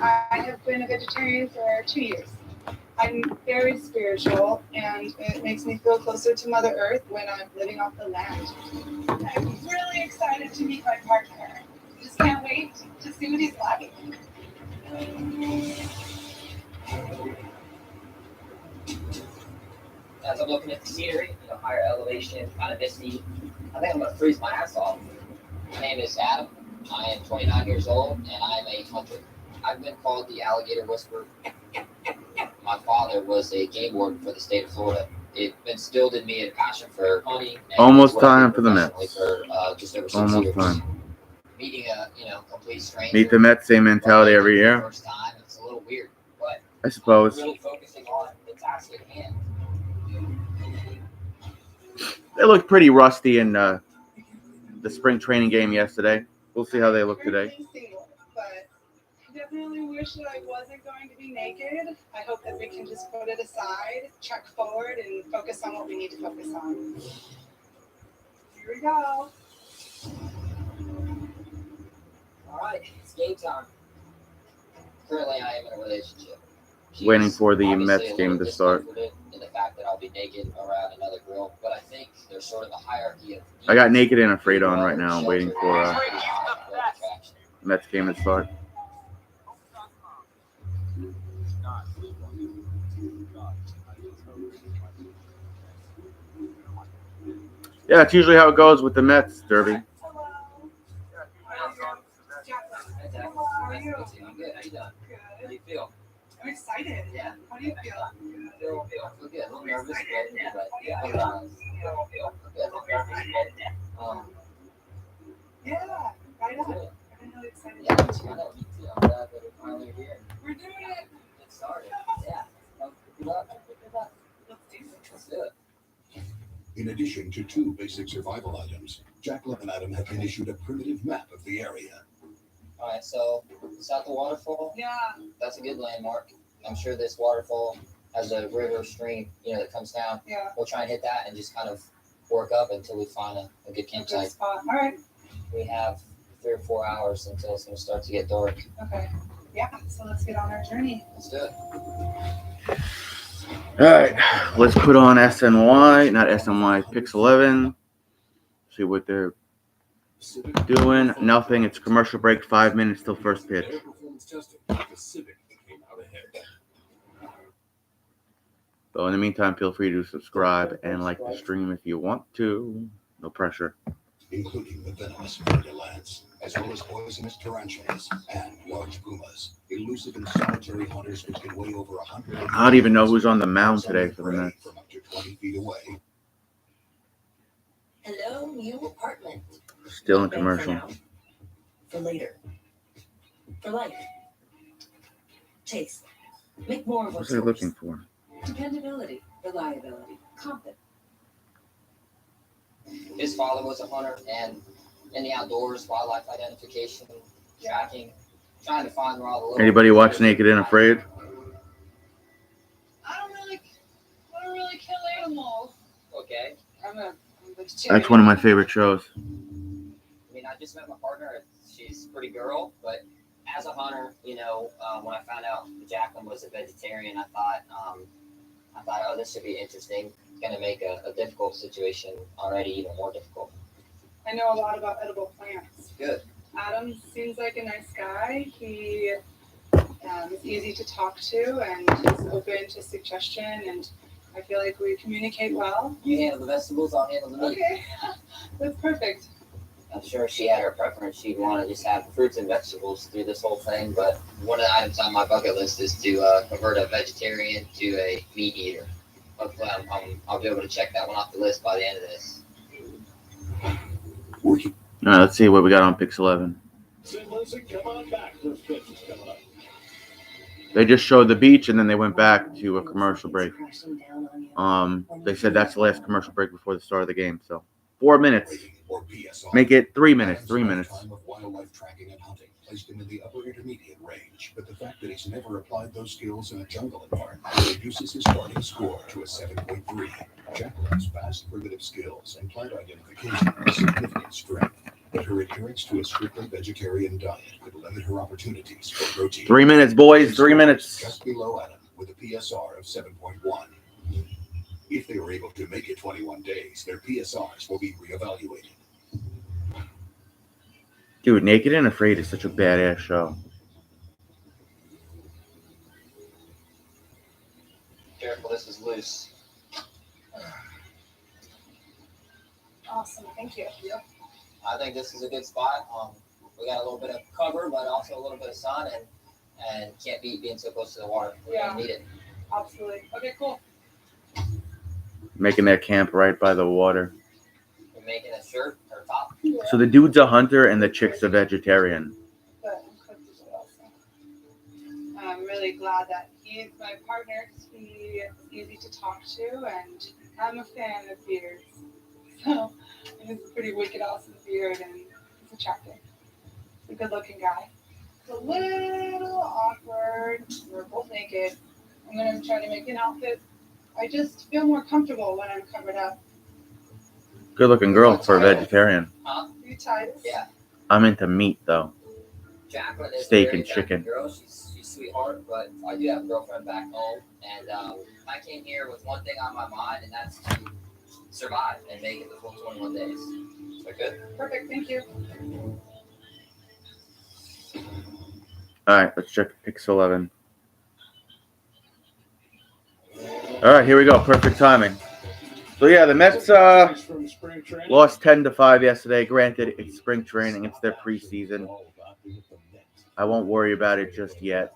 I have been a vegetarian for 2 years. I'm very spiritual, and it makes me feel closer to Mother Earth when I'm living off the land. I'm really excited to meet my partner. Just can't wait to see what he's like. As I'm looking at the scenery, higher elevation, kind of misty, I think I'm going to freeze my ass off. My name is Adam. I am 29 years old, and I am a hunter. I've been called the alligator whisperer. My father was a game warden for the state of Florida. It instilled in me a passion for hunting. Almost time for the Mets. For just over 6 Almost years. time. Meeting a complete stranger. Meet the Mets, same mentality every year. First time, it's a little weird, but I suppose. I'm really focusing on the task at hand. They looked pretty rusty in the spring training game yesterday. We'll see how they look today. But I definitely wish that I wasn't going to be naked. I hope that we can just put it aside, check forward, and focus on what we need to focus on. Here we go. All right, it's game time. Currently, I am in a relationship. Waiting for the Mets game to start. In the fact that I'll be naked around another girl, but I think there's sort of a hierarchy of. I got naked and afraid on right now. I'm waiting for Mets game to start. Yeah, that's usually how it goes with the Mets, Derby. Hello. I'm good. How you doing? Good. How do you feel? I'm excited. Yeah. How do you feel? I feel good. A little nervous, but yeah. Yeah, right on. I'm really excited. Yeah, me too. I'm glad that we're finally here. We're doing it. Get started. Yeah. Good luck. Let's do it. Let's do it. In addition to 2 basic survival items, Jacqueline and Adam have been issued a primitive map of the area. All right, so it's at the waterfall. Yeah. That's a good landmark. I'm sure this waterfall has a river stream, that comes down. Yeah. We'll try and hit that and just kind of work up until we find a good Good campsite. spot. All right. We have 3 or 4 hours until it's going to start to get dark. Okay. Yeah. So let's get on our journey. Let's do it. All right, let's put on not Pix 11. See what they're doing. Nothing. It's commercial break. 5 minutes till first pitch. So in the meantime, feel free to subscribe and like the stream if you want to. No pressure. Including the venomous vertilants, as well as poisonous tarantulas and large pumas, elusive and solitary hunters which can weigh over 100. I don't even know who's on the mound today for the Mets. From up to 20 feet away. Hello, new apartment. Still in commercial. For later. For life. Taste. Make more of What's what's they looking for? Dependability, reliability, confidence. His father was a hunter, and in the outdoors, wildlife identification, tracking, trying to find where all the little. Anybody watch Naked and Afraid? I don't really kill animals. Okay. I'm a vegetarian. That's one of my favorite shows. I mean, I just met my partner. She's a pretty girl, but as a hunter, when I found out Jacqueline was a vegetarian, I thought, oh, this should be interesting. It's going to make a difficult situation already even more difficult. I know a lot about edible plants. Good. Adam seems like a nice guy. He is easy to talk to and is open to suggestion, and I feel like we communicate well. You handle the vegetables, I'll handle the meat. Okay, that's perfect. I'm sure she had her preference. She'd want to just have fruits and vegetables through this whole thing, but one of the items on my bucket list is to convert a vegetarian to a meat eater. Hopefully I'll be able to check that one off the list by the end of this. All right, let's see what we got on Pix 11. They just showed the beach and then they went back to a commercial break. They said that's the last commercial break before the start of the game. So 4 minutes. Make it 3 minutes. 3 minutes. Wildlife tracking and hunting placed him in the upper intermediate range, but the fact that he's never applied those skills in a jungle environment reduces his starting score to a 7.3. Jacqueline's vast primitive skills and plant identification are significant strength, but her adherence to a strictly vegetarian diet could limit her opportunities for protein. 3 minutes, boys. 3 minutes. Just below Adam with a PSR of 7.1. If they were able to make it 21 days, their PSRs will be reevaluated. Dude, Naked and Afraid is such a badass show. Careful, this is loose. Awesome, thank you. I think this is a good spot. We got a little bit of cover, but also a little bit of sun, and can't beat being so close to the water. We Yeah. need it. Absolutely. Okay, cool. Making that camp right by the water. We're making a shirt or top. Yeah. So the dude's a hunter and the chick's a vegetarian. But I'm cooked as well, so. I'm really glad that he's my partner because he's easy to talk to, and I'm a fan of beards. So he's a pretty wicked, awesome beard, and he's attractive. He's a good-looking guy. It's a little awkward. We're both naked. I'm gonna try to make an outfit. I just feel more comfortable when I'm covered up. Good looking girl for a vegetarian. You tied? Yeah. I'm into meat though. Jacqueline is Steak a very and chicken. attractive girl. She's a sweetheart, but I do have a girlfriend back home, and I came here with one thing on my mind, and that's to survive and make it the full 21 days. Is that good? Perfect, thank you. Alright, let's check Pix 11. Alright, here we go. Perfect timing. So yeah, the Mets lost 10-5 yesterday. Granted, it's spring training, it's their preseason. I won't worry about it just yet.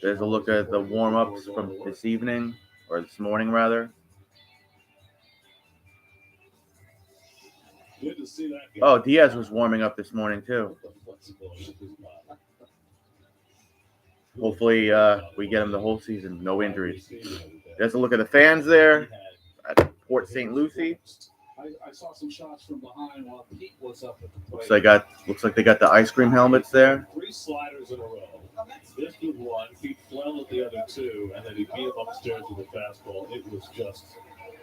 There's a look at the warm-ups from this evening, or this morning rather. Oh, Diaz was warming up this morning too. Hopefully we get him the whole season, no injuries. There's a look at the fans there at Port St. Lucie. I saw some shots from behind while Pete was up at the plate. Looks like they got the ice cream helmets there. 3 sliders in a row. This was one. Pete fell at the other 2, and then he beat him upstairs with a fastball. It was just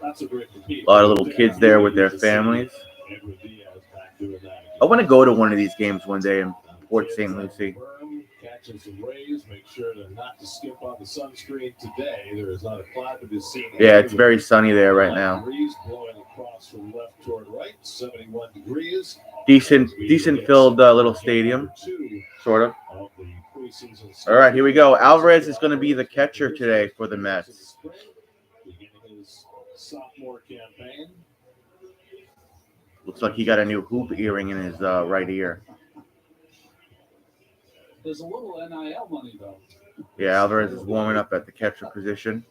that's a great for Pete. A lot of little kids there with their families. Edward Diaz back doing that. I want to go to one of these games one day in Port St. Lucie. Catching some rays. Make sure not to skip on the sunscreen today. There is not a cloud to be seen. Yeah, it's very sunny there right now. Breeze blowing across from left toward right. 71 degrees. Decent filled little stadium, sort of. All right, here we go. Alvarez is going to be the catcher today for the Mets. Beginning his sophomore campaign. Looks like he got a new hoop earring in his right ear. There's a little NIL money, though. Yeah, Alvarez is warming up at the catcher position.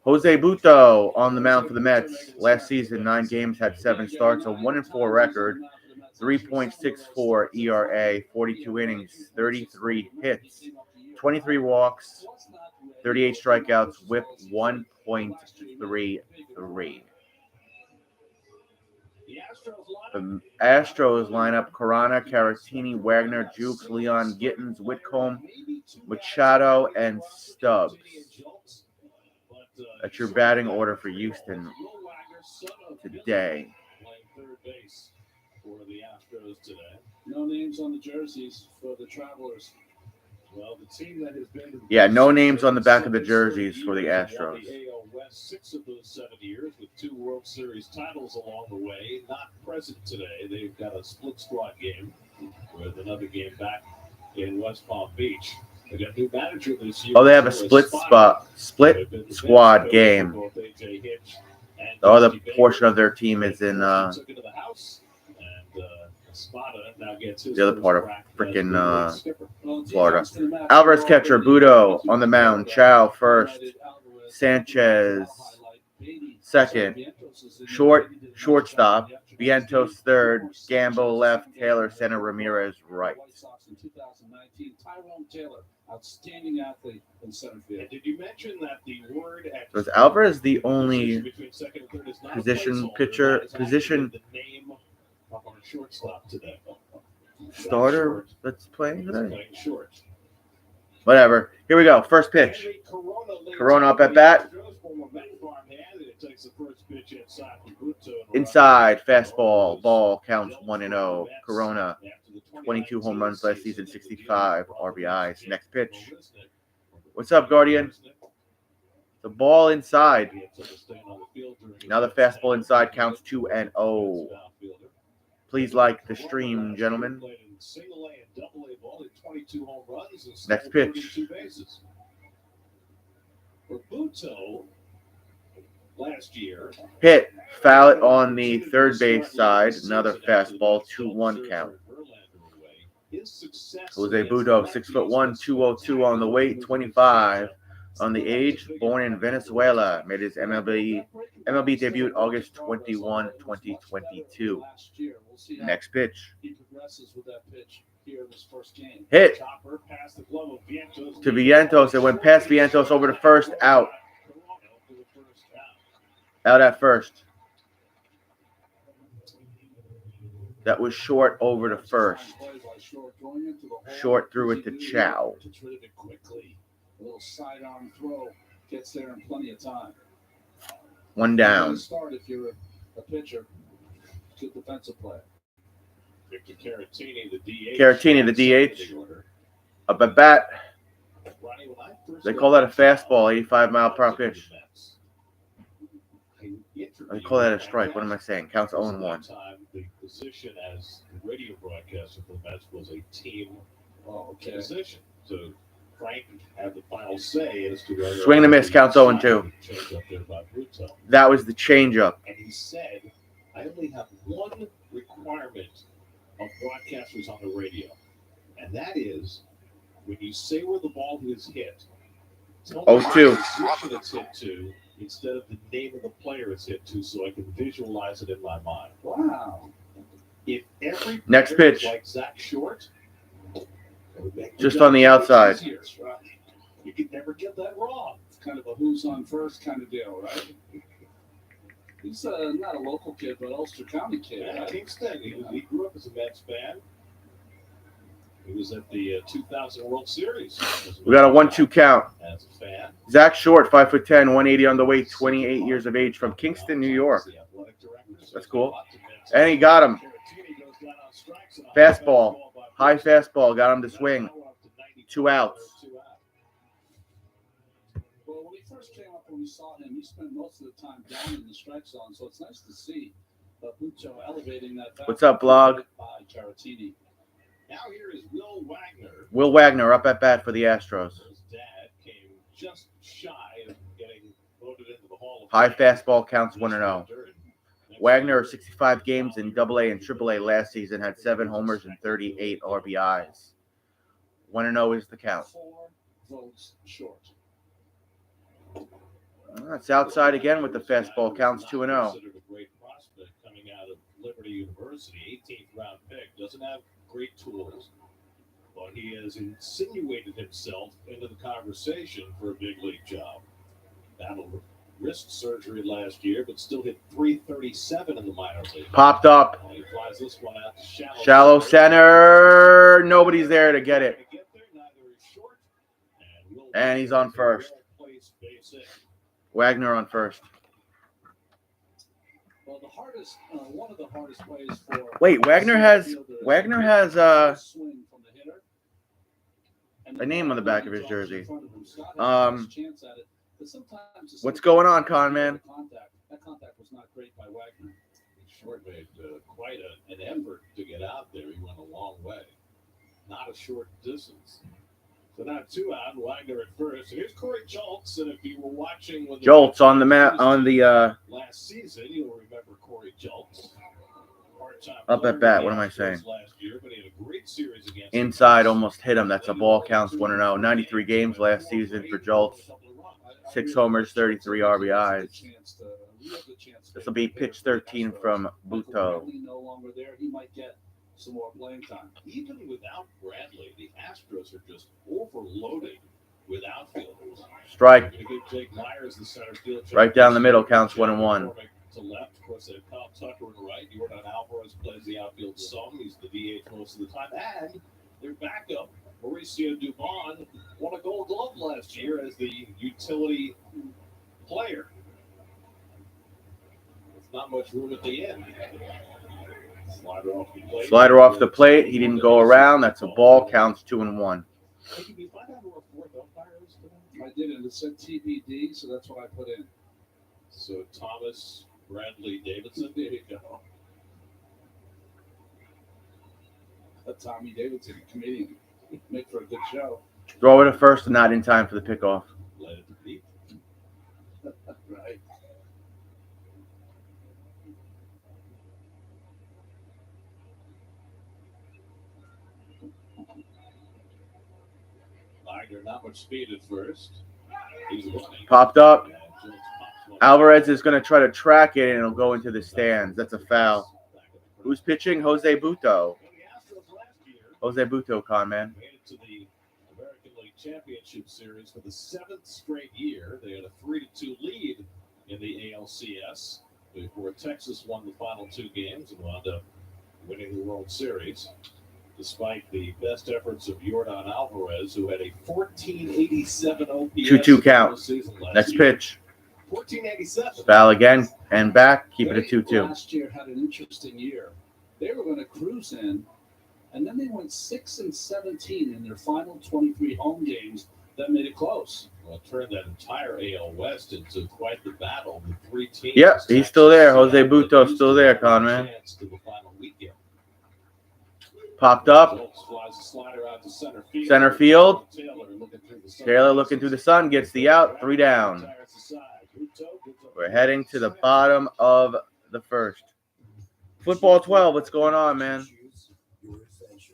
Jose Buto on the mound for the Mets. Last season, 9 games, had 7 starts, a 1-4 record, 3.64 ERA, 42 innings, 33 hits, 23 walks, 38 strikeouts, whip 1.33. The Astros line up Corona, Caratini, Wagner, Jukes, Leon, Gittins, Whitcomb, Machado, and Stubbs. That's your batting order for Houston today. For the Astros today. No names on the jerseys for the Travelers. Well, the team that has been Yeah, no names on the back of the jerseys for the Astros. The AL West 6 of those 7 years with 2 World Series titles along the way. Not present today. They've got a split squad game with another game back in West Palm Beach. They got a new manager this year. Oh, they have a split squad game. The other portion of their team is in the other part of freaking Florida. Alvarez catcher, Budo on the mound. Chow first. Sanchez second. Shortstop. Vientos third. Gambo left. Taylor center. Ramirez right. Outstanding athlete in center field. Did you mention that the word So is Alvarez the only between second and third is not a position placeholder, the name of our shortstop today. starter that's playing today? Playing short. Whatever. Here we go. First pitch. Corona up at bat. takes the first pitch inside from Buto. Inside, fastball, ball, counts 1-0. Corona, 22 home runs last season, 65 RBIs. Next pitch. What's up, Guardian? The ball inside. Now the fastball inside counts 2-0. Please like the stream, gentlemen. Next pitch. For Buto, last year, Hit. Foul it on the third base side. Another fastball, 2-1 count. Jose Buto, 6'1", 202 on the weight, 25 on the age. Born in Venezuela, made his MLB debut August 21, 2022. Next pitch. Hit to Vientos. It went past Vientos over to first, out. Out at first. That was short over to first. Short threw it to Chow. A little sidearm throw gets there in plenty of time. One down. Start if you're a pitcher. Good defensive play. Victor Caratini, the DH. Caratini, the DH. Up at bat. They call that a fastball, 85 mile per hour pitch. They call that a strike. What am I saying? Counts 0-1. The position as radio broadcaster for the Mets was a team position. So Frank had the final say as to whether Swing and a miss, counts 0-2. That was the changeup. And he said, I only have one requirement of broadcasters on the radio, and that is when you say where the ball is hit, tell me 0-2. the position it's hit to instead of the name of the player it's hit to, so I can visualize it in my mind. Wow. If every Next player was pitch. like Zach Short, Just on the outside. You could never get that wrong. It's kind of a who's on first kind of deal, right? He's not a local kid, but Ulster County kid. Yeah, Right? Kingston. He grew up as a Mets fan. He was at the 2000 World Series. We got a 1-2 count. As a fan. Zach Short, 5'10", 180 on the weight, 28 years of age, from Kingston, New York. That's cool. And he got him. Fastball. High fastball. Got him to swing. 2 outs. Well, when he first came up, when we saw him, he spent most of the time down in the strike zone, so it's nice to see Buto elevating that. What's up, blog? By Caratini. Now here is Will Wagner. Will Wagner up at bat for the Astros. His dad came just shy of getting voted into the Hall of High Fame. fastball counts 1-0. Wagner, 65 games in AA and AAA last season, had 7 homers and 38 RBIs. 1-0 is the count. 4 votes short. It's outside again with the fastball. Counts 2-0. Considered a great prospect coming out of Liberty University, 18th round pick. Doesn't have great tools, but he has insinuated himself into the conversation for a big league job. Battled wrist surgery last year, but still hit .337 in the minor league. Popped up. And he flies this one out to Shallow center. Nobody's there to get it. And he's on first. Wagner on first. Well, the hardest, one of the hardest plays for. Wait, Wagner has swing from the hitter. And a name on the back of his jersey. in front of him. Scott has a chance at it, but sometimes the What's going on, Con Man? That contact was not great by Wagner. Short made quite an effort to get out there. He went a long way. Not a short distance. So now 2 out, Wagner at first. Here's Corey Joltz, and if you were watching when Joltz on the mat on the last season, you'll remember Corey Joltz. up at bat. What am I saying? Last year, but he had a great series against Inside, almost hit him. That's a ball. Counts 1-0. 93 games last season for Joltz. 6 homers, 33 RBIs. This will be pitch 13 from Buto. No longer there. He might get some more playing time. Even without Bradley, the Astros are just overloaded with outfielders. Strike. They give Jake Myers the center field. Right down the middle. Counts 1-1. To left, of course, they have Kyle Tucker to right. Jordan Alvarez plays the outfield some. He's the DH most of the time. And their backup, Mauricio Dubon, won a Gold Glove last year as the utility player. not much room at the end. Slider off the plate. Slider off the plate. He didn't go around. That's a ball. Counts 2-1. Hey, did you find out who our fourth umpire is today? I did it. It said TBD, so that's what I put in. So Thomas Bradley Davidson. There you go. Tommy Davidson, comedian. Make for a good show. Throw it at first and not in time for the pickoff. Let it deep. Right. Wagner, not much speed at first. He's running. Popped up. And Jones pops one. Alvarez is going to try to track it, and it'll go into the stands. That's a foul. Who's pitching? Jose Buto. Jose Buto, con man. Made it to the American League Championship Series for the 7th straight year. They had a 3-2 lead in the ALCS before Texas won the final 2 games and wound up winning the World Series. Despite the best efforts of Yordan Alvarez, who had a 1487 OPS 2-2 count. season last Next year. pitch. 1487. Foul again and back. Keep it at They 2-2. last year had an interesting year. They were going to cruise in, and then they went 6-17 in their final 23 home games. That made it close. Well, it turned that entire AL West into quite the battle. The 3 teams. Yep, he's still there. Jose Buto's still there, Conman. Chance to the final weekend. Popped up. Jones flies a slider out to center field. Center field. Taylor looking through the sun. Taylor looking through the sun. Gets the out. 3 down. We're heading to the bottom of the first. Football 12. What's going on, man? Your adventure.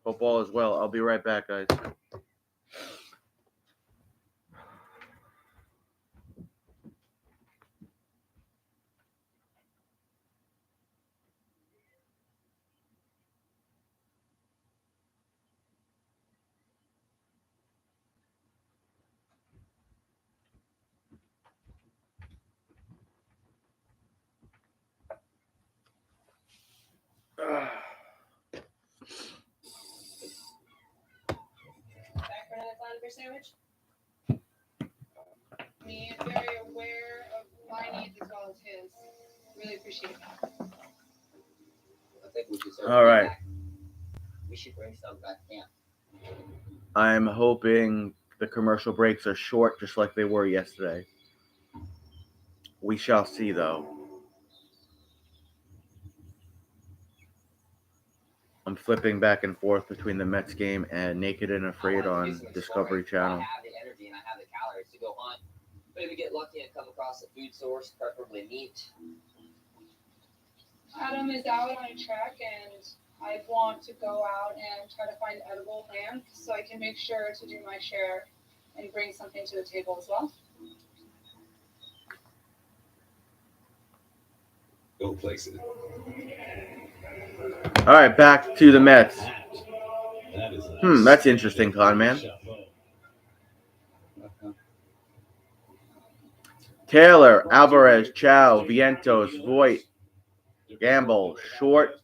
Football as well. I'll be right back, guys. Back for another flounder sandwich. Me and very aware of my needs as well as his. Really appreciate that. I think we should All right. We should bring some back to camp. I'm hoping the commercial breaks are short, just like they were yesterday. We shall see, though. I'm flipping back and forth between the Mets game and Naked and Afraid on Discovery Channel. I have the energy and I have the calories to go hunt. Maybe get lucky and come across a food source, preferably meat. Adam is out on a trek, and I want to go out and try to find edible land so I can make sure to do my share and bring something to the table as well. Go places. All right, back to the Mets. That is That's interesting, Con Man. Taylor, Alvarez, Chow, Vientos, Voit, Gamble, Short,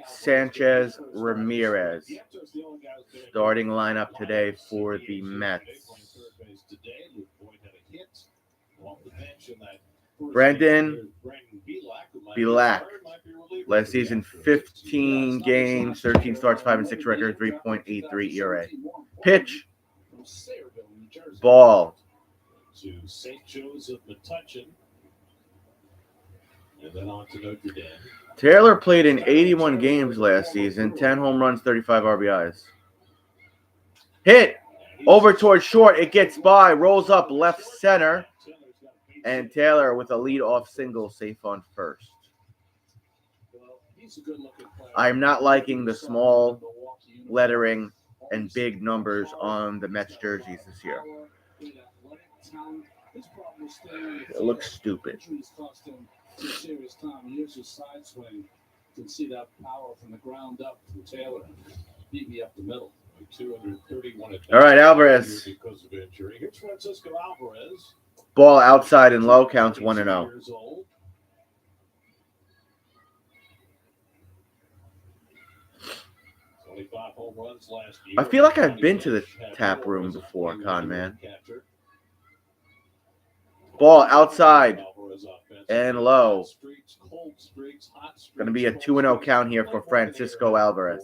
Sanchez, Ramirez. Starting lineup today for the Mets. Brendan Bielak. Last season, 15 games, 13 starts, 5-6 record, 3.83 ERA. Pitch. Ball. To St. Joseph Metuchen. And then on to Notre Dame. Taylor played in 81 games last season, 10 home runs, 35 RBIs. Hit. Over towards short. It gets by. Rolls up left center. And Taylor with a leadoff single, safe on first. I'm not liking the small lettering and big numbers on the Mets jerseys this year. It looks stupid. Serious time. Here's your side swing. You can see that power from the ground up from Taylor. Beat me up the middle. 231 at All right, Alvarez. because of injury. Here's Francisco Alvarez. Ball outside and low, counts 1-0. Years old. 25 home runs last year. I feel like I've been to the tap room before, Con Man. Ball outside. Alvarez offensively. And low. Streaks, cold streaks, hot streaks, Going to be a cold 2-0 streaks. count here for Francisco Alvarez.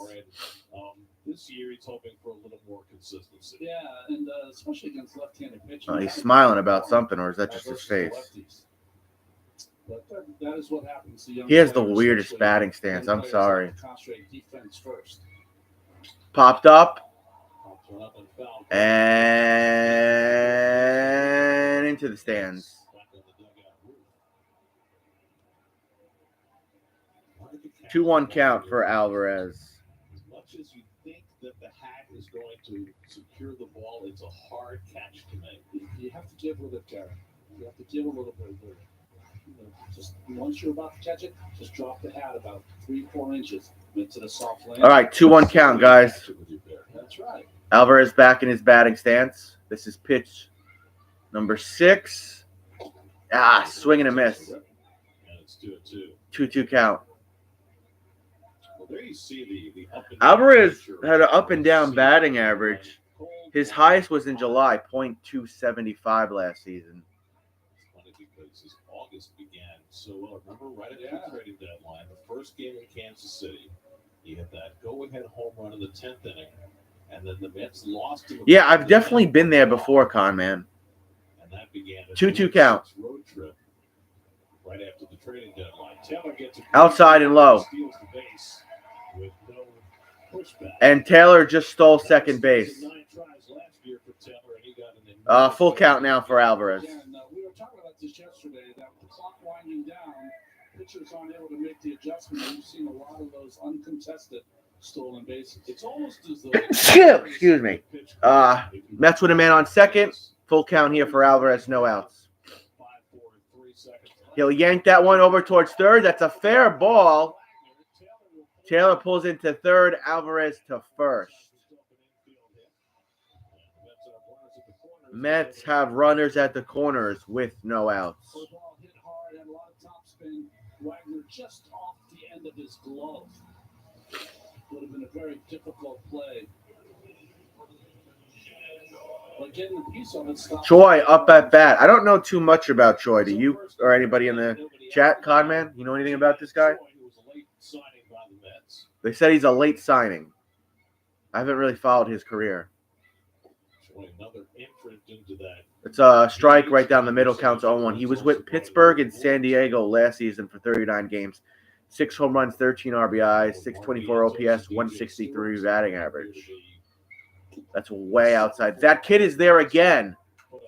This year, he's hoping for a little more consistency. Yeah, and especially against left-handed pitching. He's smiling about something, or is that just his face? But that is what happens to young He has the players, weirdest especially batting stance. young I'm players sorry. that concentrate defense first. Popped up Pops one up and foul. and into the stands. Back on the dugout roof. 2-1 count for Alvarez. As much as you think that the hack is going to secure the ball, it's a hard catch to make. You have to give with it, Terry. You have to give a little bit with it. Just once you're about to catch it, just drop the hat about 3-4 inches into the soft land. All right, 2-1 count, guys. That's right. Alvarez back in his batting stance. This is pitch number 6. Swing and a miss. And it's 2-2. 2-2 count. Well, there you see the up and Alvarez down had an up and down nature. batting average. His highest was in July, .275 last season. It's funny because his August began so well. Remember, right at the trading deadline, the first game in Kansas City, he hit that go-ahead home run in the 10th inning, and then the Mets lost to the Yeah, I've definitely been there before, Con Man. and that began a 2-2 count. road trip right after the trading deadline. Taylor gets a Outside and low. steals the base with no pushback. And Taylor just stole second base. 9 tries last year for Taylor, and he got an Full count now for Alvarez. Again, we were talking about this yesterday, that with the clock winding down, pitchers aren't able to make the adjustment. You've seen a lot of those uncontested stolen bases. It's almost as though Excuse me. Mets with a man on second. Full count here for Alvarez, no outs. 5, 4, 3 seconds left. He'll yank that one over towards third. That's a fair ball. Taylor pulls into third, Alvarez to first. Mets have runners at the corners with no outs. The ball hit hard, had a lot of topspin. Wagner just off the end of his glove. Would have been a very difficult play. But getting the piece of it stopped. Choi up at bat. I don't know too much about Choi. Do you or anybody in the chat, Conman? You know anything about this guy? They said he's a late signing. I haven't really followed his career. Another imprint into that. It's a strike right down the middle, counts 0-1. He was with Pittsburgh and San Diego last season for 39 games. 6 home runs, 13 RBIs, 624 OPS, 163 batting average. That's way outside. That kid is there again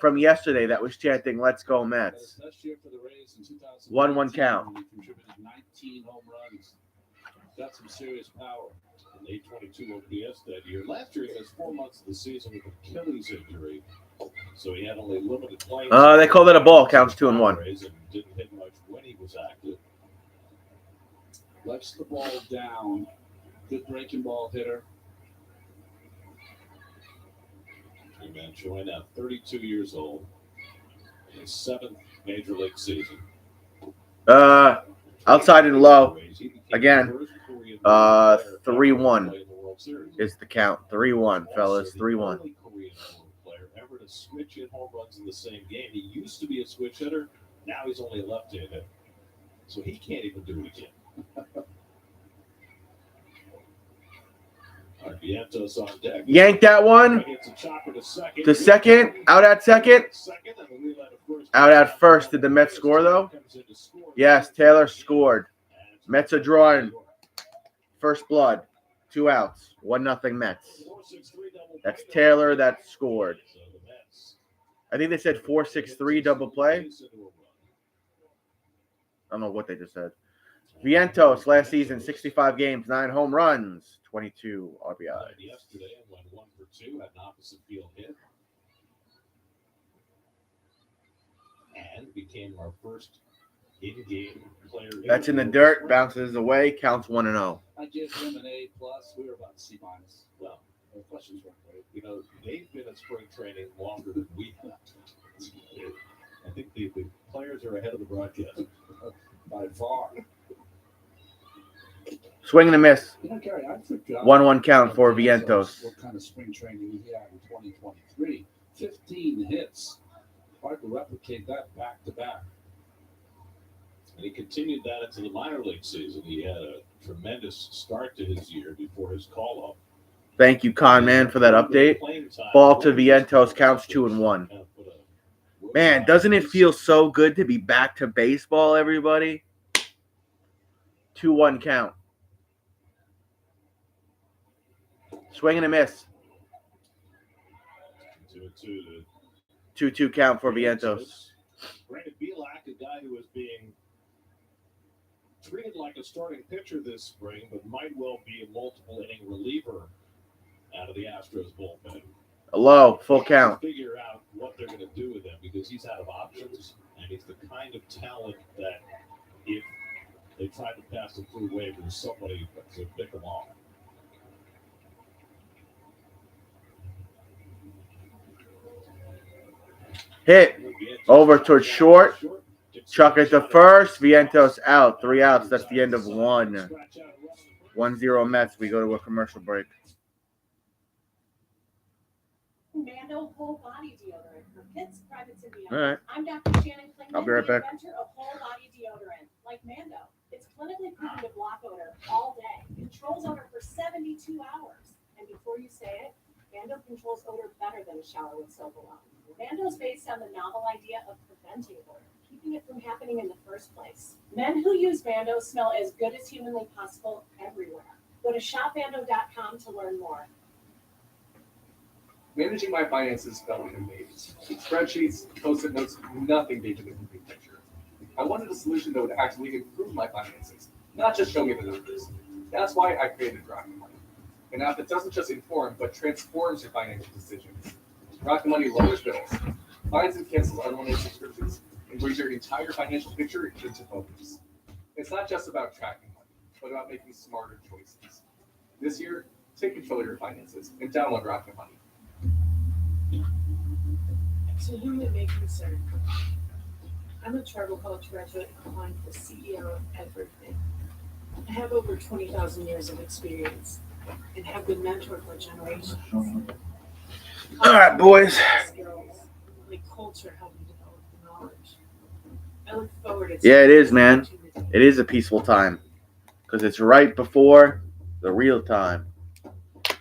from yesterday that was chanting, "Let's go Mets." 1-1 count. He contributed 19 home runs. Got some serious power. An 822 OPS that year. Last year, he missed 4 months of the season with Achilles injury, so he had only limited playing. They call that a ball. Counts 2-1. And didn't hit much when he was active. Lets the ball down. Good breaking ball hitter. Man, Choi now 32 years old. His 7th major league season. Outside and low. He became Again, the first Korean player 3-1 to play in the World Series. is the count. 3-1, fellas. Also, 3-1. the only Korean player ever to switch hit home runs in the same game. He used to be a switch hitter. Now he's only a left-handed. So he can't even do it again. Vientos on deck. Yank that one. Hits a chopper to second. To second. Out at second. Out at first. Did the Mets score, though? Yes, Taylor scored. Mets are drawing. First blood. 2 outs. 1-0 Mets. That's Taylor that scored. I think they said 4-6-3 double play. I don't know what they just said. Vientos last season, 65 games, 9 home runs, 22 RBI. Yesterday, went 1 for 2, had an opposite field hit, and became our first in-game player. That's in the dirt, bounces away, counts 1-0. I give him an A+. We were about C-. Well, the questions weren't great. you know, they've been at spring training longer than we have. I think the players are ahead of the broadcast By far. Swing and a miss. You know, Gary, I forgot. 1-1 count for Vientos. What kind of spring training he had in 2023? 15 hits. Hard to replicate that back to back. And he continued that into the minor league season. He had a tremendous start to his year before his call-up. Thank you, Con Man, for that update. Ball to Vientos, counts 2-1. Man, doesn't it feel so good to be back to baseball, everybody? 2-1 count. Swing and a miss. 2-2 count for Vientos. Brandon Belak, a guy who is being treated like a starting pitcher this spring, but might well be a multiple inning reliever out of the Astros bullpen. Hello, full count. Figure out what they're going to do with him because he's out of options, and he's the kind of talent that if they tried to pass him through waivers, somebody would pick him off. Hit over towards short. Chuck it to first. Vientos out. 3 outs. That's the end of one. 1-0 Mets. We go to a commercial break. Mando whole body deodorant for kids, privates, and beyond. All right. I'm Dr. Shannon Klingman, I'll be right back. the inventor of whole body deodorant, like Mando. It's clinically proven to block odor all day, controls odor for 72 hours. And before you say it, Mando controls odor better than a shower with soap alone. Mando is based on the novel idea of preventing odor, keeping it from happening in the first place. Men who use Mando smell as good as humanly possible everywhere. Go to shopmando.com to learn more. Managing my finances felt like a maze. Spreadsheets, post-it notes, nothing gave me the complete picture. I wanted a solution that would actually improve my finances, not just show me the numbers. That's why I created Rocket Money, an app that doesn't just inform, but transforms your financial decisions. Rocket Money lowers bills, finds and cancels unwanted subscriptions, and brings your entire financial picture into focus. It's not just about tracking money, but about making smarter choices. This year, take control of your finances and download Rocket Money. To whom it may concern, I'm a tribal college graduate applying for CEO of everything. I have over 20,000 years of experience and have been mentored for generations. All right, boys. Skills, like culture, help me develop the knowledge. I look forward to Yeah, it is, man. It is a peaceful time because it's right before the real time.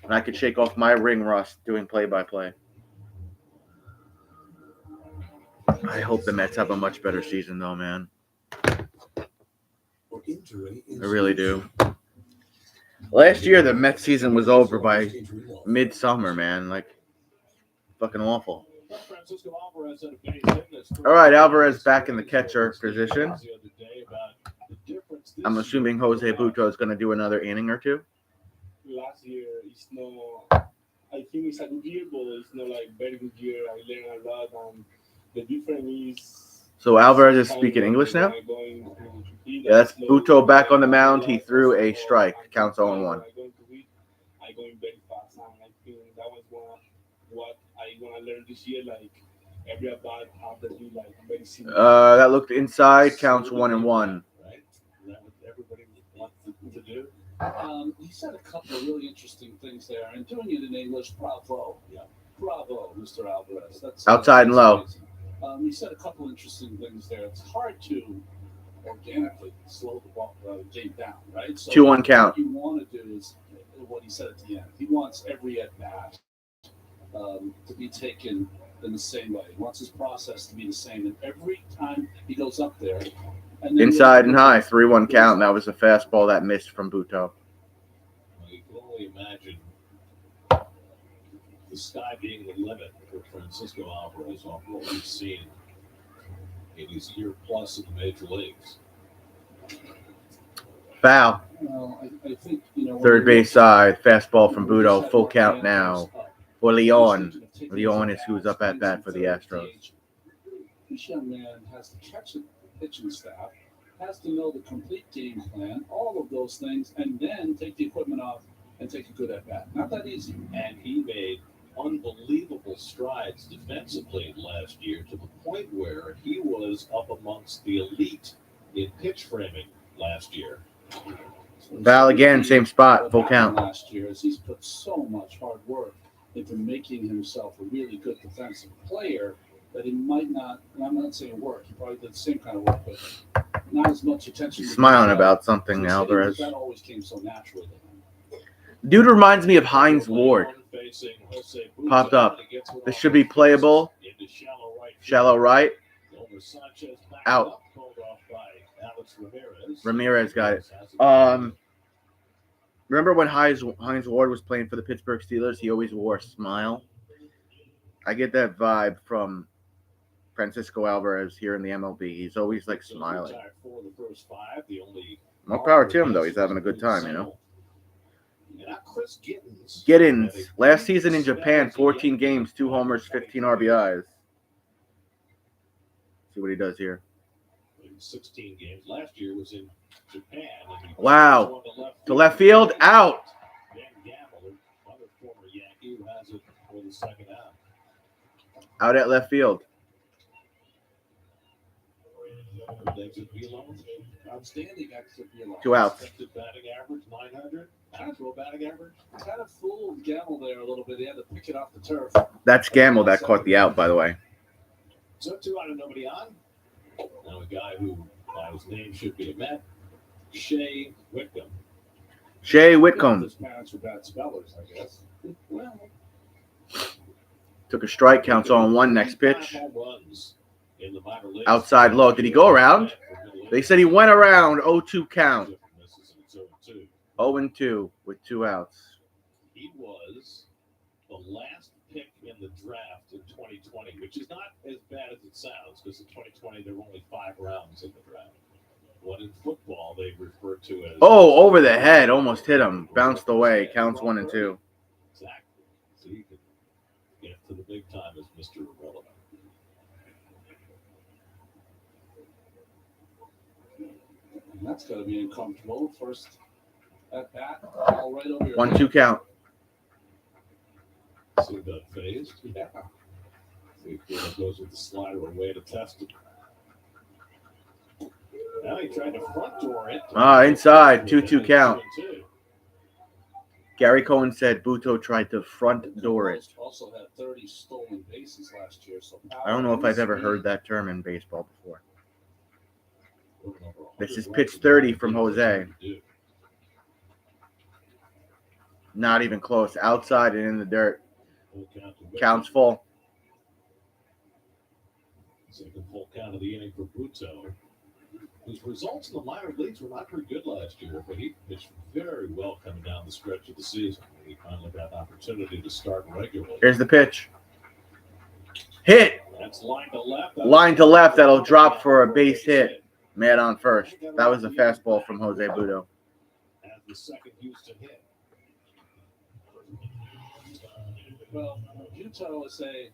And I could shake off my ring rust doing play-by-play. I hope the Mets have a much better season, though, man. I really do. Last year, the Mets season was over by midsummer, man. Like, fucking awful. All right, Alvarez back in the catcher position. I'm assuming Jose Butto is going to do another inning or two. Last year, it's not. I think it's a good year, but it's not like very good year. I learned a lot, and the difference is. So Alvarez is speaking English now? Yeah, that's Butto back on the mound. He threw a strike. Counts 0-1. I going very fast, and I think that was what I want to learn this year. Like every at bat have to do like very similar. That looked inside. Counts 1-1. Right? That what everybody wants to do. He said a couple of really interesting things there, and doing it in English, bravo. Yeah, bravo, Mr. Alvarez. That's Outside and low. He said a couple interesting things there. It's hard to organically slow the ball game down, right? So 2-1 count. What you want to do is what he said at the end. He wants every at bat to be taken in the same way. He wants his process to be the same, and every time he goes up there. And then Inside and high. 3-1 count. That was a fastball that missed from Butto. Well, you can only imagine the sky being the limit for Francisco Alvarez off what we've seen in his year plus in the major leagues. Foul. Well, I think, Third base side. Fastball from Butto. Full count now for Leon. Leon is who's up at bat for the Astros. This young man has to catch the pitching staff, has to know the complete game plan, all of those things, and then take the equipment off and take a good at bat. Not that easy. And he made unbelievable strides defensively last year to the point where he was up amongst the elite in pitch framing last year. Foul again, same spot, full count. Last year, as he's put so much hard work into making himself a really good defensive player that he might not, and I'm not saying work, he probably did the same kind of work, but not as much attention. He's to smiling detail about to something, the city, Alvarez. because that always came so naturally to him. Dude reminds me of Hines Ward. Popped up. This should be playable. Shallow right. Out. Ramirez got it. Remember when Hines Ward was playing for the Pittsburgh Steelers? He always wore a smile. I get that vibe from Francisco Alvarez here in the MLB. He's always like smiling. More power to him, though. He's having a good time, you know. Giddens, last season in Japan, 14 games, 2 homers, 15 RBIs. See what he does here. 16 games. Last year was in Japan. Wow. To left field, out. Ben Gamble, another former Yankee, who has it for the second out. Out at left field. Outstanding exit velo. 2 outs. Expected batting average 900. Actual batting average. Kind of fooled Gamble there a little bit. He had to pick it off the turf. That's Gamble that caught the out, by the way. So 2 out and nobody on. Now a guy who his name should be a Met, Shea Whitcomb. Shea Whitcomb. His parents were bad spellers, I guess. Well, Took a strike, counts on 1, next pitch. Outside low. Did he go around? They said he went around. 0-2 count. 0-2 with 2 outs. He was the last pick in the draft in 2020, which is not as bad as it sounds, because in 2020 there were only 5 rounds in the draft. What in football they refer to as... Oh, over the head. Almost hit him. Bounced away. Counts 1 and 2. Exactly. So you can get to the big time as Mr. Irrelevant. and that's going to be uncomfortable. First at bat, all right over your 1-2 count. See that phase? Yeah. See if it goes with the slider away to test it. Now he tried to front door it. Inside. 2-2 count. Gary Cohen said Buto tried to front door it. Also had 30 stolen bases last year. So I don't know if I've ever heard that term in baseball before. This is pitch 30 from Jose. Not even close. Outside and in the dirt. Counts full. Second full count of the inning for Buto. His results in the minor leagues were not very good last year, but he pitched very well coming down the stretch of the season. He finally got an opportunity to start regularly. Here's the pitch. Hit. That's line to left. Line to left. That'll drop for a base hit. Man on first. That was a fastball from Jose Buto. As the second Houston hit. Well, Buto is a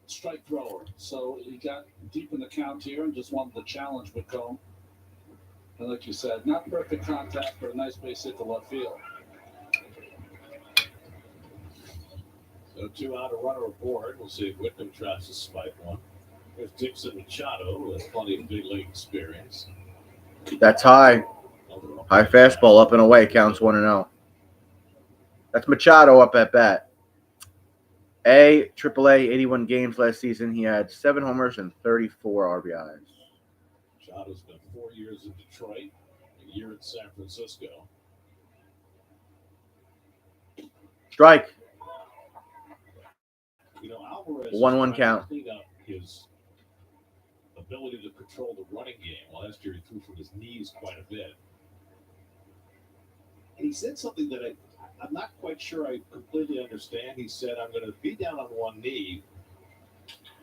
strike thrower, so he got deep in the count here and just wanted to challenge Whitcomb. And like you said, not perfect contact, but a nice base hit to left field. So 2 out, a runner aboard. We'll see if Whitcomb tries to spike one. There's Dixon Machado, who has plenty of big league experience. That's high. High fastball up and away. Counts 1-0. That's Machado up at bat. AAA, 81 games last season. He had 7 homers and 34 RBIs. Machado's been 4 years in Detroit, a year in San Francisco. Strike. You know, Alvarez 1-1 count. Clean up his ability to control the running game. Last year he threw from his knees quite a bit. And he said something that I'm not quite sure I completely understand. He said, I'm going to be down on one knee.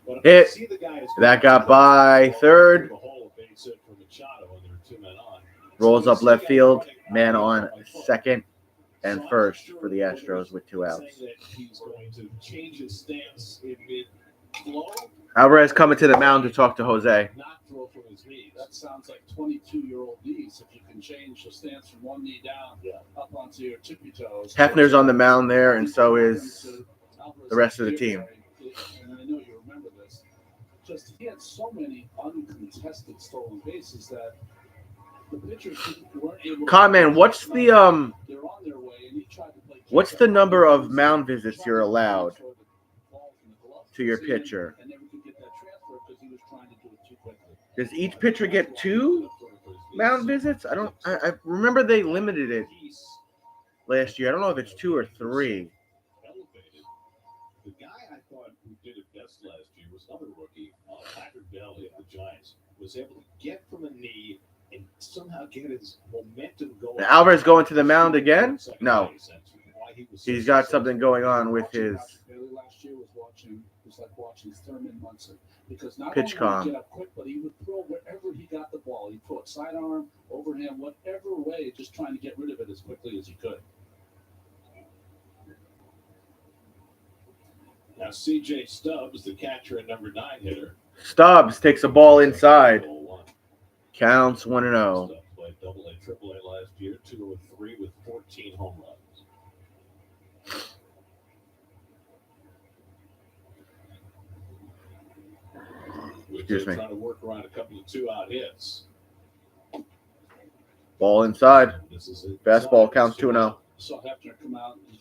But if Hit. I see the guy is That got by third. Rolls up left field. Man on second and first for the Astros with 2 outs. He's going to change his stance in mid-flow. Alvarez coming to the mound to talk to Jose. Not throw from his knees. That sounds like 22-year-old knees. If you can change the stance from one knee down up onto your tippy toes. Hefner's on the mound there, and so is the rest of the team. And I know you remember this. Just he had so many uncontested stolen bases that the pitchers weren't able. Comment. What's the They're on their way, and he tried to play. What's the number of mound visits you're allowed to your pitcher? And never could get that transfer because he was trying to do it too quickly. Does each pitcher get 2 mound visits? I remember they limited it last year. I don't know if it's 2 or 3. Elevated. The guy I thought who did it best last year was another rookie, Patrick Bell of the Giants. Was able to get from a knee and somehow get his momentum going. Alvarez going to the mound again? No. He's got something going on with his last year was like watching Thurman Munson, because not pitch only would com. he get up quick, but he would throw wherever he got the ball. He'd throw it sidearm, overhand, whatever way, just trying to get rid of it as quickly as he could. Now C.J. Stubbs, the catcher and number 9 hitter. Stubbs takes a ball inside. Counts 1-0. Stubbs played Double-A, Triple-A last year, 203 with 14 home runs. Excuse me. Trying to work around a couple of 2-out hits. Ball inside. This is it. Fastball counts 2-0. Saw Hefner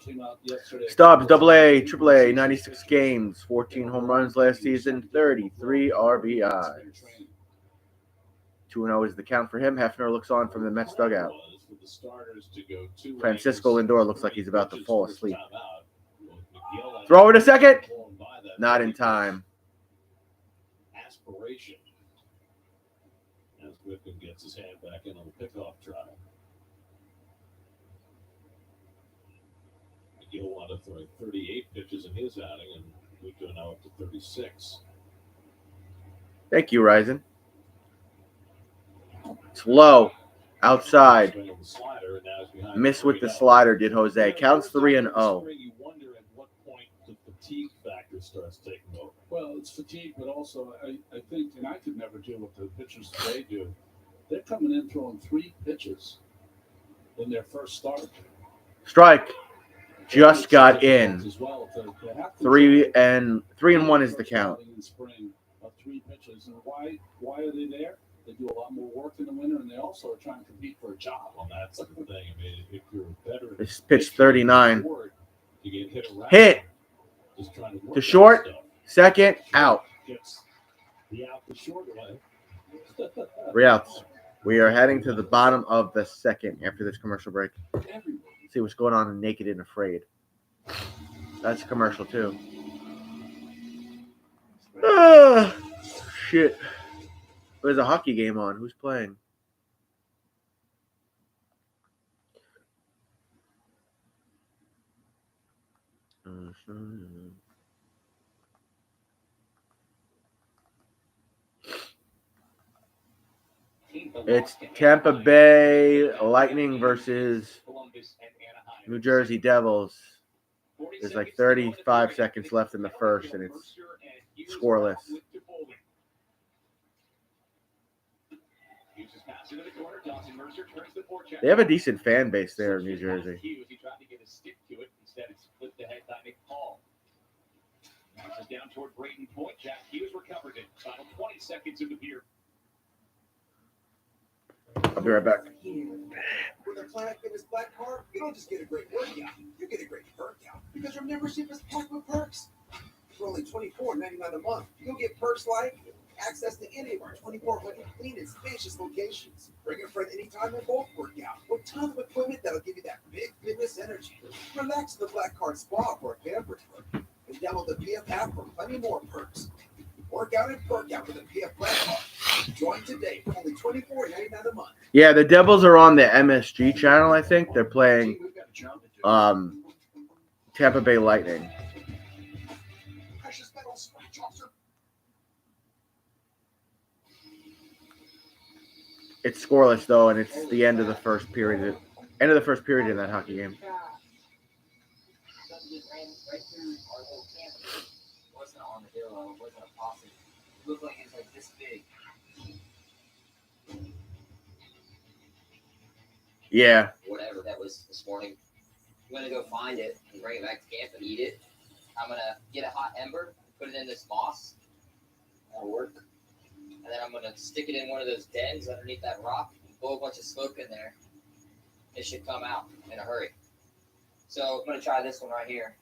came out yesterday. Stubbs, Double-A, Triple-A, 96 games, 14 home runs last season, 33 RBIs. 2-0 is the count for him. Hefner looks on from the Mets dugout. Francisco Lindor looks like he's about to fall asleep. Throw it a second. Not in time. Aspiration. As Whitman gets his hand back in on the pickoff try. McGill wound up throwing 38 pitches in his outing, and we go now up to 36. Thank you, Ryzen. It's low. Outside. Miss with the slider, did Jose. Counts 3-0. You wonder at what point the fatigue factor starts taking over. Well, it's fatigue, but also I think, and I could never do what the pitchers today do. They're coming in throwing 3 pitches in their first start. Strike. Just got in. As well. 3-1 is the count. In spring of 3 pitches, and why are they there? They do a lot more work in the winter, and they also are trying to compete for a job. Well, that's the thing. I mean, if you're a veteran, This pitch 39. you get hit around. Hit just trying to work to short. Second out. Gets the out the short way. 3 outs. We are heading to the bottom of the second after this commercial break. See what's going on in Naked and Afraid. That's a commercial too. Ah, shit. There's a hockey game on. Who's playing? It's Tampa Bay Lightning versus New Jersey Devils. There's like 35 seconds left in the first, and it's scoreless. They have a decent fan base there in New Jersey. He tried to get a stick to it. Instead, it split the head by McCall. Bounces down toward Braden Point. Jack Hughes recovered it. Final 20 seconds in the period. I'll be right back. With a Planet Fitness Black Card, you don't just get a great workout, you get a great workout because your membership is packed with perks. For only $24.99 a month, you'll get perks like access to any of our 2,400 clean and spacious locations. Bring a friend anytime and both work out with tons of equipment that'll give you that big fitness energy. Relax in the Black Card Spa for a pampered look. And download the PF app for plenty more perks. Work out and perk out with a PF Black Card. Join today for only $24.99 a month. Yeah, the Devils are on the MSG channel, I think. They're playing Tampa Bay Lightning. It's scoreless, though, and it's the end of the first period. End of the first period in that hockey game. Wasn't on the hill, it wasn't a possum. It looked like it was like this big. Yeah. Whatever that was this morning. I'm gonna go find it and bring it back to camp and eat it. I'm gonna get a hot ember, put it in this moss. That'll work. And then I'm gonna stick it in one of those dens underneath that rock, blow a bunch of smoke in there. It should come out in a hurry. So I'm gonna try this one right here.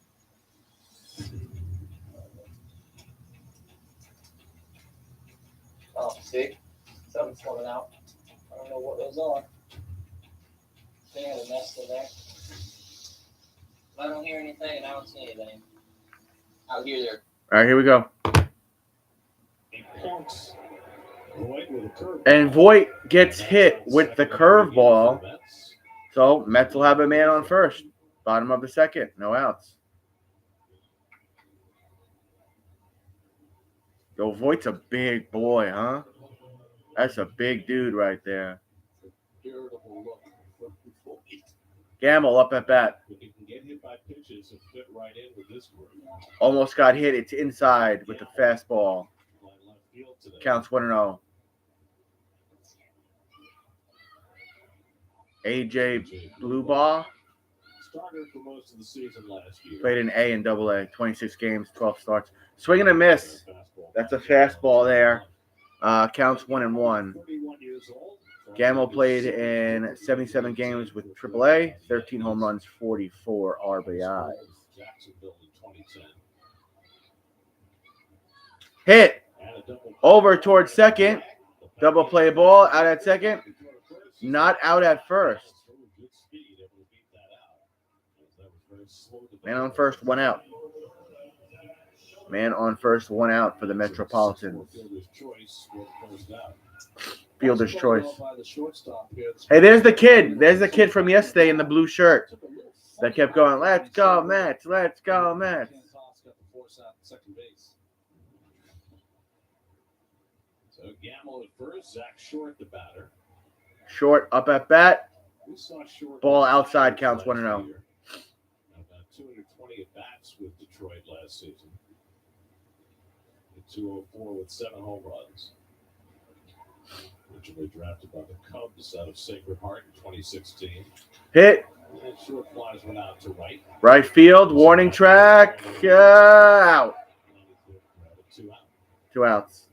Oh, see? coming out. I don't know what those are. They had a nest in there. I don't hear anything, and I don't see anything. Out here, there. All right, here we go. He plunks Voigt with a curve. And Voigt gets hit with the curveball. So Mets will have a man on first. Bottom of the second. No outs. Yo, Voigt's a big boy, huh? That's a big dude right there. Irritable look from Voigt. Gamble up at bat. If he can get hit by pitches and fit right in with this group. Almost got hit. It's inside with the fastball. Line left field today. Counts 1-0. AJ Bluebaugh Starter for most of the season last year. played in A and AA. 26 games, 12 starts. Swing and a miss. That's a fastball there. Counts 1-1. 31 years old. Gamble played in 77 games with AAA, 13 home runs, 44 RBIs. Jacksonville in 2010. Hit And a double over towards second. Double play ball out at second. Not out at first. Good speed, able to beat that out. That was very slow to Man on first, 1 out. Man on first, 1 out for the Metropolitans. Fielder's choice with first out. Fielder's choice. By the shortstop here. Hey, there's the kid. There's the kid from yesterday in the blue shirt that kept going, let's go, Mets. Let's go, Mets. Ken Toss got the force out at second base. So Gamble at first, Zach Short the batter. Short up at bat. We saw Short Ball outside, counts 1-0. About 220 at bats with Detroit last season. 204 with 7 home runs. Originally drafted by the Cubs out of Sacred Heart in 2016. Hit. And short flies went out to right. Right field. Warning track. Out. 2 out. 2 outs.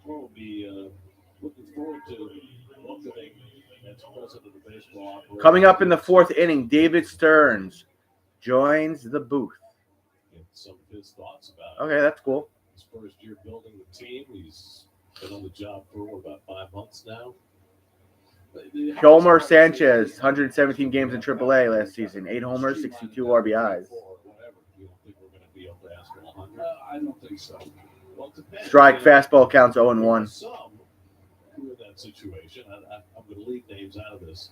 We'll be looking forward to welcoming as president of baseball operations. Coming up in the 4th inning, David Stearns joins the booth. Get some of his thoughts about it. Okay, that's cool. His first year building the team. He's been on the job for about 5 months now. Yolmer Sanchez, 117 games in AAA last season. 8 homers, 62 RBIs. You don't think we're going to be able to ask for 100? I don't think so. Well, it depends. Strike, fastball counts 0-1. Some who are in that situation, I'm going to leave names out of this,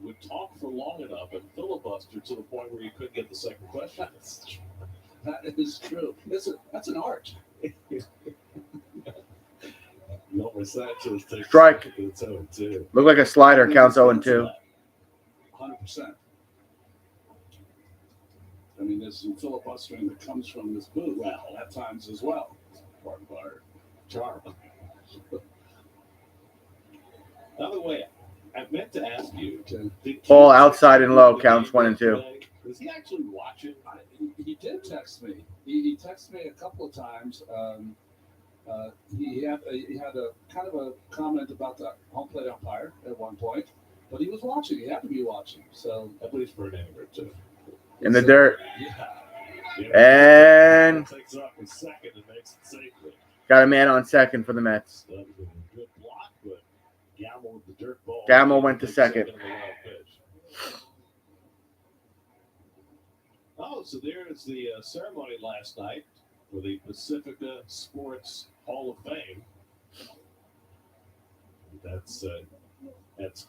would talk for long enough and filibuster to the point where you couldn't get the second question. That is true. That's an art. Yolmer Sanchez takes Strike. It's 0-2. Look like a slider, counts 0-2. 100%. I mean, there's some filibustering that comes from this booth at times as well. Part of our charm. By the way, I meant to ask you. Ball outside and low, counts 1 and 2. Was he actually watching? He did text me. He texted me a couple of times. He had a kind of a comment about the home plate umpire at one point, but he was watching. He had to be watching. So at least for an inning or two. In the dirt. Yeah. And takes off in second and makes it safely. got a man on second for the Mets. That was a good block, but Gamble with the dirt ball. Gamble went to second. in the wild pitch. Oh, so there's the ceremony last night for the Pacifica Sports Hall of Fame. That's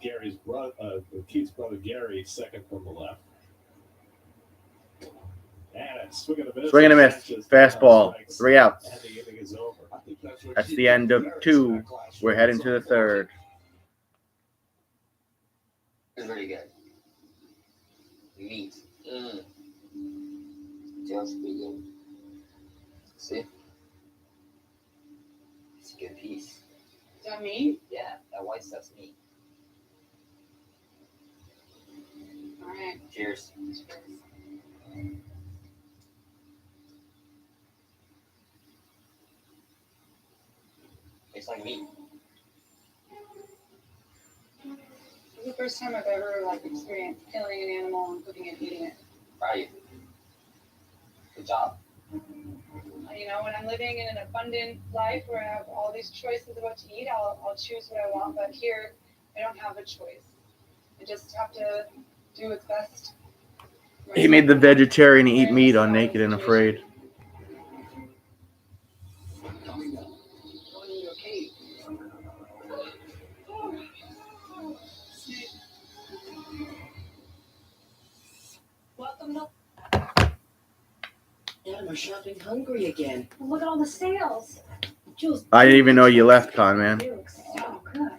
Gary's brother, Keith's brother Gary, second from the left. And swing and a miss. Swing and a miss. Fastball. 3 outs. And the inning is over. I think that's That's the end of 2. We're heading to the 3rd. It's really good. Meat. Just vegan. See? It's a good piece. Is that meat? Yeah, that white stuff's meat. All right. Cheers. Tastes like meat. This is the first time I've ever experienced killing an animal and cooking and eating it. Right. Good job. when I'm living in an abundant life where I have all these choices of what to eat, I'll choose what I want. But here, I don't have a choice. I just have to do what's best. He made the vegetarian eat meat on Naked and Afraid. Coming up, Welcome to. Adam, we're shopping hungry again. Look at all the sales. Jules, I didn't even know you left, Con Man. They look so good.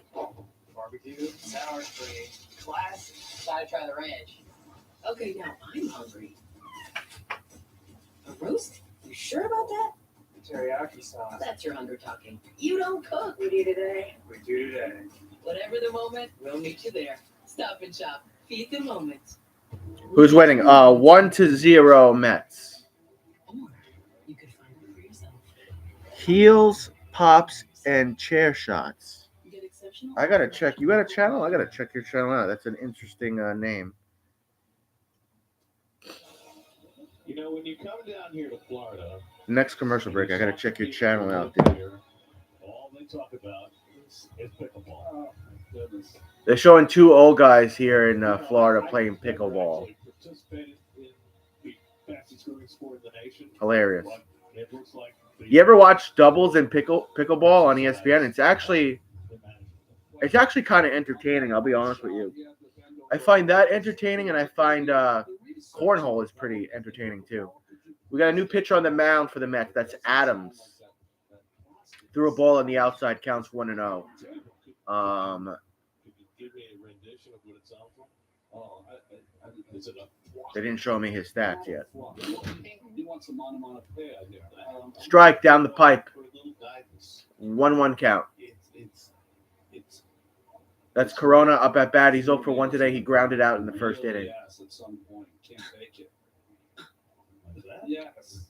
Barbecue, sour cream, classic. Gotta try the ranch. okay, now I'm hungry. A roast? You sure about that? Teriyaki sauce. That's your hunger talking. You don't cook. We do today. We do today. Whatever the moment, we'll meet you there. Stop and shop. Feed the moment. Who's winning? 1-0 Mets. Or you could find it for yourself. Heels, pops, and chair shots. Get exceptional. I gotta check. You got a channel? I gotta check your channel out. That's an interesting name. When you come down here to Florida, Next commercial break. I gotta check your channel out, dude. all they talk about is pickleball. Oh, my goodness. They're showing two old guys here in Florida playing pickleball. Participated in the fastest growing sport in the nation. Hilarious. But it looks like You ever watch doubles and pickleball on ESPN? It's actually kind of entertaining. I'll be honest with you. I find that entertaining, and I find cornhole is pretty entertaining too. We got a new pitcher on the mound for the Mets. That's Adams. Threw a ball on the outside, counts 1-0. Give me a rendition of what it sounds like. Oh, is it a They didn't show me his stats yet. He wants some onomatopoeia here. Strike down the pipe. for a little guidance? 1-1 count. It's That's Corona up at bat. He's 0 for 1 today. He grounded out in the first inning. Yes, at some point. Can't take it. Is that? Yes.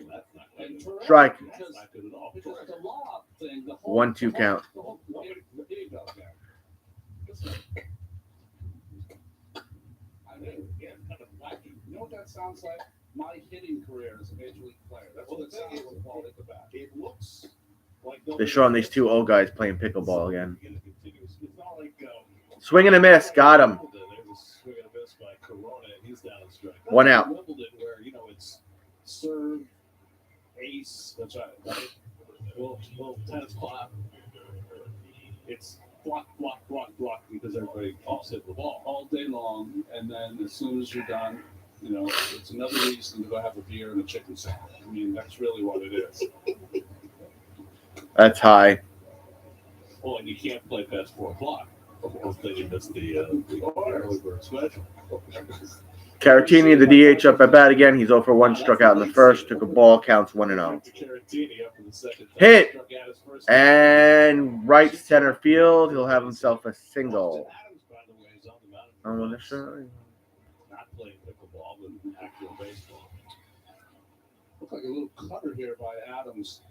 That's not And good. correct, Strike. Because, That's not good at all. because the law thing, the whole 1-2 count. The whole, here you go, Gary. Listen. I mean, yeah, you know what that sounds like? My hitting career as a major league player. That's what it sounds like when Paul hit the bat. It looks like They're showing these two old guys playing pickleball again. It's not like Swing and a miss. Got him. Wimbledon. There was a swing and a miss by Corona, and he's down the strike. One out. Wimbledon, where it's serve, ace. That's right. Well, tennis clap. It's block, block, block, block because everybody keeps hitting the ball. All day long, and then as soon as you're done, it's another reason to go have a beer and a chicken sandwich. I mean, that's really what it is. That's high. Well, and you can't play past 4 o'clock because then you miss the early bird special. Caratini, the DH, up at bat again. He's 0 for 1. Struck out in the first. Took a ball. Counts 1-0. Caratini after the second time, Hit. struck out his first And right center field. He'll have himself a single. Adams, by the way, is on the mound. I want to show you. Not playing pickleball, but actual baseball. Looked like a little cutter here by Adams.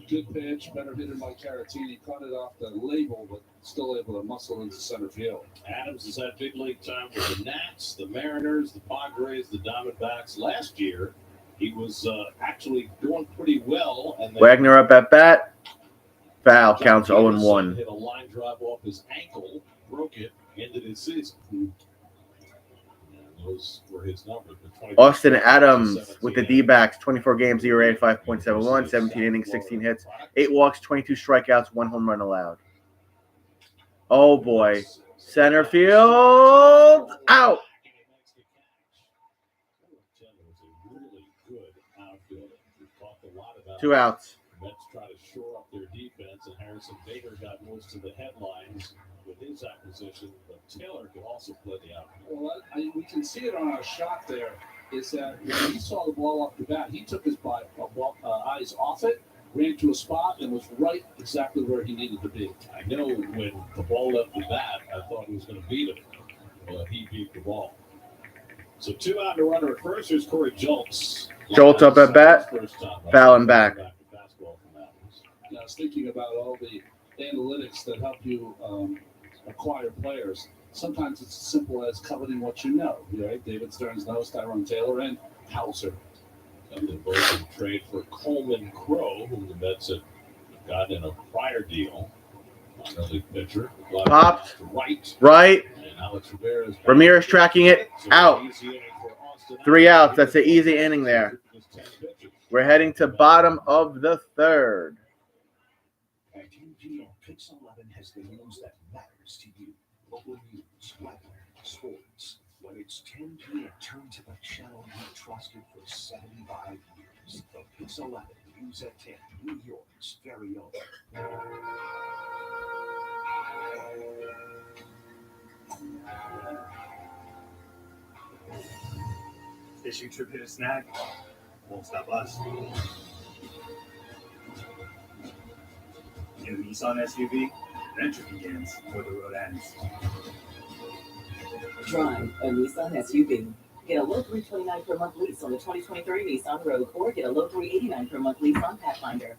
Good pitch, better hitter by Caratini. Cut it off the label, but still able to muscle into center field. Adams has had big league time with the Nats, the Mariners, the Padres, the Diamondbacks. Last year, he was actually doing pretty well. And then Wagner up at bat. Foul. John Counts Peterson 0-1. hit a line drive off his ankle, broke it, ended his season. And those were his numbers. Austin Adams with the D-backs. 24 games, ERA 5.71, 17 innings, 16 hits, 8 walks, 22 strikeouts, 1 home run allowed. Oh boy. Center field. Out. 2 outs. Mets try to shore up their defense, and Harrison Bader got most of the headlines with his acquisition, but Taylor could also play the outfield. Well, we can see it on our shot there, is that when he saw the ball off the bat, he took his eyes off it, ran to a spot, and was right exactly where he needed to be. I know when the ball left the bat, I thought he was going to beat him, but he beat the ball. So 2 out and a runner at first. Here's Corey Joltz. Joltz up at bat. Fouling back. I was thinking about all the analytics that help you acquire players. Sometimes it's as simple as coveting what you know. Right? David Stearns knows Tyrone Taylor and Hauser. And they both in trade for Coleman Crow, who the Mets had got in a prior deal. Minor league pitcher. Popped. Right. And Alex Ramirez. Ramirez tracking it So out. easy inning for Austin. 3 outs. That's an easy inning there. We're heading to bottom of the third. At 10 p.m., Pix 11 has the news that matters to you. Local news, weather, sports. When it's 10 p.m., turn to the channel you trusted for 75 years. The Pix 11 News at 10, New York's very own. Fishing trip hit a snag. Won't stop us. New Nissan SUV. Adventure begins where the road ends. Drive a Nissan SUV. Get a low $329 per month lease on the 2023 Nissan Rogue, or get a low $389 per month lease on Pathfinder.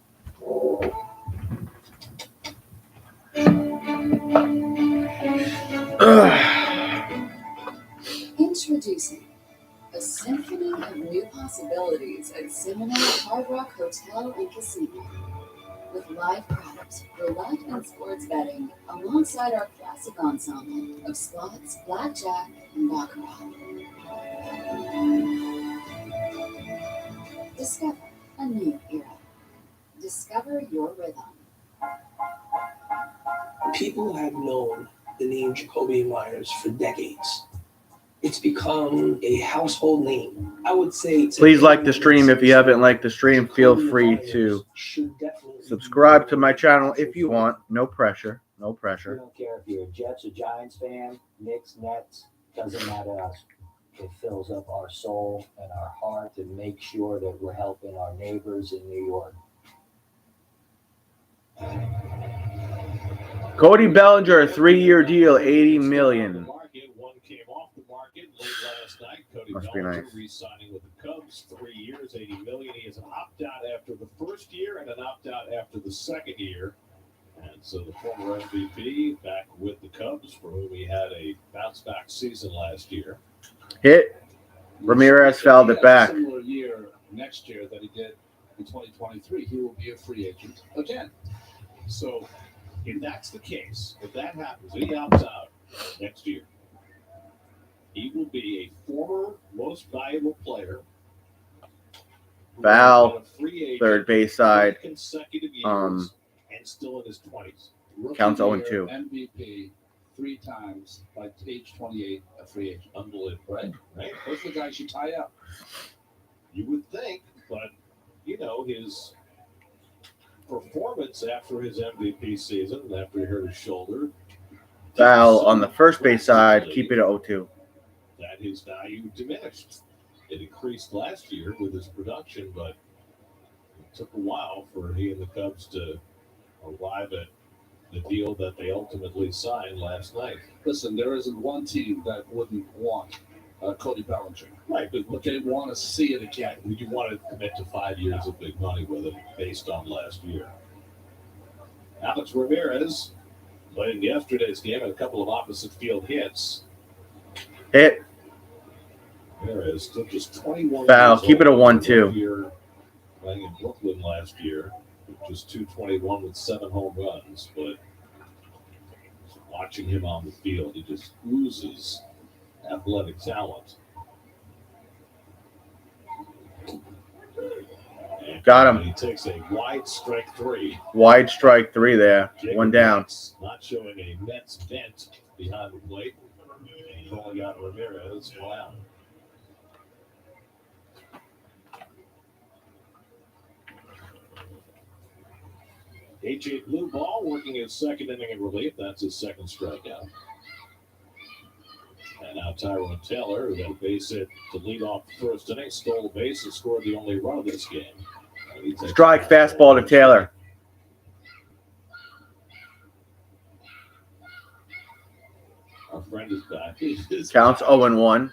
Introducing a symphony of new possibilities at Seminole Hard Rock Hotel and Casino. With live craps, roulette, and sports betting, alongside our classic ensemble of slots, blackjack, and baccarat. Discover a new era. Discover your rhythm. People have known the name Jacoby Myers for decades. It's become a household name. I would say. Please like the stream. If you haven't liked the stream, feel free to subscribe to my channel if you want. No pressure. No We pressure. don't care if you're a Jets or Giants fan, Knicks, Nets, doesn't matter to us. It fills up our soul and our heart and makes sure that we're helping our neighbors in New York. Cody Bellinger, 3-year deal, $80 million. One came off the market late last night. Cody Must be Bellinger nice. re-signing with the Cubs, 3 years, $80 million. He is an opt-out after the first year and an opt-out after the second year. And so the former MVP back with the Cubs, for whom he had a bounce-back season last year. Hit. Ramirez fouled it back. Similar year next year that he did in 2023. He will be a free agent again. So if that's the case, if that happens, if he opts out next year, he will be a former most valuable player. Foul. Free agent, Third base side. 3 consecutive years, and still in his 20s. Counts Rookie 0-2. year, MVP 3 times by age 28, a free agent. Unbelievable, right? Right? Those are the guys you tie up. You would think, but you know, his performance after his MVP season, after he hurt his shoulder, Foul on the first base side. Keep it at 0-2. that his value diminished. It increased last year with his production, but it took a while for he and the Cubs to arrive at the deal that they ultimately signed last night. Listen, there isn't one team that wouldn't want Cody Bellinger. Right, But they want to see it again. you want to commit to 5 years of big money with him based on last year. Alex Ramirez played in yesterday's game and a couple of opposite field hits. Hit. Ramirez still just 21 Foul. years Keep it a old. 1-2. Here, playing in Brooklyn last year, just 221 with 7 home runs. But watching him on the field, he just oozes athletic talent. And Got him. He takes a wide strike 3. Wide strike 3 there. One down. Not showing a Mets dent behind the plate. Calling out Ramirez. Wow. AJ Blue Ball working his second inning in relief. That's his second strikeout. And now Tyrone Taylor, who got a base hit to lead off the first inning, stole a base and scored the only run of this game. Strike fastball to Taylor. Our friend is back. Counts 0-1.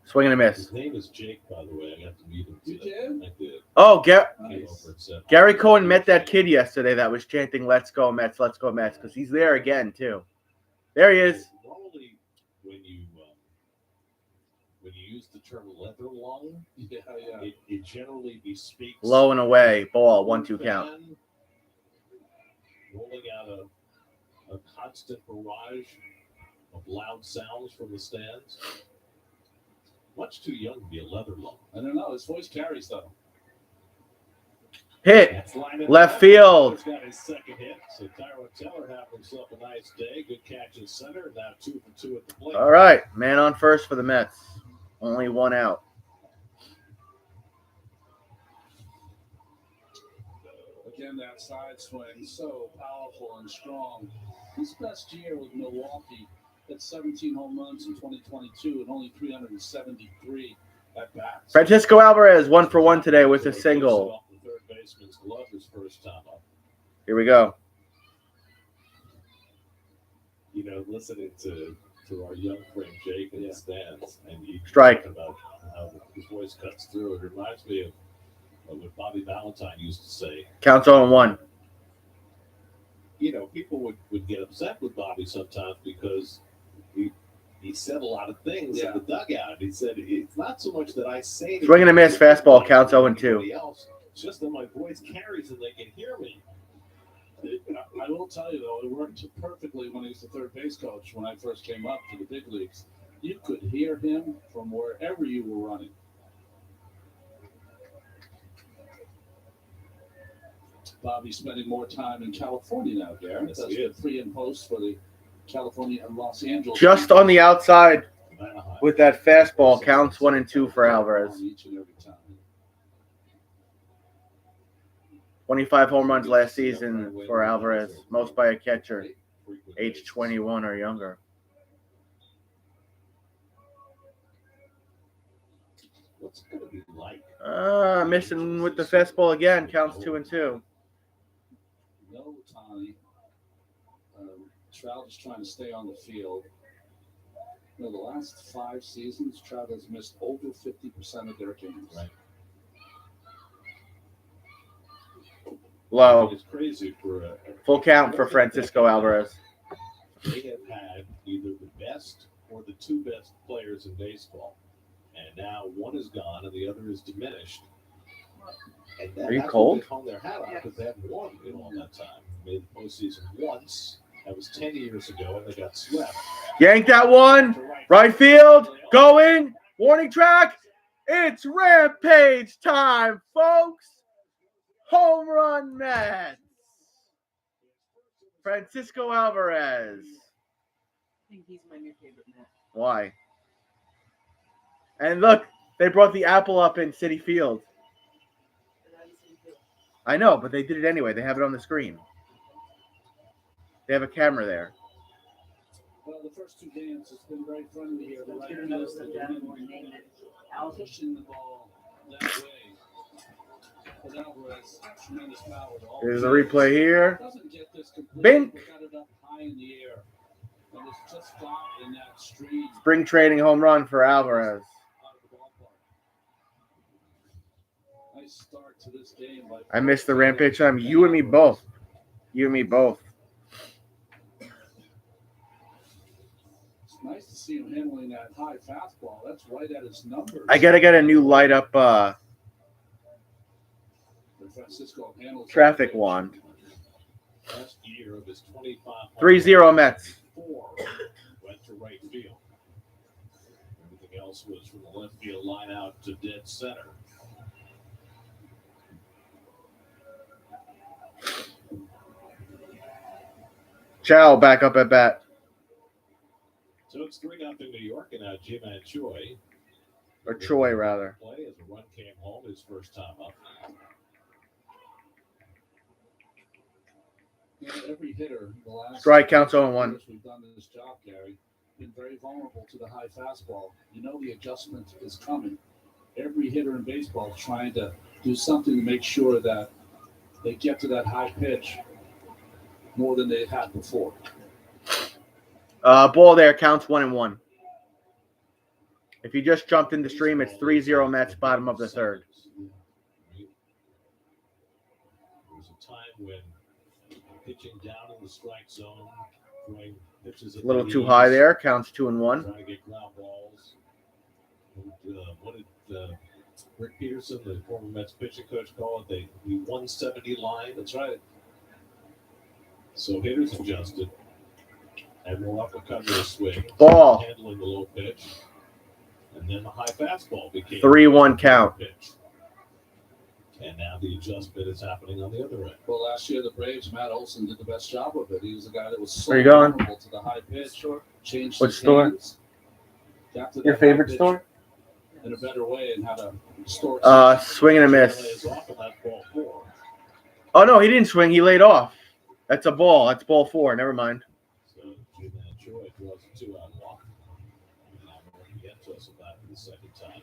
Swing and a miss. His name is Jake, by the way. I got to meet him. Did you? I did. Oh, Came over and said, Gary Cohen met that kid yesterday that was chanting "Let's go Mets, let's go Mets" because he's there again too. There he is. Normally, when you use the term leather lung. Yeah. It generally bespeaks Low and away. Ball. 1-2 count. fan rolling out a constant barrage of loud sounds from the stands. Much too young to be a leather lung. I don't know. His voice carries, though. Hit. That's line in Left field. He's got his second hit. So Tyrod Taylor having himself a nice day. Good catch in center. Now 2 for 2 at the plate. All right. Man on first for the Mets. Only one out. Again, that side swing, so powerful and strong. His best year with Milwaukee had 17 home runs in 2022 and only 373 at bats. Francisco Alvarez 1 for 1 today with a single. Off the third baseman's glove his first time up. Here we go. You know, listening to our young friend Jake in the stands, and you Strike. talk about how his voice cuts through. It reminds me of what Bobby Valentine used to say. Counts 0-1. You know, people would get upset with Bobby sometimes because he said a lot of things in the dugout. He said, it's not so much that I say Swing and a miss. Fastball. Counts 0-2. else, it's just that my voice carries and they can hear me. I will tell you, though, it worked perfectly when he was the third base coach when I first came up to the big leagues. You could hear him from wherever you were running. Bobby's spending more time in California now, Garrett. Yes, That's he the is. pre and post for the California and Los Angeles. Just on the outside with that fastball. Counts 1-2 for Alvarez. Each and every time. 25 home runs last season for Alvarez. Most by a catcher. Age 21 or younger. What's it going to be like? Missing with the fastball again. Counts 2-2. No, Tony. Trout is trying to stay on the field. You know, the last 5 seasons, Trout has missed over 50% of their games. Right. Low. It's crazy for Full count for Francisco Alvarez. They have had either the best or the 2 best players in baseball. And now one is gone and the other is diminished. And Are you that's cold? what they hung their hat on because they haven't won in all that time. Made the postseason once. That was 10 years ago, and they got swept. Yank that one. Right field. Going. Warning track. It's rampage time, folks. Home run Mets. Francisco Alvarez. I think he's my new favorite Met. Why? And look, they brought the apple up in Citi Field. I know, but they did it anyway. They have it on the screen. They have a camera there. Well, the first 2 games has been very friendly here. The right Two notes that down more name it. Alvin. pushing the ball that way. But Alvarez, tremendous power. Here's the replay here. Doesn't get this complete, Bink. but got it up high in the air. And it's just stopped in that stream. Spring training home run for Alvarez. Out of the ballpark. Nice start to this game. I missed the rampage time. You and me both. You and me both. It's nice to see him handling that high fastball. That's right at his numbers. I gotta get a new light up Francisco handles traffic wand. Last year of his 25 3-0 Mets. 4 went to right field. Everything else was from the left field line out to dead center. Chow back up at bat. So it's 3-0 New York, and now Jim and Choi. Or Troy, rather. Play as a run came home his first time up. You know, every hitter in the last Strike counts 0-1. years we've done this job, Gary, been very vulnerable to the high fastball. You know the adjustment is coming. Every hitter in baseball is trying to do something to make sure that they get to that high pitch more than they had before. Ball there counts 1-1. If you just jumped in the stream, it's 3-0 Mets, bottom of the third. There was a time when pitching down in the strike zone, throwing pitches A little too high there, counts 2-1. trying to get ground balls. What did Rick Peterson, the former Mets pitching coach, call it? The 170 line. That's right. So hitters adjusted. And we'll uppercut with a swing. Ball. Handling the low pitch. And then the high fastball became 3-1 count. Pitch. And now the adjustment is happening on the other end. Well, last year the Braves, Matt Olson did the best job of it. He was the guy that was so Where you going? vulnerable to the high pitch. Changed Which his store? hands, got to Your the favorite high pitch store? in a better way, and how to store. Swing and a miss. Lays off on that ball 4. Oh, no, he didn't swing. He laid off. That's a ball. That's ball 4. Never mind. So Jim Choi draws a 2-out walk. Now Vientos will bat for the second time.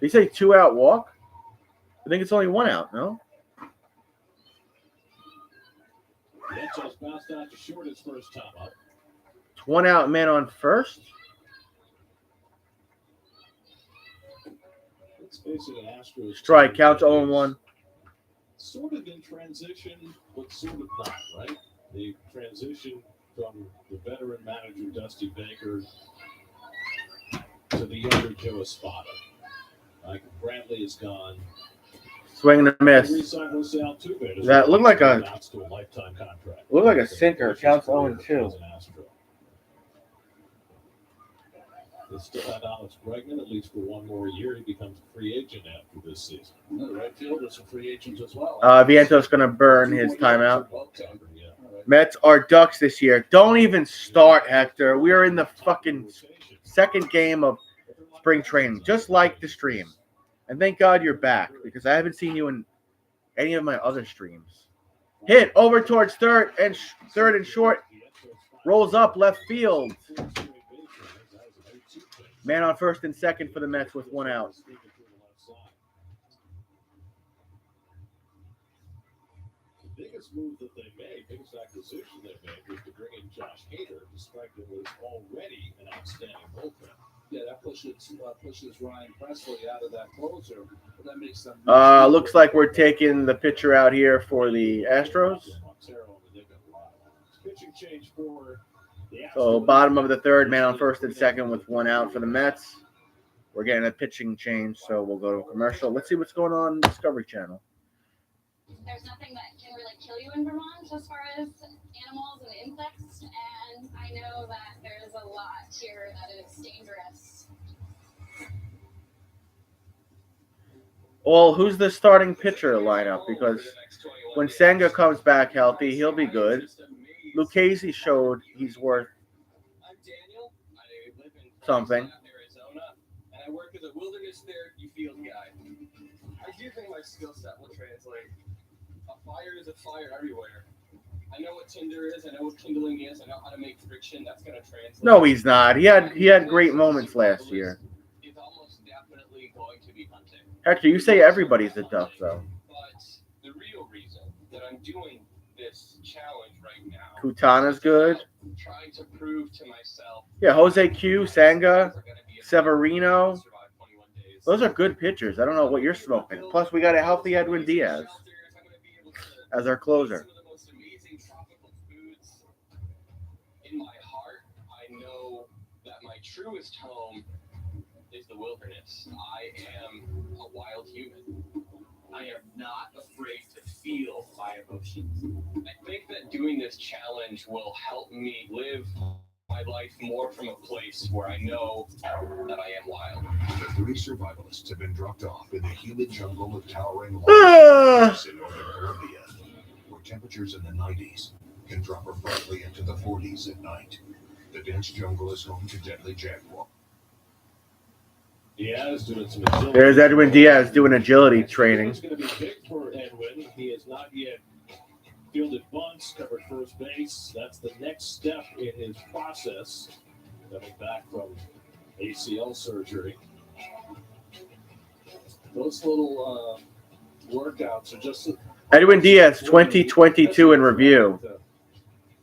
Did he say 2-out walk? I think it's only 1 out, no? Vientos bounced out to short his first time up. 1 out man on first? Let's face it, an Astros Strike. Counts 0-1. Sort of in transition, but sort of not, right? The transition from the veteran manager Dusty Baker to the younger Joe Espada. Like Brantley is gone. Swing and a miss. Re-signed Jose Altuve. That looked like a lifetime contract. Looked like a sinker. Counts 0-2. They still had Alex Bregman at least for one more year. He becomes a free agent after this season. The right fielders are free agents as well. Vientos going to burn his timeout. Mets are Ducks this year. Don't even start, Hector. We are in the fucking second game of spring training, just like the stream. And thank God you're back, because I haven't seen you in any of my other streams. Hit over towards third and short. Rolls up left field. Man on first and second for the Mets with 1 out. The biggest move that they made, biggest acquisition they made, was to bring in Josh Hader, despite it was already an outstanding bullpen. Yeah, that pushes Ryan Presley out of that closer. But that makes them. Looks like we're taking the pitcher out here for the Astros. Pitching change for the Astros. So bottom of the third, man on first and second with 1 out for the Mets. We're getting a pitching change, so we'll go to a commercial. Let's see what's going on Discovery Channel. There's nothing that can really kill you in Vermont as far as animals and insects, and I know that there's a lot here that is dangerous. Well, who's the starting pitcher lineup? Because when Senga comes back healthy, he'll be good. Lucchese showed he's worth something. Arizona, and I work as a wilderness therapy field guide. I do think my skill set will translate. A fire is a fire everywhere. I know what tinder is. I know what kindling is. I know how to make friction. That's going to translate. No, he's not. He had great moments last year. It's almost definitely going to be hunting. Hector, you say everybody's a Duck, though. But the real reason that I'm doing this challenge right now, Kutana's good. I'm trying to prove to myself. Yeah, Jose Q, Senga, Severino. Those are good pitchers. I don't know what you're smoking. Plus, we got a healthy Edwin Diaz as our closer. In my heart, I know that my truest home is the wilderness. I am a wild human. I am not afraid to feel my emotions. I think that doing this challenge will help me live my life more from a place where I know that I am wild. The 3 survivalists have been dropped off in the humid jungle of towering mountains in northern Colombia, where temperatures in the 90s can drop abruptly into the 40s at night. The dense jungle is home to deadly jaguar. Diaz doing some agility. There's Edwin Diaz doing agility training. It's going to be big for Edwin. He has not yet fielded bunts, covered first base. That's the next step in his process, coming back from ACL surgery. Those little workouts are just... Edwin Diaz, 2022 in review.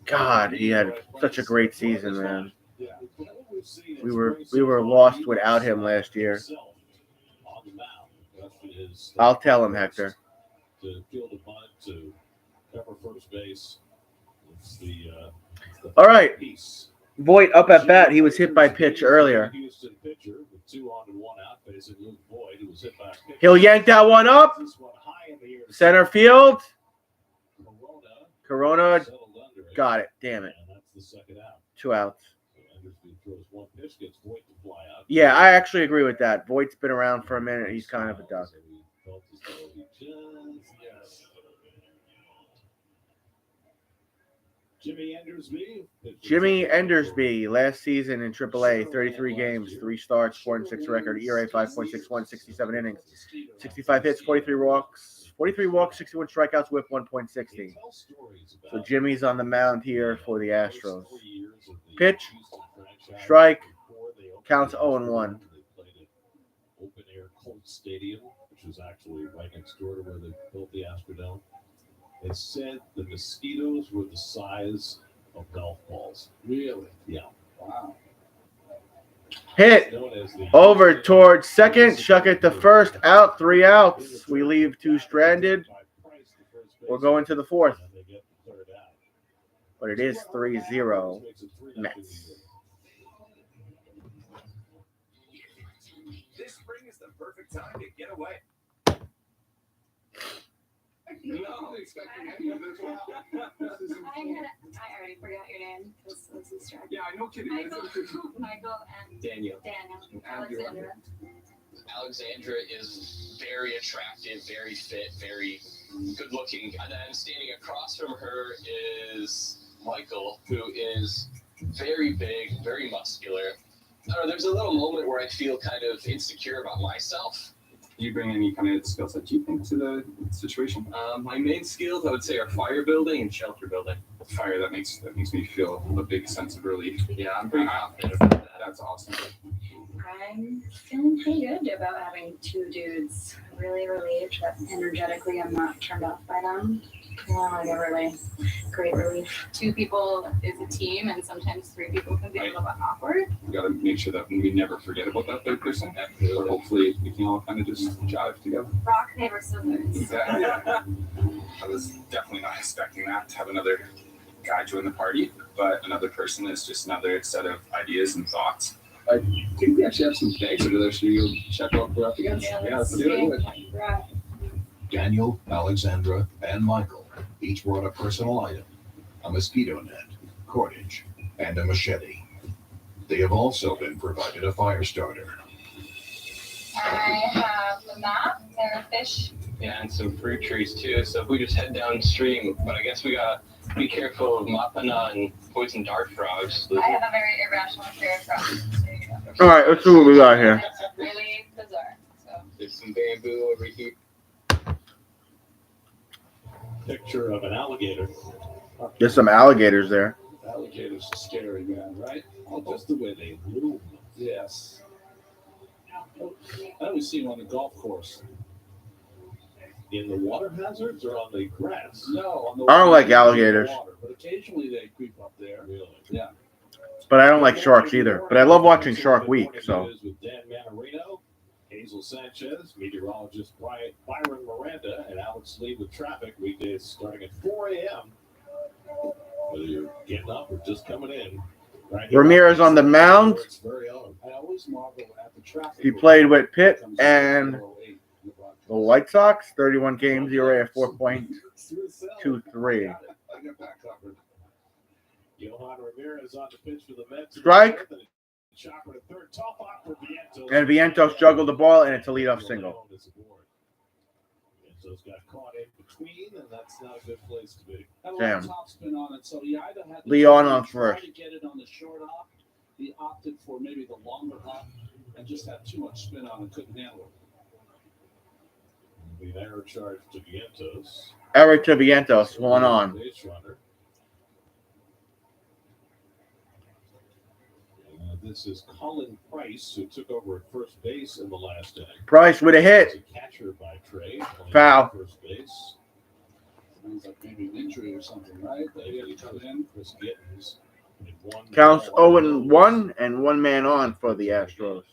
God, he had such a great season, man. We were lost without him last year. I'll tell him, Hector. To field a bunt, to cover first base. It's the all right. piece. Voigt up at bat. He was hit by pitch earlier. Houston pitcher with 2 on and 1 out, facing Luke Voigt, who was hit by a pitch. He'll yank that one up. This one high in the air. Center field. Corona Corona got it. Damn it. and that's the second out. 2 outs. So Endersby throws one pitch, gets Voigt to fly out. Yeah, I actually agree with that. Voigt's been around for a minute. He's kind of a duck. So he felt as though he just, yes. Jimmy Endersby. Jimmy Endersby, last season in AAA, 33 games, 3 starts, 4-6 record, ERA 5.61, 67 innings, 65 hits, 43 walks, 61 strikeouts, whip 1.60. So Jimmy's on the mound here for the Astros. Pitch, strike, counts 0-1. They played at open air Colts Stadium, which is actually right next door to where they built the Astrodome. It said the mosquitoes were the size of golf balls. Really? Yeah. Wow. Hit over towards second, Shuck it to first, out, 3 outs. We leave 2 stranded. We're going to the 4th. But it is 3-0 Mets. This spring is the perfect time to get away. No, expecting any of this. I already forgot your name because I was distracted. Yeah, I know, kidding. Michael and Daniel. Alexandra. Alexandra is very attractive, very fit, very good looking. And then standing across from her is Michael, who is very big, very muscular. I don't know, there's a little moment where I feel kind of insecure about myself. Do you bring any kind of skill set, you think, to the situation? My main skills, I would say, are fire building and shelter building. Fire, that makes me feel a big sense of relief. Yeah, I'm pretty confident about that. That's awesome. I'm feeling pretty good about having 2 dudes. Really relieved that energetically I'm not turned off by them. Like a really great relief. 2 people is a team, and sometimes 3 people can be a little bit awkward. We got to make sure that we never forget about that third person. Or hopefully we can all kind of just jive together. Rock, paper, scissors. Exactly. I was definitely not expecting that, to have another guy join the party, but another person is just another set of ideas and thoughts. I think we actually have some bags over there. Should we go check out what we're up against? Yeah, let's do it. Right. Daniel, Alexandra, and Michael each brought a personal item, a mosquito net, cordage, and a machete. They have also been provided a fire starter. I have a map and a fish. Yeah, and some fruit trees too. So if we just head downstream, but I guess we gotta be careful of mapana and poison dart frogs. I have a very irrational fear of frogs. All right, let's see what we got here. It's really bizarre. So. There's some bamboo over here. Picture of an alligator. There's some alligators there. Alligators are scary, man, right? Oh, just the way they move. Yes. I always see them on the golf course. In the water hazards or on the grass? No, on the I don't like alligators. water, but occasionally they creep up there. Really? Yeah. But I don't like sharks either. But I love watching Shark Week, so. With Dan Manarino, Hazel Sanchez, meteorologist Byron Miranda, and Alex Lee with traffic weekdays starting at 4 a.m. Whether you're getting up or just coming in. Right here. Ramirez on the mound. It's very own. I always marvel at the traffic. He played with Pitt and the White Sox, 31 games, ERA of 4.23. Johan Ramirez on the pitch for the Mets. Strike. Chopper to third, top off for Vientos. And Vientos juggled the ball, and it's a leadoff single. Vientos got caught in between, and that's not a good place to be. Had a lot Damn. of topspin on it, so he either had to Leon try on first. to get it on the short hop. He opted for maybe the longer hop and just had too much spin on it, couldn't handle it. The error charge to Vientos. Eric to Vientos, 1 on. Base runner. This is Colin Price, who took over at first base in the last inning. Price with a hit. He's a catcher by trade. Foul. First base. Sounds like maybe an injury or something, right? They had to come in. Chris Gittens. Counts 0-1 and 1 man on for the Astros.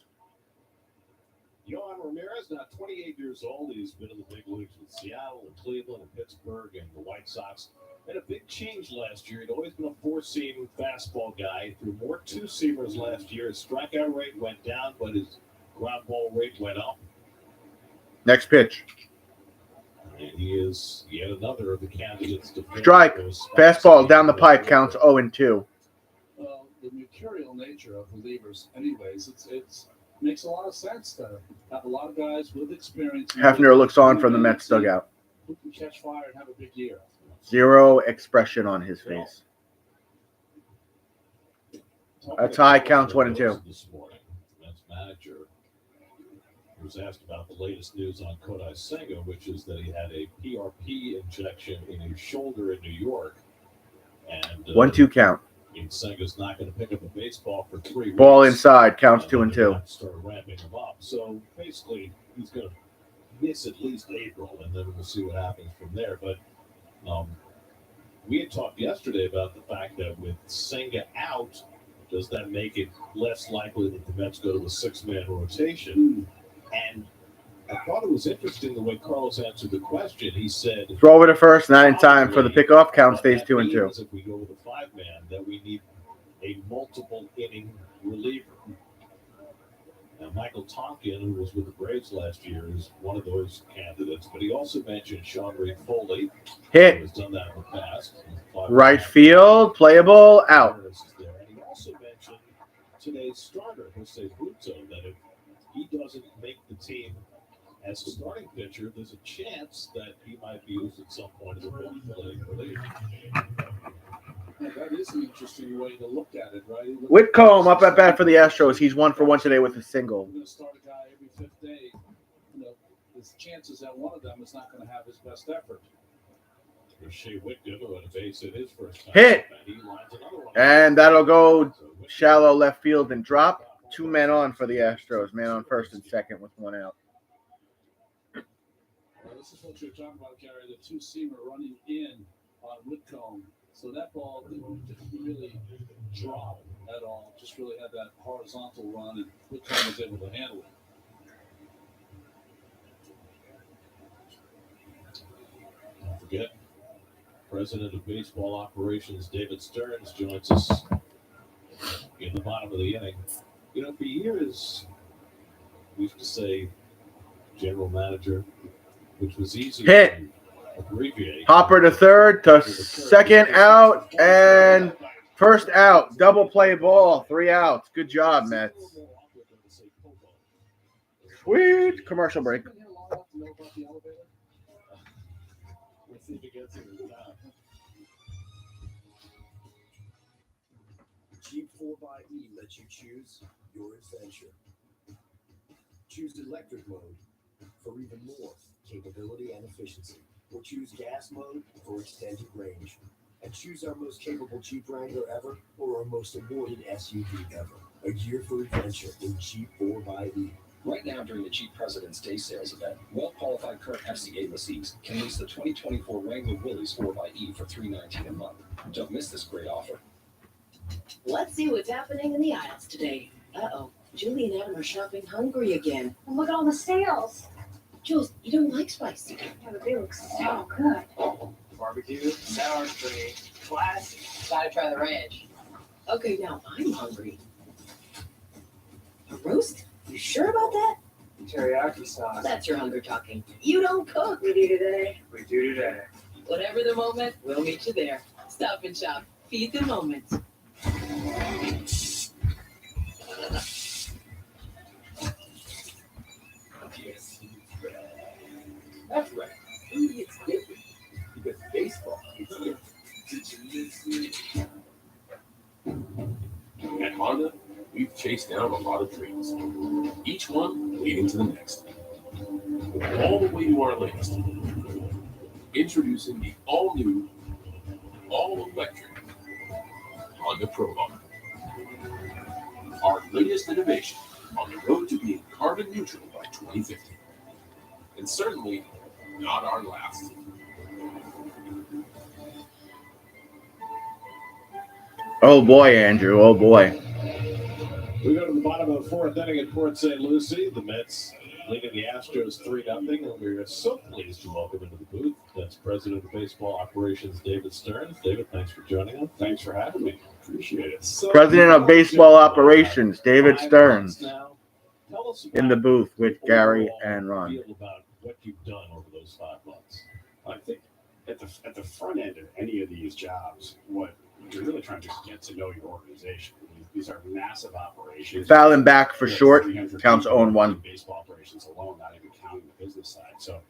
Johan Ramirez, now 28 years old. He's been in the big leagues with Seattle and Cleveland and Pittsburgh and the White Sox. And a big change last year. He'd always been a four-seam fastball guy. Threw more two-seamers last year. His strikeout rate went down, but his ground ball rate went up. Next pitch. And he is yet another of the candidates to Strike. Fastball down the pipe. Counts 0-2. Well, the mercurial nature of relievers, anyways, it's makes a lot of sense to have a lot of guys with experience. Hefner looks on from the Mets dugout. Who can catch fire and have a big year. Zero expression on his face. A tie counts 1-2. This morning, the Mets manager was asked about the latest news on Kodai Senga, which is that he had a PRP injection in his shoulder in New York. And 1-2 count. Senga's not going to pick up a baseball for 3 weeks. Ball inside, counts 2-2. Start ramping him up. So basically, he's going to miss at least April, and then we'll see what happens from there. But we had talked yesterday about the fact that with Senga out, does that make it less likely that the Mets go to a 6-man rotation? And I thought it was interesting the way Carlos answered the question. He said, throw over to first, not in time for the pickoff. Count stays 2-2. If we go with a 5-man, that we need a multiple inning reliever. Now, Michael Tonkin, who was with the Braves last year, is one of those candidates, but he also mentioned Sean Reed Foley. Hit. Who has done that in the past. Right field, playable, out. And he also mentioned today's starter, Jose Bruto, that if he doesn't make the team as a starting pitcher, there's a chance that he might be used at some point as a relief. Yeah, that is an interesting way to look at it, right? Whitcomb up at bat for the Astros. He's 1 for 1 today with a single. You're going to start a guy every 5th day. There's chances that one of them is not going to have his best effort. Shea Whitcomb, who had a base at his first time. Hit. And he lines another one. And that'll go shallow left field and drop. 2 men on for the Astros. Man on first and second with 1 out. Well, this is what you're talking about, Gary, the two-seamer running in on Whitcomb. So that ball didn't really drop at all. Just really had that horizontal run, and Whitcomb was able to handle it. Don't forget, President of Baseball Operations David Stearns joins us in the bottom of the inning. You know, for years, we used to say general manager, which was easy Hit. to abbreviate. Hopper to third, to second out, and first out. Double play ball, 3 outs. Good job, Mets. Sweet. Commercial break. Jeep 4xe lets you choose your adventure. Choose electric mode for even more capability and efficiency, or choose gas mode for extended range. And choose our most capable Jeep Wrangler ever, or our most awarded SUV ever. A year for adventure in Jeep 4xe. Right now, during the Jeep President's Day sales event, well-qualified current FCA lessees can lease the 2024 Wrangler Willys 4xe for $319 a month. Don't miss this great offer. Let's see what's happening in the aisles today. Uh-oh. Julie and Adam are shopping hungry again. And look at all the sales. Jules, you don't like spicy. Yeah, but they look so good. Barbecue, sour cream, classic. Gotta try the ranch. Okay, now I'm hungry. A roast? You sure about that? Teriyaki sauce. That's your hunger talking. You don't cook. We do today. We do today. Whatever the moment, we'll meet you there. Stop and shop. Feed the moment. That's right. It's different because baseball is different. At Honda, we've chased down a lot of dreams, each one leading to the next. All the way to our latest. Introducing the all-new, all-electric Honda Prologue. Our latest innovation on the road to being carbon neutral by 2050. And certainly not our last. Oh, boy, Andrew. Oh, boy. We go to the bottom of the 4th inning at Port St. Lucie. The Mets leading the Astros 3-0, and we're so pleased to welcome into the booth. That's President of Baseball Operations David Stearns. David, thanks for joining us. Thanks for having me. Appreciate it. So, President of Baseball Operations David 5 Stearns months now. Tell us in the about booth with the Gary overall and Ron. feel about what you've done over those 5 months. I think at the front end of any of these jobs, what you're really trying to get to know your organization. These are massive operations. Fouling back for With short, 300 counts people 0-1. in baseball operations alone, not even counting the business side. So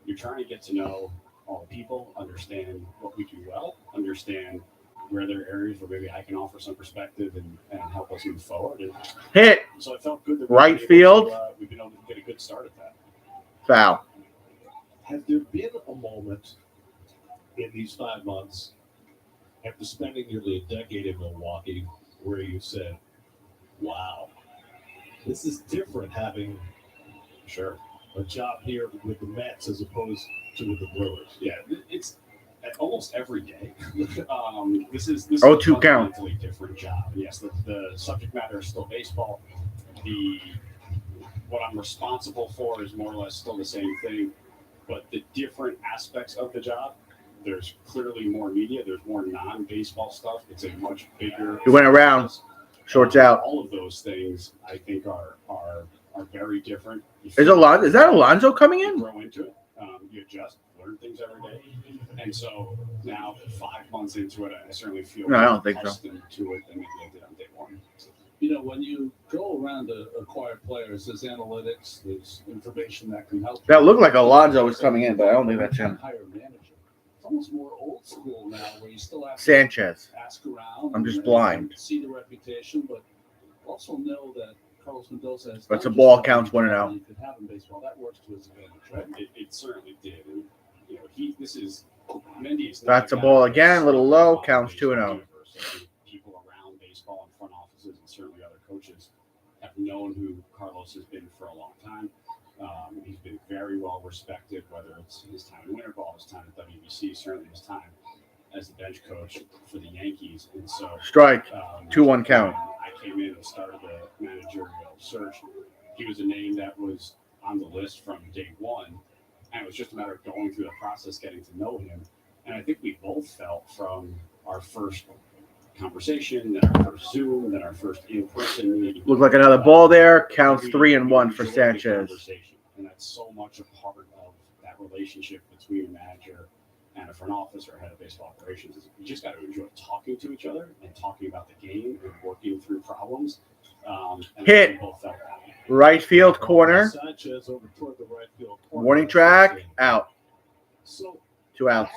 you're trying to get to know all the people, understand what we do well, understand where there are areas where maybe I can offer some perspective and help us move forward. And Hit. so I felt good that Right field. we've been able to get a good start at that. Foul. Has there been a moment in these 5 months, after spending nearly a decade in Milwaukee, where you said, wow, this is different having a job here with the Mets as opposed to with the Brewers? Yeah, it's almost every day. This is 0-2 a count. fundamentally different job. Yes, the subject matter is still baseball. What I'm responsible for is more or less still the same thing, but the different aspects of the job. There's clearly more media. There's more non-baseball stuff. It's a much bigger. He went around. Shorts out. All of those things, I think, are very different. Is that Alonso coming in? Grow into it. You adjust, learn things every day, and so now 5 months into it, I certainly feel No, I don't think so. accustomed to it than maybe I did on day one. You know, when you go around to acquire players, there's analytics, there's information that can help. That looked like Alonso was coming in, but I don't think that's him. Hire a manager. It's almost more old school now, where you still have to Sanchez. ask around. I'm just and blind. See the reputation, but also know that Carlos Mendoza has. But the done ball just counts about 1-0. everything You could have in baseball. That works to his advantage, right? It certainly did, and Mendy is. That's a ball again, a little low, counts 2-0. People around baseball and front offices and certainly other coaches have known who Carlos has been for a long time. He's been very well respected, whether it's his time in winter ball, his time at WBC, certainly his time as the bench coach for the Yankees. And so Strike. 2-1 count. I came in and started the managerial search. He was a name that was on the list from day one, and it was just a matter of going through the process, getting to know him. And I think we both felt from our first conversation, then our first Zoom, then our first in-person meeting. Looked like another ball there. Counts 3-1 for Sanchez. And that's so much a part of that relationship between a manager and a front office or head of baseball operations. Is you just got to enjoy talking to each other and talking about the game and working through problems. And Hit. we both felt that. Right field corner. Sanchez over toward the right field corner. Warning track. Out. So 2 outs.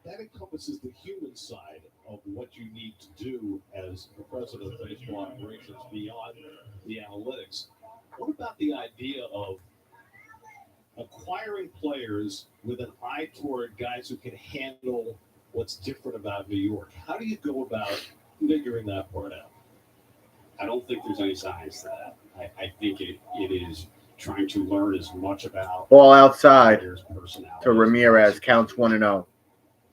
that encompasses the human side of what you need to do as the president of baseball operations beyond the analytics. What about the idea of acquiring players with an eye toward guys who can handle what's different about New York? How do you go about figuring that part out? I don't think there's any science to that. I think it is trying to learn as much about Ball outside players' personalities. to Ramirez. Counts 1-0.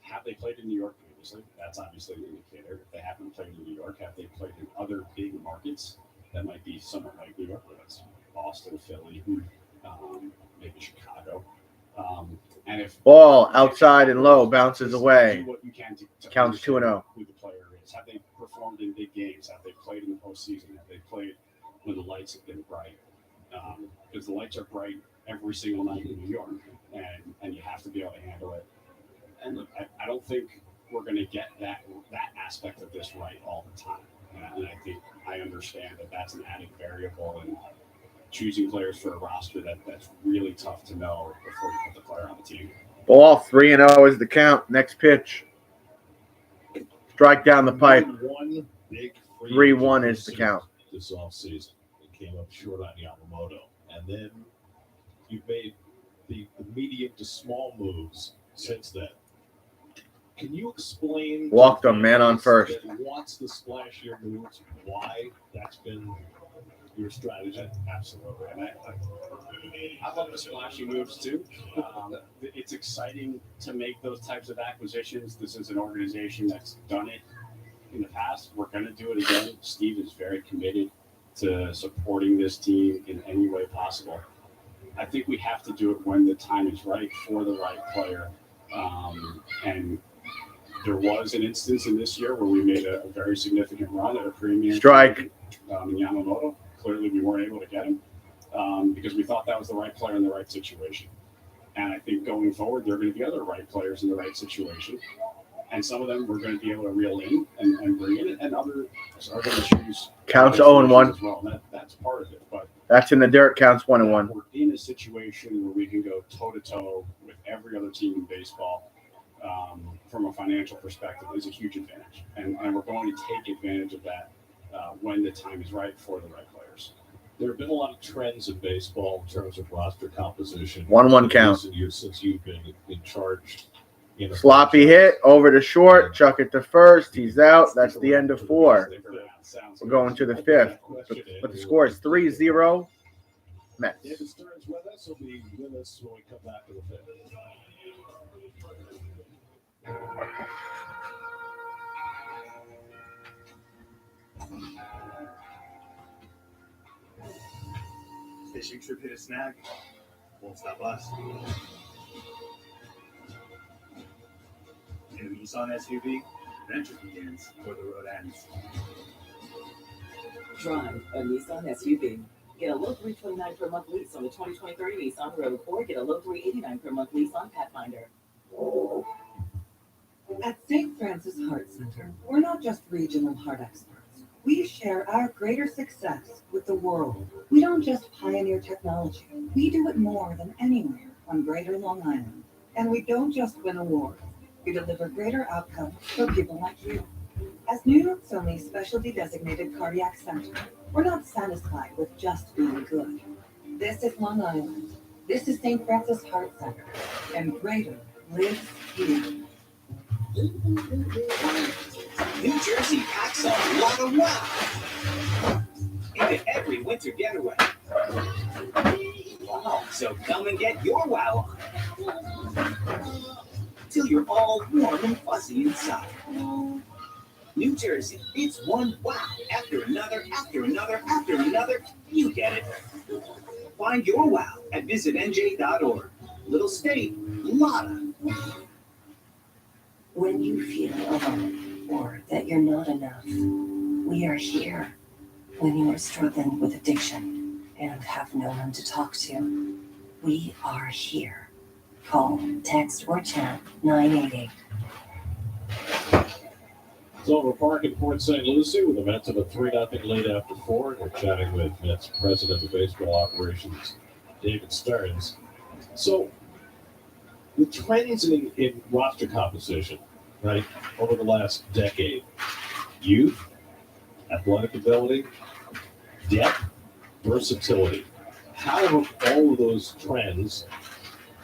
Have they played in New York previously? That's obviously an indicator. If they haven't played in New York, have they played in other big markets that might be somewhat like New York, whether it's Boston, Philly, maybe Chicago? And if Ball outside and low, bounces away. do what you can to Counts understand 2-0. Who the player is? Have they performed in big games? Have they played in the postseason? Have they played when the lights have been bright? Because the lights are bright every single night in New York, and you have to be able to handle it. And look, I don't think we're going to get that aspect of this right all the time. And I think I understand that that's an added variable in choosing players for a roster that's really tough to know before you put the player on the team. Ball 3-0 is the count. Next pitch. Strike down the pipe. One big 3-1 is the count. This offseason, it came up short on Yamamoto, and then you've made the medium to small moves since then. Can you explain? Walked him, man on first. That wants the splashier moves, why that's been your strategy? Absolutely. And I love the splashy moves too. It's exciting to make those types of acquisitions. This is an organization that's done it in the past. We're going to do it again. Steve is very committed to supporting this team in any way possible. I think we have to do it when the time is right for the right player. And there was an instance in this year where we made a very significant run at a premium Strike. in Yamamoto. Clearly, we weren't able to get him because we thought that was the right player in the right situation. And I think going forward, there are going to be other right players in the right situation. And some of them we're going to be able to reel in and bring in, and others are going to choose. Counts 0-1. As well. And that's part of it. But That's in the dirt. Counts 1-1. we're in a situation where we can go toe-to-toe with every other team in baseball from a financial perspective is a huge advantage. And we're going to take advantage of that when the time is right for the right players. There have been a lot of trends in baseball in terms of roster composition. 1-1 count. In recent years since you've been in charge. Sloppy hit over to short. Chuck it to first. He's out. That's the end of 4. We're going to the 5th. But the score is 3-0. Mets. David Stearns with us. He'll be with us when we come back to the 5th. Fishing trip hit a snag. Won't stop us. In a Nissan SUV, adventure begins before the road ends. Drive a Nissan SUV. Get a low $329 per month lease on the 2023 Nissan Rogue, or get a low $389 per month lease on Pathfinder. At St. Francis Heart Center, we're not just regional heart experts. We share our greater success with the world. We don't just pioneer technology. We do it more than anywhere on Greater Long Island. And we don't just win awards. We deliver greater outcomes for people like you. As New York's only specialty designated cardiac center, we're not satisfied with just being good. This is Long Island. This is St. Francis Heart Center. And greater lives here. New Jersey packs a lot of wow into every winter getaway. Wow, so come and get your wow on. Till you're all warm and fuzzy inside. New Jersey, it's one wow after another, after another, after another. You get it. Find your wow at visitnj.org. Little state, lotta. When you feel alone or that you're not enough, we are here. When you are struggling with addiction and have no one to talk to, we are here. Call, text, or chat 988. Silver Park in Port St. Lucie with the Mets of a 3-0 lead after 4. We're chatting with Mets President of Baseball Operations, David Stearns. So, the trends in roster composition, right, over the last decade, youth, athletic ability, depth, versatility. How have all of those trends,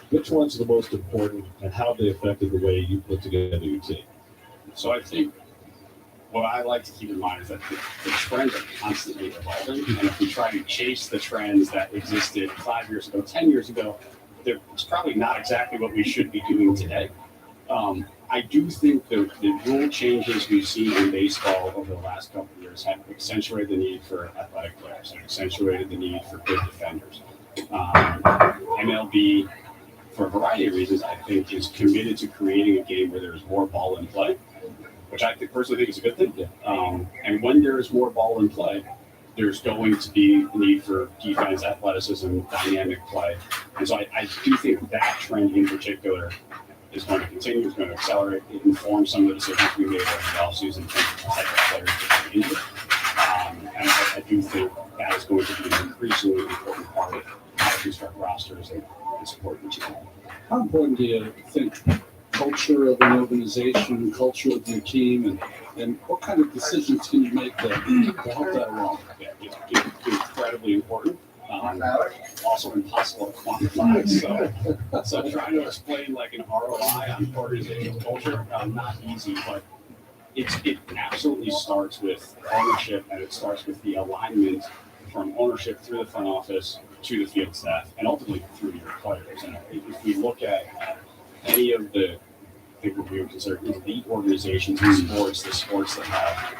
which ones are the most important, and how have they affected the way you put together your team? So I think what I like to keep in mind is that the trends are constantly evolving. And if we try to chase the trends that existed 5 years ago, 10 years ago, it's probably not exactly what we should be doing today. I do think the rule changes we've seen in baseball over the last couple of years have accentuated the need for athletic players and accentuated the need for good defenders. MLB, for a variety of reasons, I think is committed to creating a game where there's more ball in play, which I personally think is a good thing. And when there is more ball in play, there's going to be a need for defense, athleticism, dynamic play. And so I do think that trend in particular is going to continue, is going to accelerate, it informs some of the decisions we made over the offseason in terms of the type of players that are injured. And I do think that is going to be an increasingly important part of how to construct rosters and support the team. How important do you think culture of an organization, culture of your team, and what kind of decisions can you make to help that along? Yeah, it's incredibly important. Also impossible to quantify. So trying to explain like an ROI on organizational culture, not easy, but it absolutely starts with ownership, and it starts with the alignment from ownership through the front office to the field staff, and ultimately through your players. And if we look at any of the, I think what we would consider elite organizations in sports, the sports that have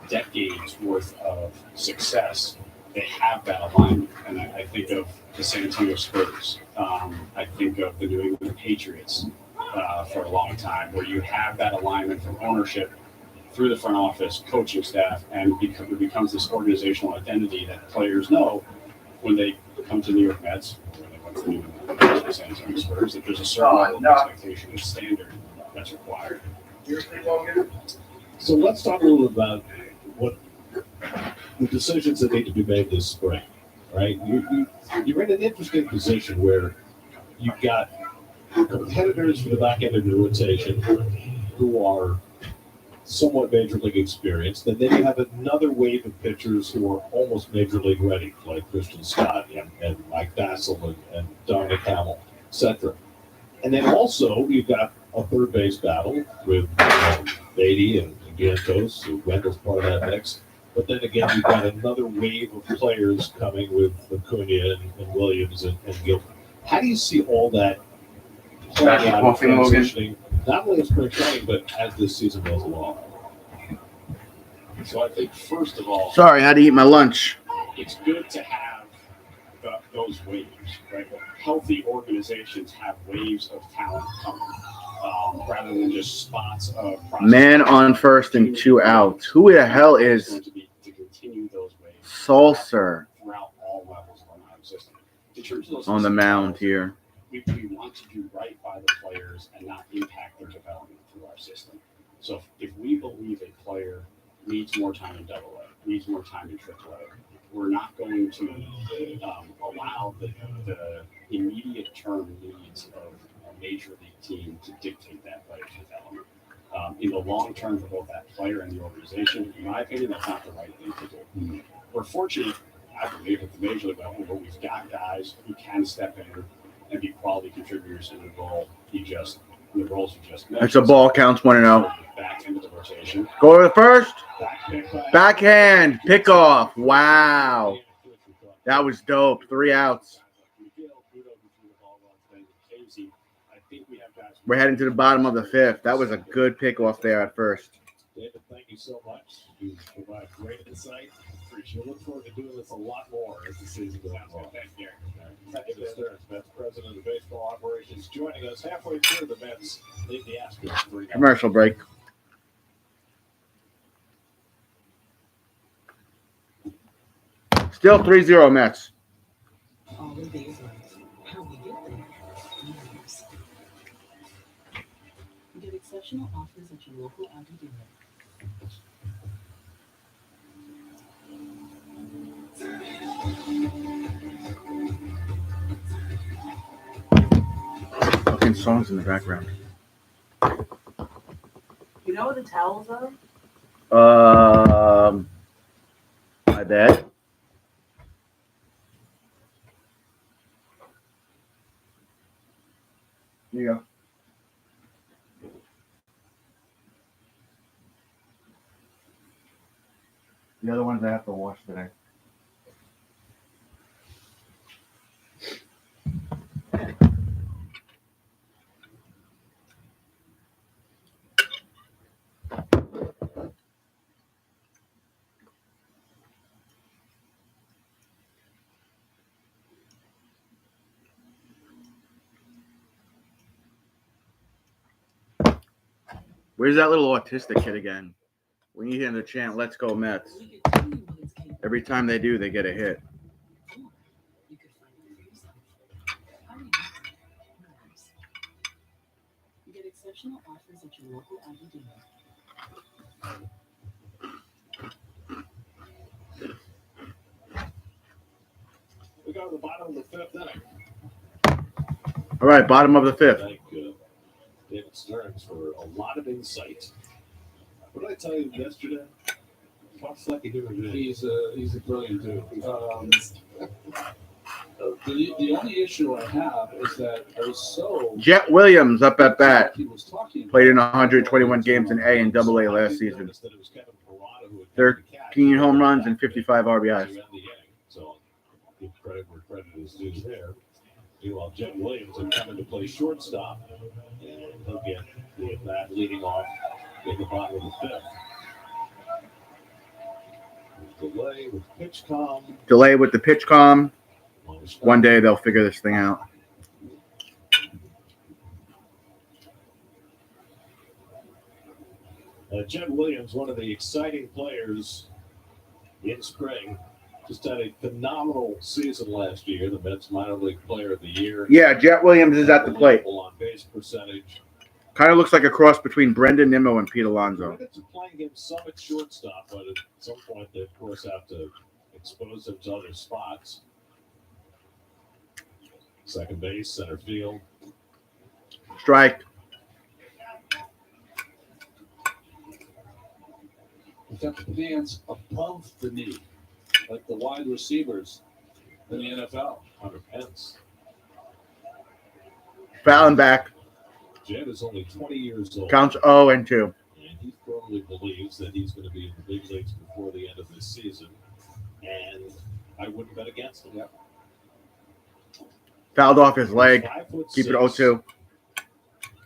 decades worth of success, they have that alignment. And I think of the San Antonio Spurs. I think of the New England Patriots for a long time, where you have that alignment from ownership through the front office, coaching staff, and it becomes this organizational identity that players know when they come to New York Mets, or when they went to New England, San Antonio Spurs, that there's a certain level of expectation and standard that's required. So let's talk a little about what the decisions that need to be made this spring, right? You're in an interesting position where you've got competitors for the back end of your rotation who are somewhat major league experienced, and then you have another wave of pitchers who are almost major league ready, like Christian Scott and Mike Bassel and Dominic Hamill, etc. And then also you've got a third base battle with Beatty and Vientos, so Wendell's part of that mix. But then again, you've got another wave of players coming with Acuna and Williams and Gilbert. How do you see all that playing out and transitioning, not only in spring training, but as this season goes along? So I think, first of all, Sorry, I had to eat my lunch. it's good to have those waves, right? Healthy organizations have waves of talent coming, rather than just spots of process. Man on first and 2 outs. Who the hell is to continue those waves Salser throughout all levels of our minor system. In terms of those on the mound here? we want to do right by the players and not impact their development through our system. So if we believe a player needs more time in Double A, needs more time in Triple A, we're not going to allow the immediate term needs of a major league team to dictate that player's development. In the long term for both that player and the organization, in my opinion, that's not the right thing to do. We're fortunate, I believe, at the major league level where we've got guys who can step in and be quality contributors in the roles you just mentioned. It's a ball, counts 1-0. Back into the rotation. Go to the first. Backhand, pickoff. Wow. That was dope. 3 outs. We're heading to the bottom of the 5th. That was a good pickoff there at first. David, thank you so much. You provide great insight. Appreciate it. Look forward to doing this a lot more as the season goes on. Thank you. David Stearns, Mets president of baseball operations, joining us halfway through the Mets lead the Astros 3-0. Commercial break. Still 3-0 Mets. All of these ones. How we get there matters. Get exceptional offers at your local Audi dealer. Fucking songs in the background. You know what the towels are? My bad. Here you go. The other ones I have to wash today. Where's that little autistic kid again? We need him to chant, "Let's go Mets." Every time they do, they get a hit. You get exceptional offers at your local Audi dealer. We go to the bottom of the 5th inning. All right, bottom of the 5th. Thank David Stearns for a lot of insight. What did I tell you yesterday? Talks like a human being. He's a brilliant dude. The only issue I have is that I was so Jet Williams up at bat. he was talking Played in 121 games in A and Double A last season. 13 home runs and 55 RBIs. So give credit where credit is due there. Meanwhile, Jet Williams will come in to play shortstop, and he'll get the at-bat leading off in the bottom of the 5th. delay with pitch com. Delay with the pitch com. One day they'll figure this thing out. Jed Williams, one of the exciting players in spring, just had a phenomenal season last year. The Mets minor league player of the year. Yeah, Jet Williams is at the plate. On base percentage. Kind of looks like a cross between Brendan Nimmo and Pete Alonso. They're playing him some at shortstop, but at some point they, of course, have to expose him to other spots. Second base, center field. Strike. He's got the hands above the knee, like the wide receivers in the NFL. Hunter Pence. Fouling back. Jed is only 20 years old. Counts 0-2. And he firmly believes that he's going to be in the big leagues before the end of this season. And I wouldn't bet against him. Yep. Fouled off his leg. Keep it 0-2.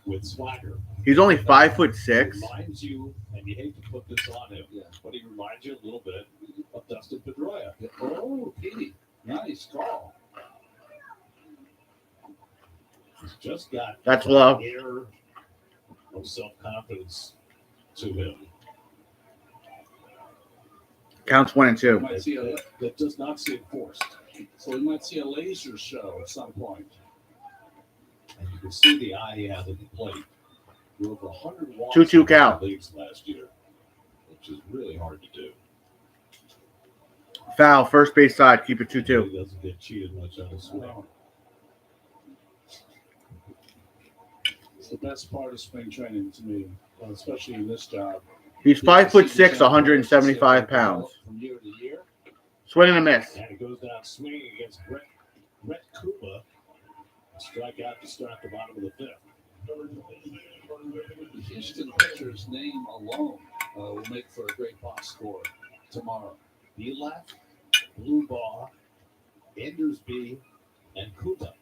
With swagger. He's only 5'6". Reminds you, and you hate to put this on him, but he reminds you a little bit of Dustin Pedroia. Oh, Petey. Nice call. He's just got That's low. air of self-confidence to him. Counts 1-2. Might see a, That does not seem forced. so we might see a laser show at some point. And you can see the eye he has at the plate. He over 100 walks 2-2 in count. the leagues last year, which is really hard to do. Foul. First base side. Keep it 2-2. He doesn't get cheated much on his swing. It's the best part of spring training to me, especially in this job. He's 5'6", 175 pounds. From year to year. Swing and a miss. And he goes down swinging against Brett Kuba. Strike out to start the bottom of the fifth. The Houston pitcher's name alone will make for a great box score tomorrow. Belak, Blue Ball, Endersby, and Kuba.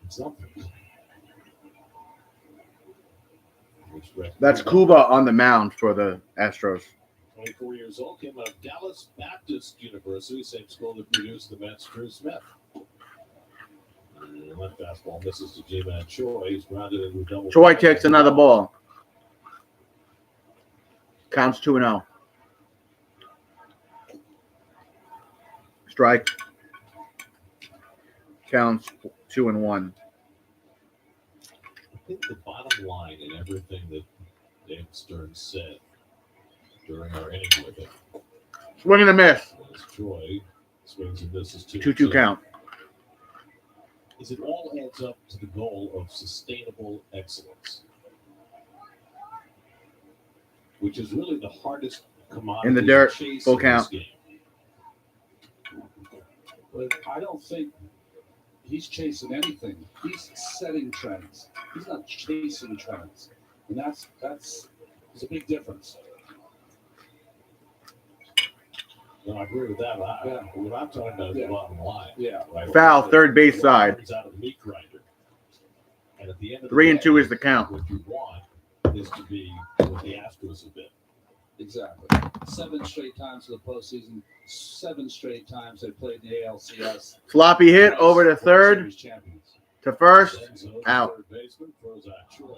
Something. That's Cuba on the mound for the Astros. 24 years old, came out of Dallas Baptist University, same school that produced the Mets' Drew Smith. And left fastball misses to J-Man Choi. He's grounded into a double. Choi takes another ball. Counts 2-0. Strike. Counts 2-1. I think the bottom line in everything that Dave Stern said during our inning with him Swing and a miss. was Troy swings and misses 2-2 count. Is it all adds up to the goal of sustainable excellence, which is really the hardest commodity In the dirt, to chase full in this count. game. But I don't think he's chasing anything. He's setting trends. He's not chasing trends, and that's there's a big difference. No, I agree with that. What I'm talking about is the bottom line. Yeah. Right? Foul, third base side. Turns out a meat grinder. And at the end of the 3-2 day, is the count. what you want is to be what the Astros have been. Exactly. 7 straight times in the postseason. 7 straight times they played in the ALCS. Floppy hit over to third. Series champions. To first. Enzo, the Out. third baseman, throws out Troy.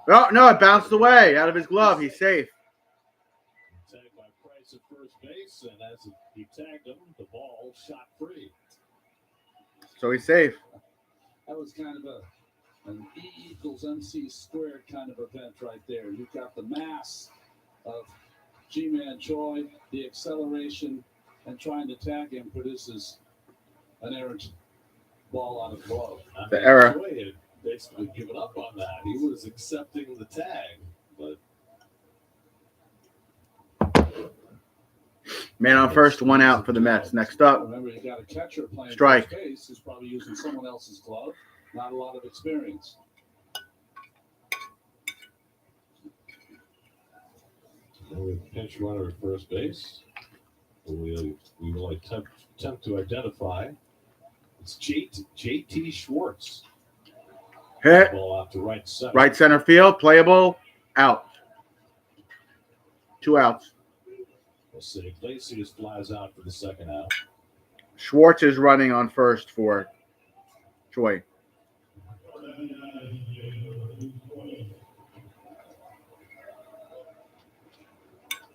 Oh, no, it bounced away out of his glove. He's safe. Tagged by Price at first base, and as he tagged him, the ball shot free. So he's safe. That was kind of an E equals MC squared kind of event right there. You've got the mass of G-Man Choi, the acceleration, and trying to tag him produces an errant ball out of the glove. The error. Choi had basically given up on that. He was accepting the tag, but Man on first, 1 out for the Mets. Next up, remember, you got a catcher playing Strike. first base who's probably using someone else's glove. Not a lot of experience. we have a pinch runner at first base. We will attempt to identify. It's JT Schwartz. hit. Ball out to right center. Right center field, playable, out. 2 outs. We'll see. Iglesias flies out for the second out. Schwartz is running on first for Troy.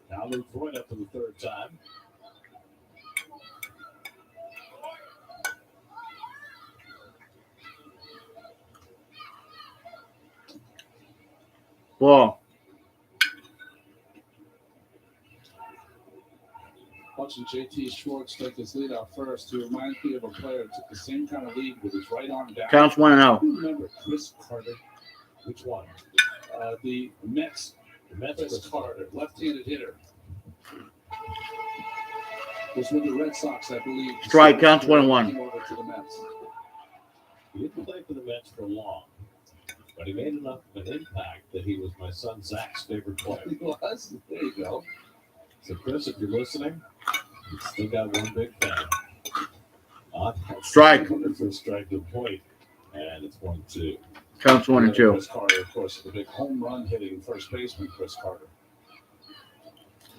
Now Luke Freud up for the third time. Ball. Watching JT Schwartz take his lead out first, he reminds me of a player who took the same kind of lead with his right arm down. Counts 1-0. You remember Chris Carter? Which one? The Mets. Chris Carter, left-handed hitter. Was with the Red Sox, I believe. Strike, counts 1-1. Came over to the Mets. He didn't play for the Mets for long, but he made enough of an impact that he was my son Zach's favorite player. He was. There you go. So, Chris, if you're listening, you've still got one big fan. Strike. First strike to the point, and it's 1-2. Counts 1-2. Chris Carter, of course, the big home run hitting first baseman, Chris Carter.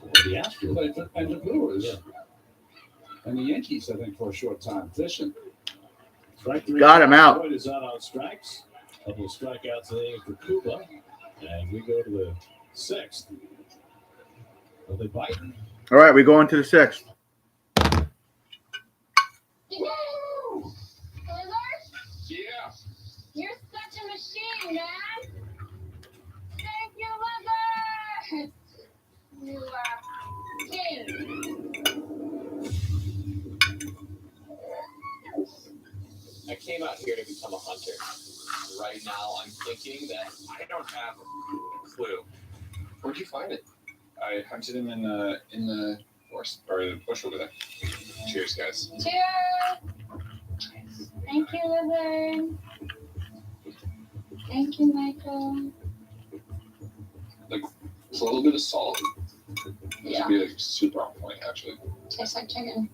The Astros. And the Brewers. Yeah. And the Yankees, I think, for a short time. Fishing. Strike three. Got him out. Floyd is out on strikes. Couple of strikeouts today for Cuba. And we go to the sixth. Are they biting? All right, we go into the sixth. Yeah. You're such a machine, man. Thank you, Lizard. You are king. I came out here to become a hunter. Right now, I'm thinking that I don't have a clue. Where'd you find it? I hunted him in the forest or the bush over there. Cheers, guys. Cheers. Thank you, Lizard. Thank you, Michael. Like a little bit of salt. This Yeah. would be like super on point, actually. Tastes like chicken.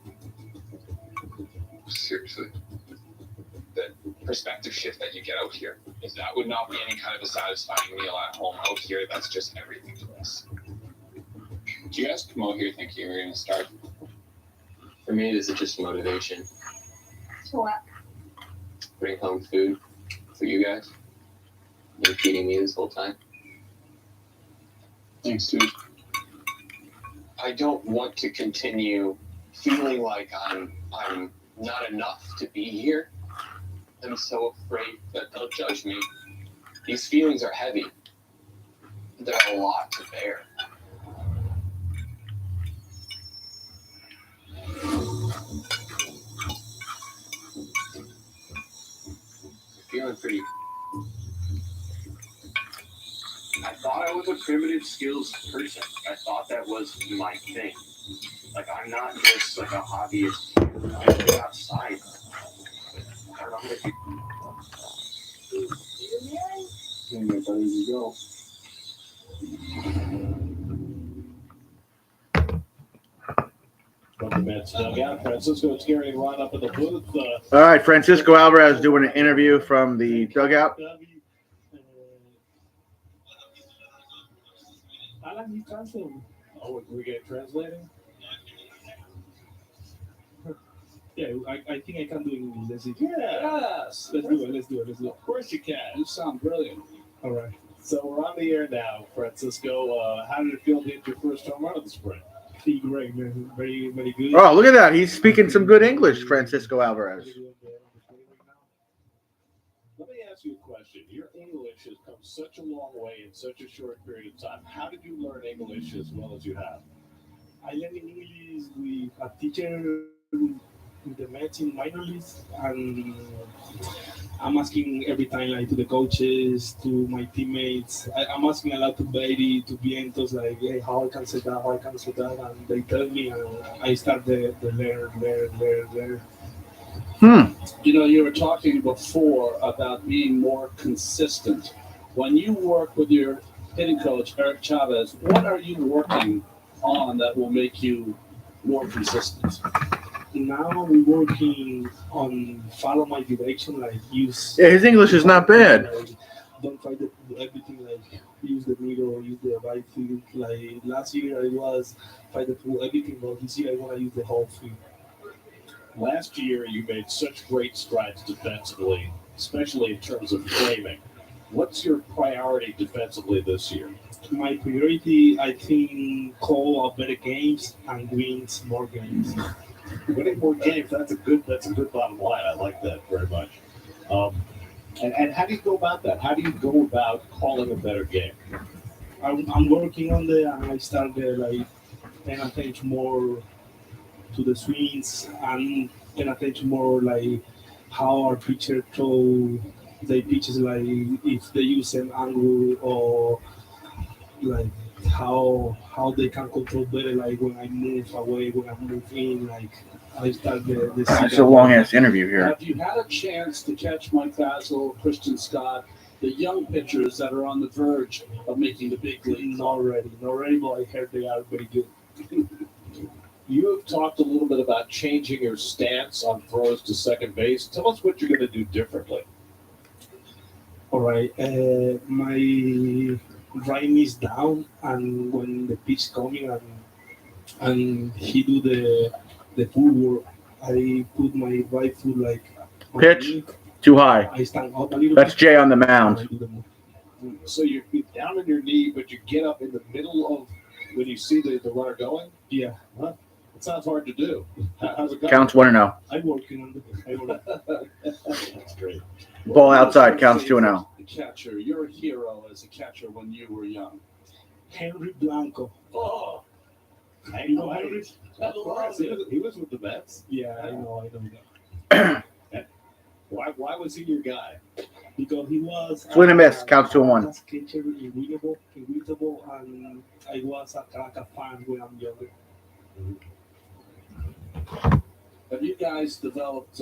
Seriously. The perspective shift that you get out here, if that would not be any kind of a satisfying meal at home, out here, that's just everything to us. Do you guys come out here thinking you're going to start? For me, this is just motivation. To what? Bring home food for you guys. Been feeding me this whole time. Thanks, dude. I don't want to continue feeling like I'm not enough to be here. I'm so afraid that they'll judge me. These feelings are heavy. They're a lot to bear. Feeling pretty. I thought I was a primitive skills person. I thought that was my thing. Like, I'm not just like a hobbyist. I go outside. I don't know how to do. Yeah, my buddy, you go. From the Mets dugout, Francisco Thierry run up in the booth. All right, Francisco Alvarez doing an interview from the dugout. Alan, you translate. Oh, we get translating? Yeah, I think I can do it in English. Yes. Let's do it. Of course you can. You sound brilliant. All right. So we're on the air now, Francisco. How did it feel to hit your first home run of the spring? Feel great, man. Very, very good. Oh, look at that. He's speaking some good English, Francisco Alvarez. Let me ask you a question. Your English has come such a long way in such a short period of time. How did you learn English as well as you have? I learned English with a teacher in the Mets in minor leagues, and I'm asking every time, like, to the coaches, to my teammates. I'm asking a lot to Brady, to Vientos, like, hey, how I can say that, and they tell me, and I start the learn. You know, you were talking before about being more consistent. When you work with your hitting coach, Eric Chavez, what are you working on that will make you more consistent? Now we're working on follow my direction, like use. Yeah, his English is not bad. Like, don't try to do everything like use the middle, use the right field. Like last year, I was fighting for everything, but this year I want to use the whole field. Last year, you made such great strides defensively, especially in terms of framing. What's your priority defensively this year? My priority, I think, call better games and wins more games. Winning more games, that's a good bottom line. I like that very much. And how do you go about that? How do you go about calling a better game? I'm working on that, and I started like paying attention more to the swings and paying attention more like how our pitcher throw the pitches, like if they use an angle or like how they can control better, like when I move away, when I move in, like I start the It's a long ass interview here. Have you had a chance to catch Mike Basil, Christian Scott, the young pitchers that are on the verge of making the big league? Not ready, but I heard they are very good. You have talked a little bit about changing your stance on throws to second base. Tell us what you're going to do differently. All right, my right knee is down, and when the pitch coming and he do the footwork, I put my right foot like on Pitch the knee. too high. I stand up a little That's bit. Jay on the and I mound. do the move. So you're down on your knee, but you get up in the middle of when you see the runner going? Yeah. Huh? It sounds hard to do. How's it going? Counts 1-0. I'm working on it. That's great. Ball outside. Counts 2-0. The catcher, you're a hero as a catcher when you were young. Henry Blanco. Oh, I You know know Henry. Henry? Of course, he was with the Mets. Yeah, I know that. Why was he your guy? Because he was Swing and miss. Counts 2-1. as catcher, unwinnable, and I was a Caracas fan when I'm younger. have you guys developed?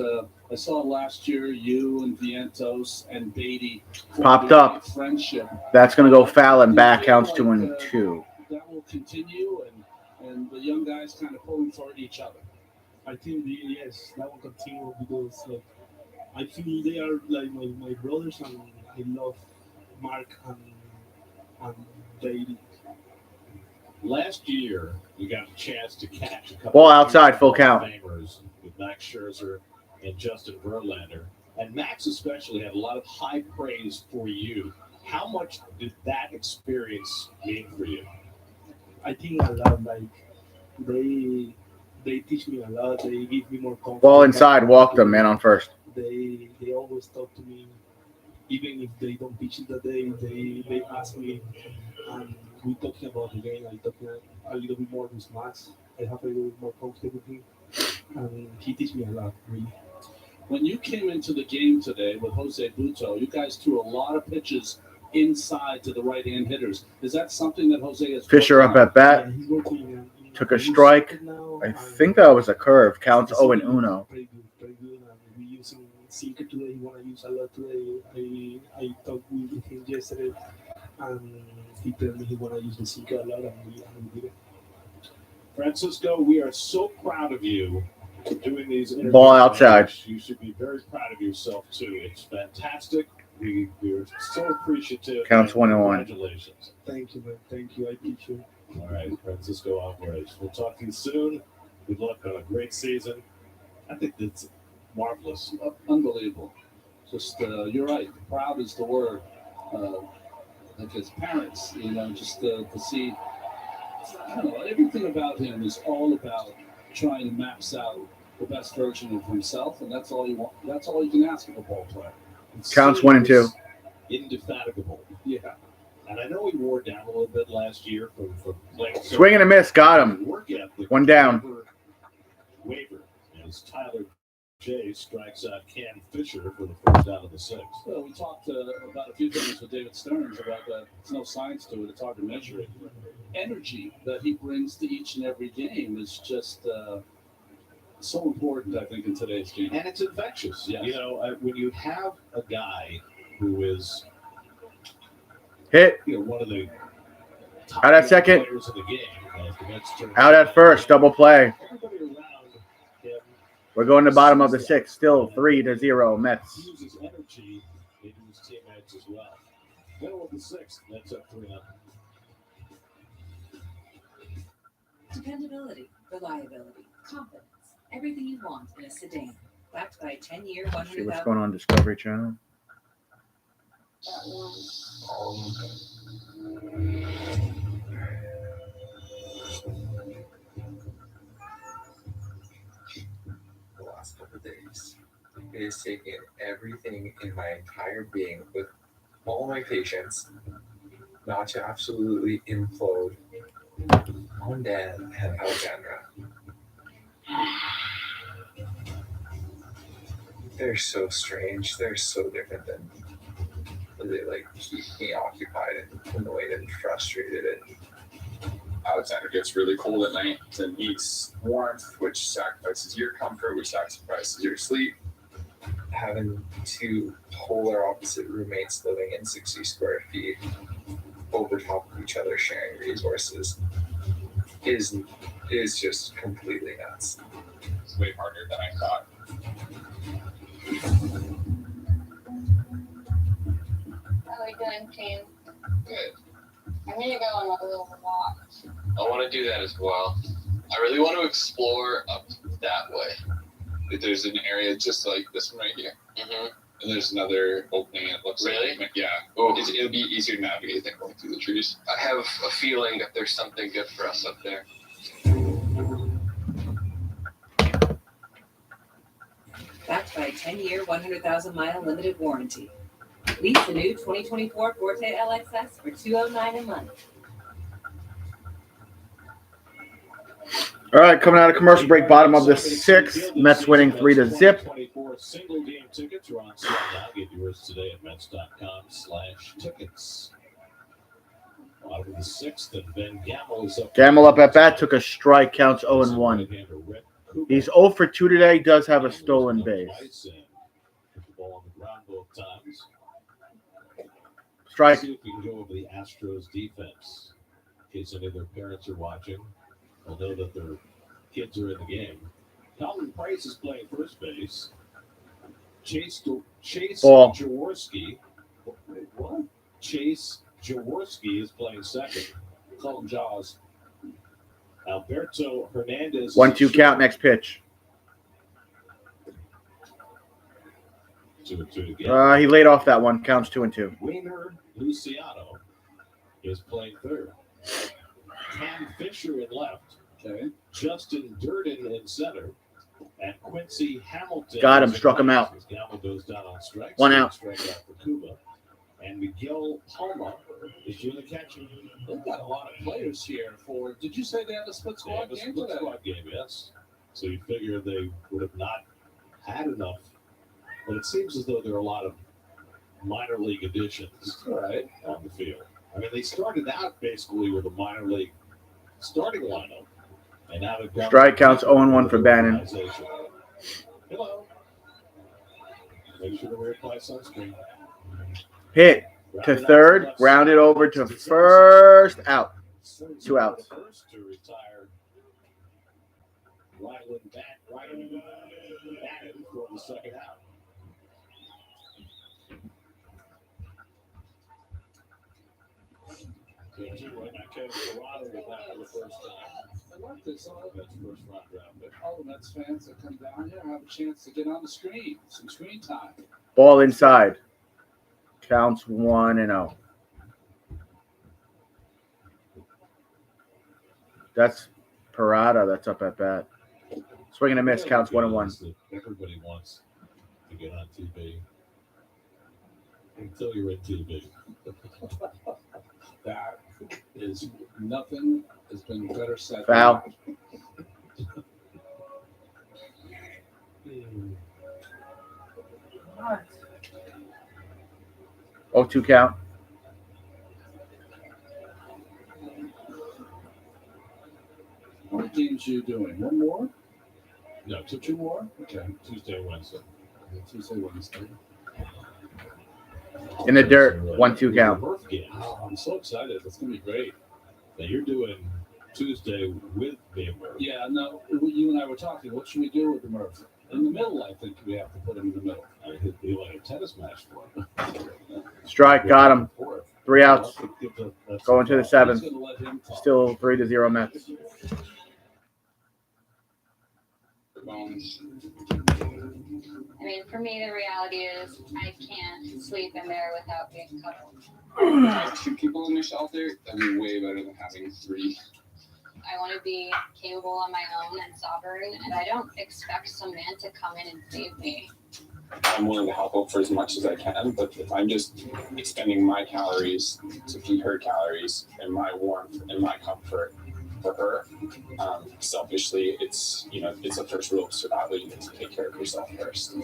I saw last year you and Vientos and Beatty Popped up. friendship. That's going to go foul and back. Do you feel Counts 2-2. That will continue, and the young guys kind of pulling for each other. I think yes, that will continue because like I feel they are like my brothers, and I love Mark and Beatty. Last year, you got a chance to catch a couple Ball of outside, full Hall of count. Famers with Max Scherzer and Justin Verlander. And Max especially had a lot of high praise for you. How much did that experience mean for you? I think a lot. Like they teach me a lot. They give me more confidence. Ball inside. Walk them. Man on first. They always talk to me, even if they don't pitch it that day. They ask me, and we talking about the game. I talking a little bit more with Max. I have a little bit more confidence with him, and he teach me a lot, really. When you came into the game today with Jose Buto, you guys threw a lot of pitches inside to the right-hand hitters. Is that something that Jose has? Fisher up at bat. Yeah, he's working. Took a strike. I think that was a curve. Counts 0-1. Very good. And we using sinker today. He wanna use a lot today. I talked with him yesterday, and he told me he wanna use the sinker a lot, and we did it. Francisco, we are so proud of you for doing these interviews. Ball outside. You should be very proud of yourself, too. It's fantastic. We're so appreciative. Counts 1-1. Congratulations. Thank you, man. Thank you. I appreciate it. All right, Francisco Alvarez. We'll talk to you soon. Good luck on a great season. I think that's marvelous. Unbelievable. Just you're right. Proud is the word. Like his parents, just to see. I don't know. Everything about him is all about trying to max out the best version of himself, and that's all you want. That's all you can ask of a ball player. Counts 1-2. Indefatigable. Yeah. And I know he wore down a little bit last year from playing. Swing and a miss. Got him. Work ethic 1 down. Waiver as Tyler J strikes out Cam Fisher for the first out of the 6th. Well, we talked about a few things with David Stearns about that. There's no science to it. It's hard to measure it. Energy that he brings to each and every game is just so important, I think, in today's game. And it's infectious. Yes. You know, when you have a guy who is hit one of the top out at second, players of the game, the Mets turn out at first, double play. everybody around him We're going to bottom of the 6th. Still 3-0 Mets. uses energy into his teammates as well. Middle of the sixth. That's up 3-0. Dependability, reliability, confidence. Everything you want in a sedan. Backed by a 10-year, See what's 100,000. going on Discovery Channel. The last couple of days, it has taken everything in my entire being with all my patience not to absolutely implode on Dan and Alexandra. They're so strange. They're so different than they like keep me occupied in the way that frustrated it. Alexander gets really cold at night and needs warmth, which sacrifices your comfort, which sacrifices your sleep. Having two polar opposite roommates living in 60 square feet over top of each other, sharing resources, is just completely nuts. It's way harder than I thought. How are you doing, team? Good. I'm gonna go on a little walk. I want to do that as well. I really want to explore up that way. There's an area just like this one right here. Mm-hmm. And there's another opening. It looks Really? like, yeah. Ooh. It'll be easier to navigate than going through the trees. I have a feeling that there's something good for us up there. Backed by a 10-year, 100,000-mile limited warranty. Lease the new 2024 Forte LXS for $209 a month. All right, coming out of commercial break, bottom of the sixth. Mets winning 3-0. 24 single game tickets are on sale now. Get yours today at Mets.com/tickets. Bottom of the sixth, and Ben Gamble is up. Gamble up at bat, took a strike, counts 0-1. He's 0 for 2 today, does have a stolen base. Put the ball on the ground both times. Strike. See if we can go over the Astros defense. In case any of their parents are watching, they'll know that their kids are in the game. Colin Price is playing first base. Chase Ball. Jaworski. Wait, what? Chase Jaworski is playing second. Call him Jaws. Alberto Hernandez. 1-2 count, next pitch. 2-2 again. He laid off that one, counts 2-2. Wiener Luciano is playing third. Cam Fisher in left. Okay. Justin Durden in center. And Quincy Hamilton. Got him, struck him out. Gamble goes down on strikes. 1 out. Strike out for Cuba. And Miguel Palma is doing the catching. They've got a lot of players here for. Did you say they have a split They have squad a game split today? squad game, yes. So you figure they would have not had enough. But it seems as though there are a lot of minor league additions on the field. I mean, they started out basically with a minor league starting lineup. And now they've got Strike counts 0-1 for Bannon. Hello. Make sure to reapply sunscreen. Hit to third, grounded over to first, out. 2 outs. First to retire Ryland Bannon for the second out. Kevin Corrado was out for the first time. I like this. All That's first round draft pick. the Mets fans that come down here have a chance to get on the screen. Some screen time. Ball inside. Counts 1-0. That's Parada that's up at bat. Swing and a miss, counts 1-1. Everybody wants to get on TV until you're in TV. That is nothing has been better said. Foul. Oh, 2 count. How many games are you doing? One more? No, Two more? Okay, Tuesday, Wednesday. Tuesday, Wednesday. In the dirt, 1-2 count. Birth game. Oh, I'm so excited. It's going to be great. Now you're doing Tuesday with me and Murph. Yeah, no, you and I were talking. What should we do with the Murph? In the middle, I think we have to put him in the middle. I could be like a tennis match for him. Strike, got him. Fourth. 3 outs. That's Going to the seventh. He's gonna let him talk. Still 3-0 Mets. Bones. I mean, for me, the reality is I can't sleep in there without being cuddled. Have 2 people in the shelter, that'd be way better than having 3. I want to be capable on my own and sovereign, and I don't expect some man to come in and save me. I'm willing to help out for as much as I can, but if I'm just expending my calories to feed her calories and my warmth and my comfort for her, selfishly, it's the first rule of survival. You need to take care of yourself first.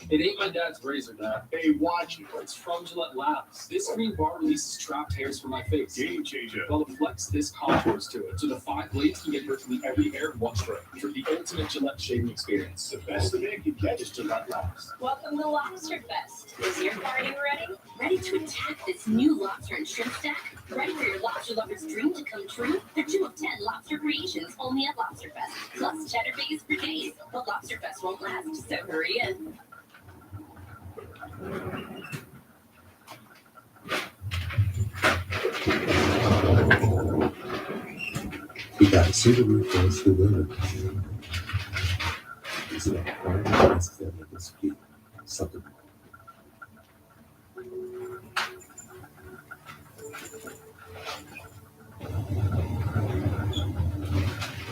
It ain't my dad's razor, Dad. Hey, watch it. It's from Gillette Labs. This green bar releases trapped hairs from my face. Game changer. While it flex this contours to it, so the 5 blades can get virtually every hair in one stroke for the ultimate Gillette shaving experience. The best the man can get is Gillette Labs. Welcome to Lobster Fest. Is your party ready? Ready to attack this new lobster and shrimp stack? Ready for your lobster lover's dream to come true? They're 2 of 10 lobster creations only at Lobster Fest. Plus cheddar base for days. But Lobster Fest won't last, so hurry in. You gotta see the roof goes through the it's like one of the places that make us feel something.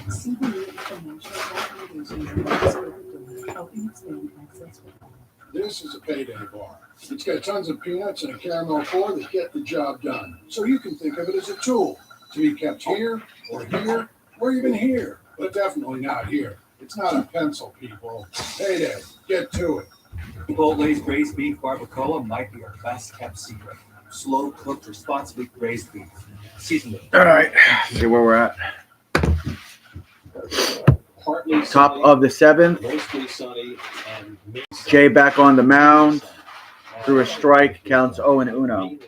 See the new financial recommendations helping expand access for all. This is a payday bar. It's got tons of peanuts and a caramel core that get the job done. So you can think of it as a tool to be kept here, or even here, but definitely not here. It's not a pencil, people. Payday. Get to it. Chipotle's braised beef barbacoa might be our best kept secret. Slow cooked, responsibly braised beef. Seasoned with. All right. See where we're at. Top of the 7th. Mostly sunny and Jay back on the mound. Through a strike. Counts 0-1.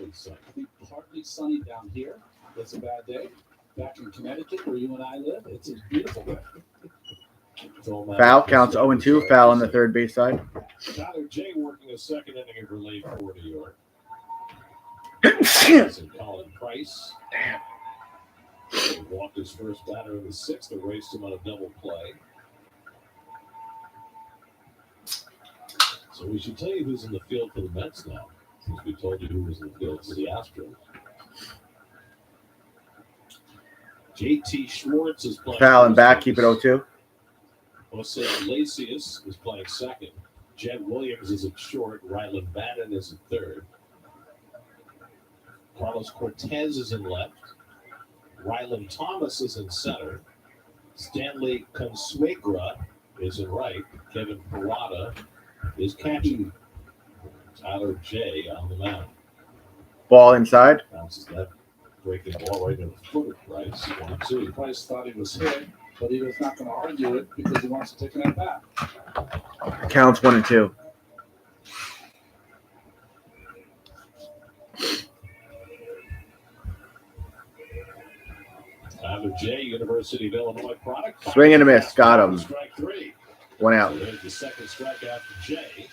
Partly sunny down here. It's a bad day. Back in Connecticut, where you and I live, it's a beautiful day. Foul. Counts 0-2. Foul on the third base side. Tyler Jay working a second inning of relief for New York. Colin Price. He walked his first batter in the 6th, erased him on a double play. So we should tell you who's in the field for the Mets now, since we told you who was in the field for the Astros. JT Schwartz is playing. Foul and back. Keep it 0-2. Jose Iglesias is playing second. Jed Williams is at short. Ryland Bannon is at third. Carlos Cortez is in left. Ryland Thomas is in center. Stanley Consuegra is in right. Kevin Parada is catching. Tyler Jay on the mound. Ball inside. Bounces that breaking ball right in the foot of Price. 1-2. Price thought he was hit, but he was not going to argue it because he wants to take it back. Counts 1-2. Tyler Jay, University of Illinois product. Swing and a miss. Got him. Strike 3. 1 out. So there's the second strikeout for Jay.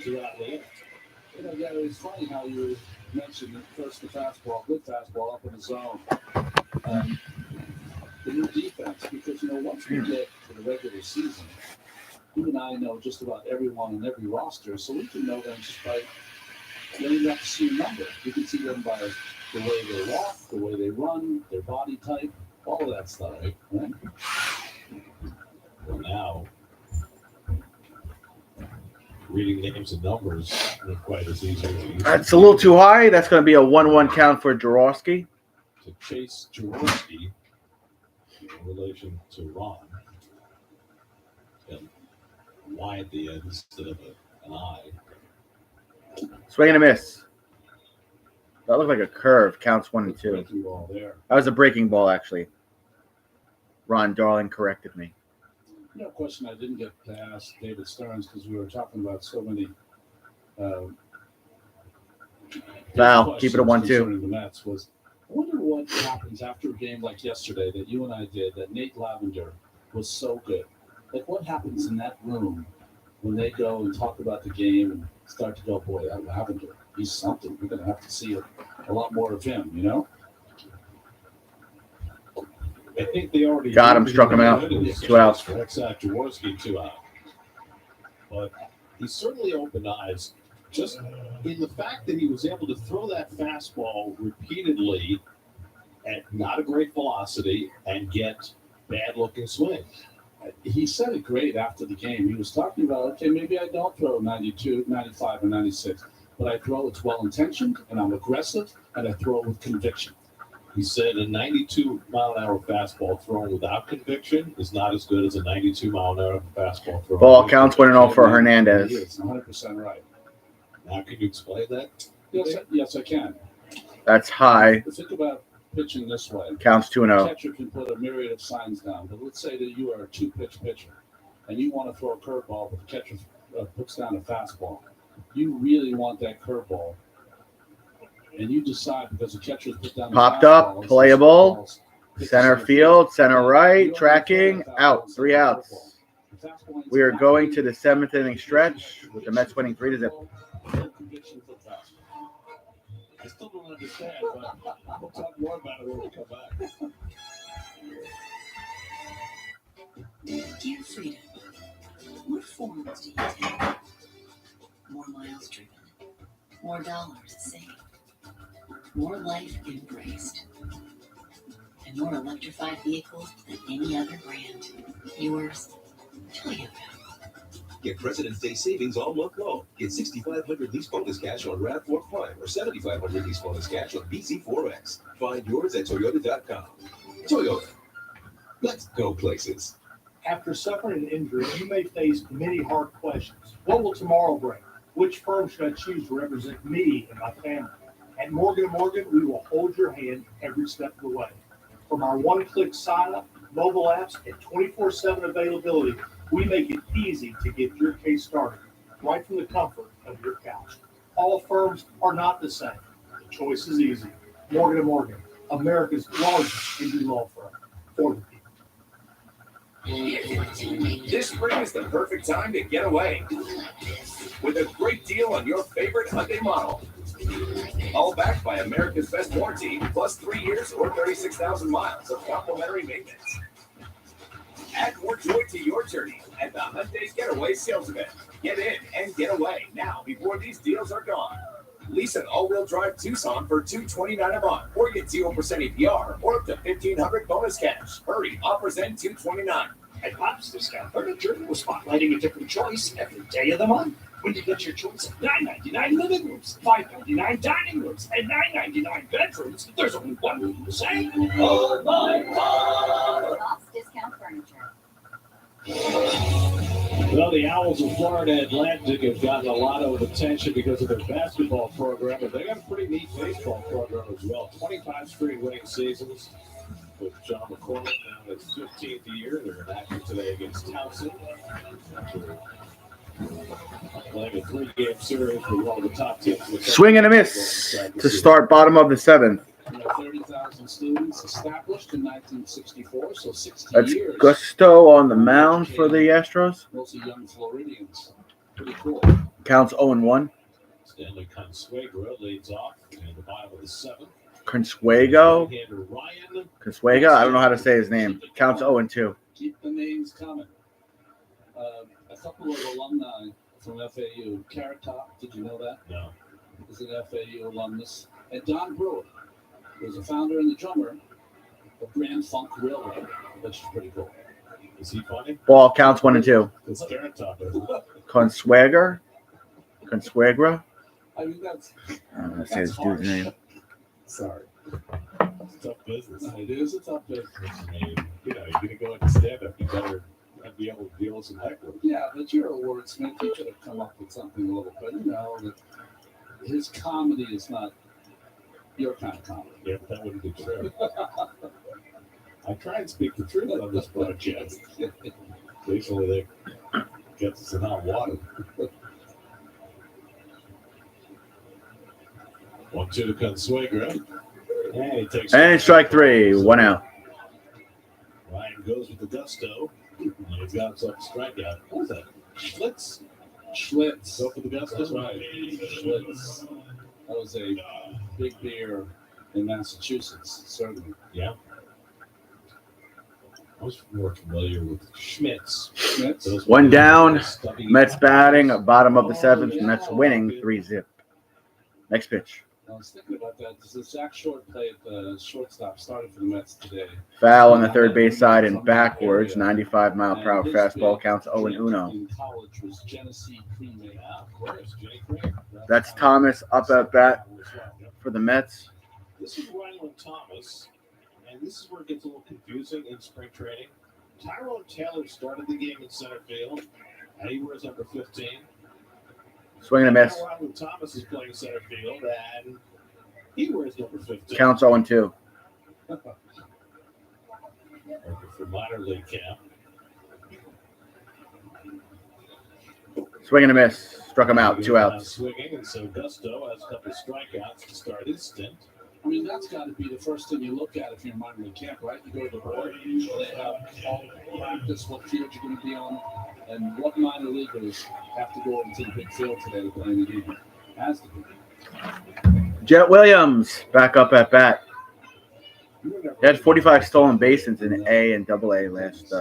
2 out left. You know, yeah, it's funny how you mentioned the first the fastball, good fastball up in the zone. The new defense, because, you know, once we get to the regular season, you and I know just about everyone in every roster, so we can know them just by getting up to see a number. We can see them by the way they walk, the way they run, their body type, all of that stuff. Right? Well, now, reading names and numbers not quite as easy as it used to That's a little too high. That's going to be a 1-1 count for Jaworski. to Chase Jaworski in relation to Ron. And Y at the end instead of an I. Swing and a miss. That looked like a curve. Counts 1-2. Breaking ball there. That was a breaking ball, actually. Ron Darling corrected me. You know, a question I didn't get to ask David Stearns because we were talking about so many Foul. Keep it a 1-2. concerning the Mets was, I wonder what happens after a game like yesterday that you and I did, that Nate Lavender was so good. Like, what happens in that room when they go and talk about the game and start to go, boy, that Lavender, he's something. We're going to have to see a lot more of him, you know? I think they already Got him, struck him out. 2 outs. For Exak Jaworski, 2 out. But he certainly opened eyes just in the fact that he was able to throw that fastball repeatedly at not a great velocity and get bad-looking swings. He said it great after the game. He was talking about, okay, maybe I don't throw 92, 95, or 96, but I throw it's well-intentioned, and I'm aggressive, and I throw it with conviction. He said a 92-mile-an-hour fastball thrown without conviction is not as good as a 92-mile-an-hour fastball thrown. Ball counts 1-0 for Hernandez. He is 100% right. Now, can you explain that? Yes, I can. That's high. Think about pitching this way. Counts 2-0. The catcher can put a myriad of signs down, but let's say that you are a 2-pitch pitcher, and you want to throw a curveball, but the catcher puts down a fastball. You really want that curveball, and you decide because the catcher's put down Popped up, playable, center field, center right, tracking, out, 3 outs. We are going to the 7th inning stretch with the Mets winning 3-0. I still don't understand, but we'll talk more about it when we come back. Dear Freedom, what forms do you take? More miles driven, more dollars saved, more life embraced, and more electrified vehicles than any other brand. Yours, Toyota. Get President's Day savings all month long. Get 6,500 lease bonus cash on RAV4 Prime or 7,500 lease bonus cash on BZ4X. Find yours at Toyota.com. Toyota. Let's go places. After suffering an injury, you may face many hard questions. What will tomorrow bring? Which firm should I choose to represent me and my family? At Morgan & Morgan, we will hold your hand every step of the way. From our one-click sign-up, mobile apps, and 24/7 availability, we make it easy to get your case started right from the comfort of your couch. All firms are not the same. The choice is easy. Morgan & Morgan, America's largest injury law firm for the people. This spring is the perfect time to get away with a great deal on your favorite Hyundai model. All backed by America's best warranty, plus 3 years or 36,000 miles of complimentary maintenance. Add more joy to your journey at the Hyundai Getaway Sales Event. Get in and get away now before these deals are gone. Lease an all-wheel drive Tucson for $229 a month, or get 0% APR, or up to $1,500 bonus cash. Hurry, offers end $229. At Bob's Discount Furniture, we're spotlighting a different choice every day of the month. When you get your choice of $9.99 living rooms, $5.99 dining rooms, and $9.99 bedrooms, there's only one room to say, oh my God! Bob's Discount Furniture. Well, the Owls of Florida Atlantic have gotten a lot of attention because of their basketball program, but they got a pretty neat baseball program as well. 25 straight winning seasons with John McCormick now in his 15th year. They're in action today against Towson. Playing a 3-game series with one of the top teams. Swing and a miss to start bottom of the 7th. 30,000 students established in 1964, so 60 That's years. Gusto on the mound for the Astros. Mostly young Floridians. Pretty cool. Counts 0-1. Stanley Consuegra leads off in the bottom of the 7th. Consuego. Right-hander Ryan. Consuega. I don't know how to say his name. Counts 0-2. Keep the names coming. A couple of alumni from FAU. Carrot Top, did you know that? No. Is an FAU alumnus. And Don Brewer was the founder and the drummer of Grand Funk Railroad, which is pretty cool. Is he funny? Ball counts 1-2. It's Carrot Top. Consuegra. Consuegra. I mean, that's. I don't know how to say this dude's name. Sorry. It's a tough business. It is a tough business. I mean, you're going to go into stand-up, you better be able to deal with some hecklers. Yeah, but you're a wordsmith. You could have come up with something a little bit, that his comedy is not your kind of comedy. Yeah, but that wouldn't be true. I try and speak the truth on this broadcast. Occasionally they get us in hot water. 1-2 to Consuegra. And he takes And strike 3. 1 out. Ryan goes with the gusto. And he's got himself a strikeout. What was that? Schlitz? Schlitz. Go for the Gustos. That's right. Schlitz. That was a big beer in Massachusetts, certainly. Yeah. I was more familiar with Schmitz. Schmitz. One down. Mets batting, bottom of the seventh. Mets winning 3-0. Next pitch. I was thinking about that. Does Zach Short play at the shortstop started for the Mets today? Foul on the third base side and backwards. 95-mile-per-hour fastball counts 0-1. In college was Genesee Cream Ale. Of course, Jay Cream. That's Thomas up at bat for the Mets. This is Ryland Thomas, and this is where it gets a little confusing in spring training. Tyrone Taylor started the game in center field, and he wears number 15. Swing and a miss. Ryland Thomas is playing center field, and he wears number 15. Counts 0-2. For minor league camp. Swing and a miss. Struck him out. 2 outs. Swinging, and so Gusto has a couple of strikeouts to start his stint. I mean, that's got to be the first thing you look at if you're in minor league camp, right? You go to the board, they have all practice, what field you're going to be on, and what minor leaguers have to go into the big field today to play in the game. Has to be. Jet Williams back up at bat. He had 45 stolen bases in A and AA last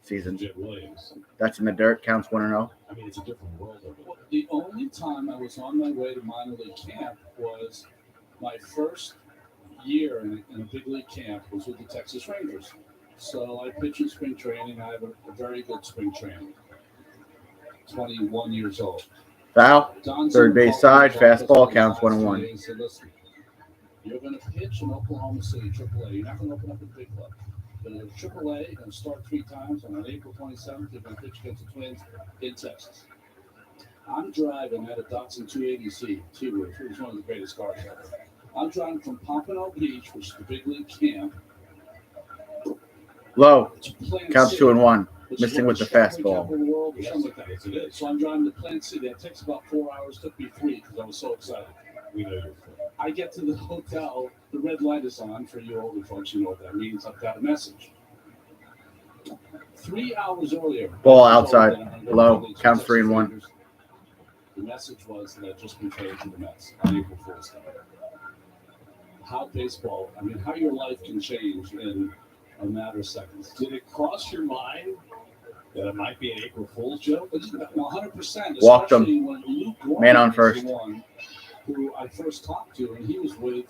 season. Jet Williams. That's in the dirt. Counts 1-0. I mean, it's a different world over there. The only time I was on my way to minor league camp was my first year in a big league camp was with the Texas Rangers. So I pitch in spring training. I have a very good spring training. 21 years old. Foul. Johnson Third base side. Fastball. Counts 1-1. He said, listen, you're going to pitch in Oklahoma City, AAA. You're not going to open up in the big club. But in AAA, you're going to start 3 times. And on April 27th, you're going to pitch against the Twins in Texas. I'm driving at a Datsun 280Z T-Roof. It was one of the greatest cars ever. I'm driving from Pompano Beach, which is the big league camp. Low. Plant Counts City, 2-1. which is Missing what with the the shopping fastball. capital of the world or something like that. Yes, it is. So I'm driving to Plant City. That takes about 4 hours. Took me 3 because I was so excited. We know you're from. I get to the hotel. The red light is on. For you older folks, you know what that means. I've got a message. 3 hours earlier. Ball I was told outside. that I'm gonna go Low. to the Counts Texas 3-1. Rangers. The message was that I'd just been traded to the Mets on April 4th. How baseball, I mean, how your life can change in a matter of seconds. Did it cross your mind that it might be an April Fool's joke? 100%. Walked him. Especially when Luke Gorman Man on was first. the one who I first talked to, and he was with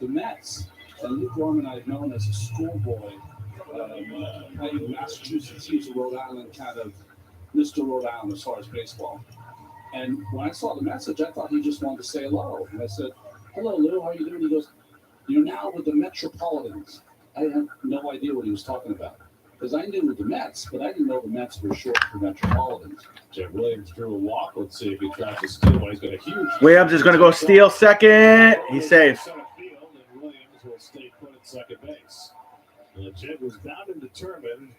the Mets. And Luke Gorman I'd known as a schoolboy playing in Massachusetts. He was a Rhode Island kind of Mr. Rhode Island as far as baseball. And when I saw the message, I thought he just wanted to say hello. And I said, hello, Lou, how are you doing? He goes, you're now with the Metropolitans. I had no idea what he was talking about. Because I knew the Mets, but I didn't know the Mets were short for Metropolitans. Jet Williams drew a walk. Let's see if he tries to steal one. He's got a huge. Williams is going to go steal second. He's safe. Center field, and Williams will stay put at second base. Jet was bound and determined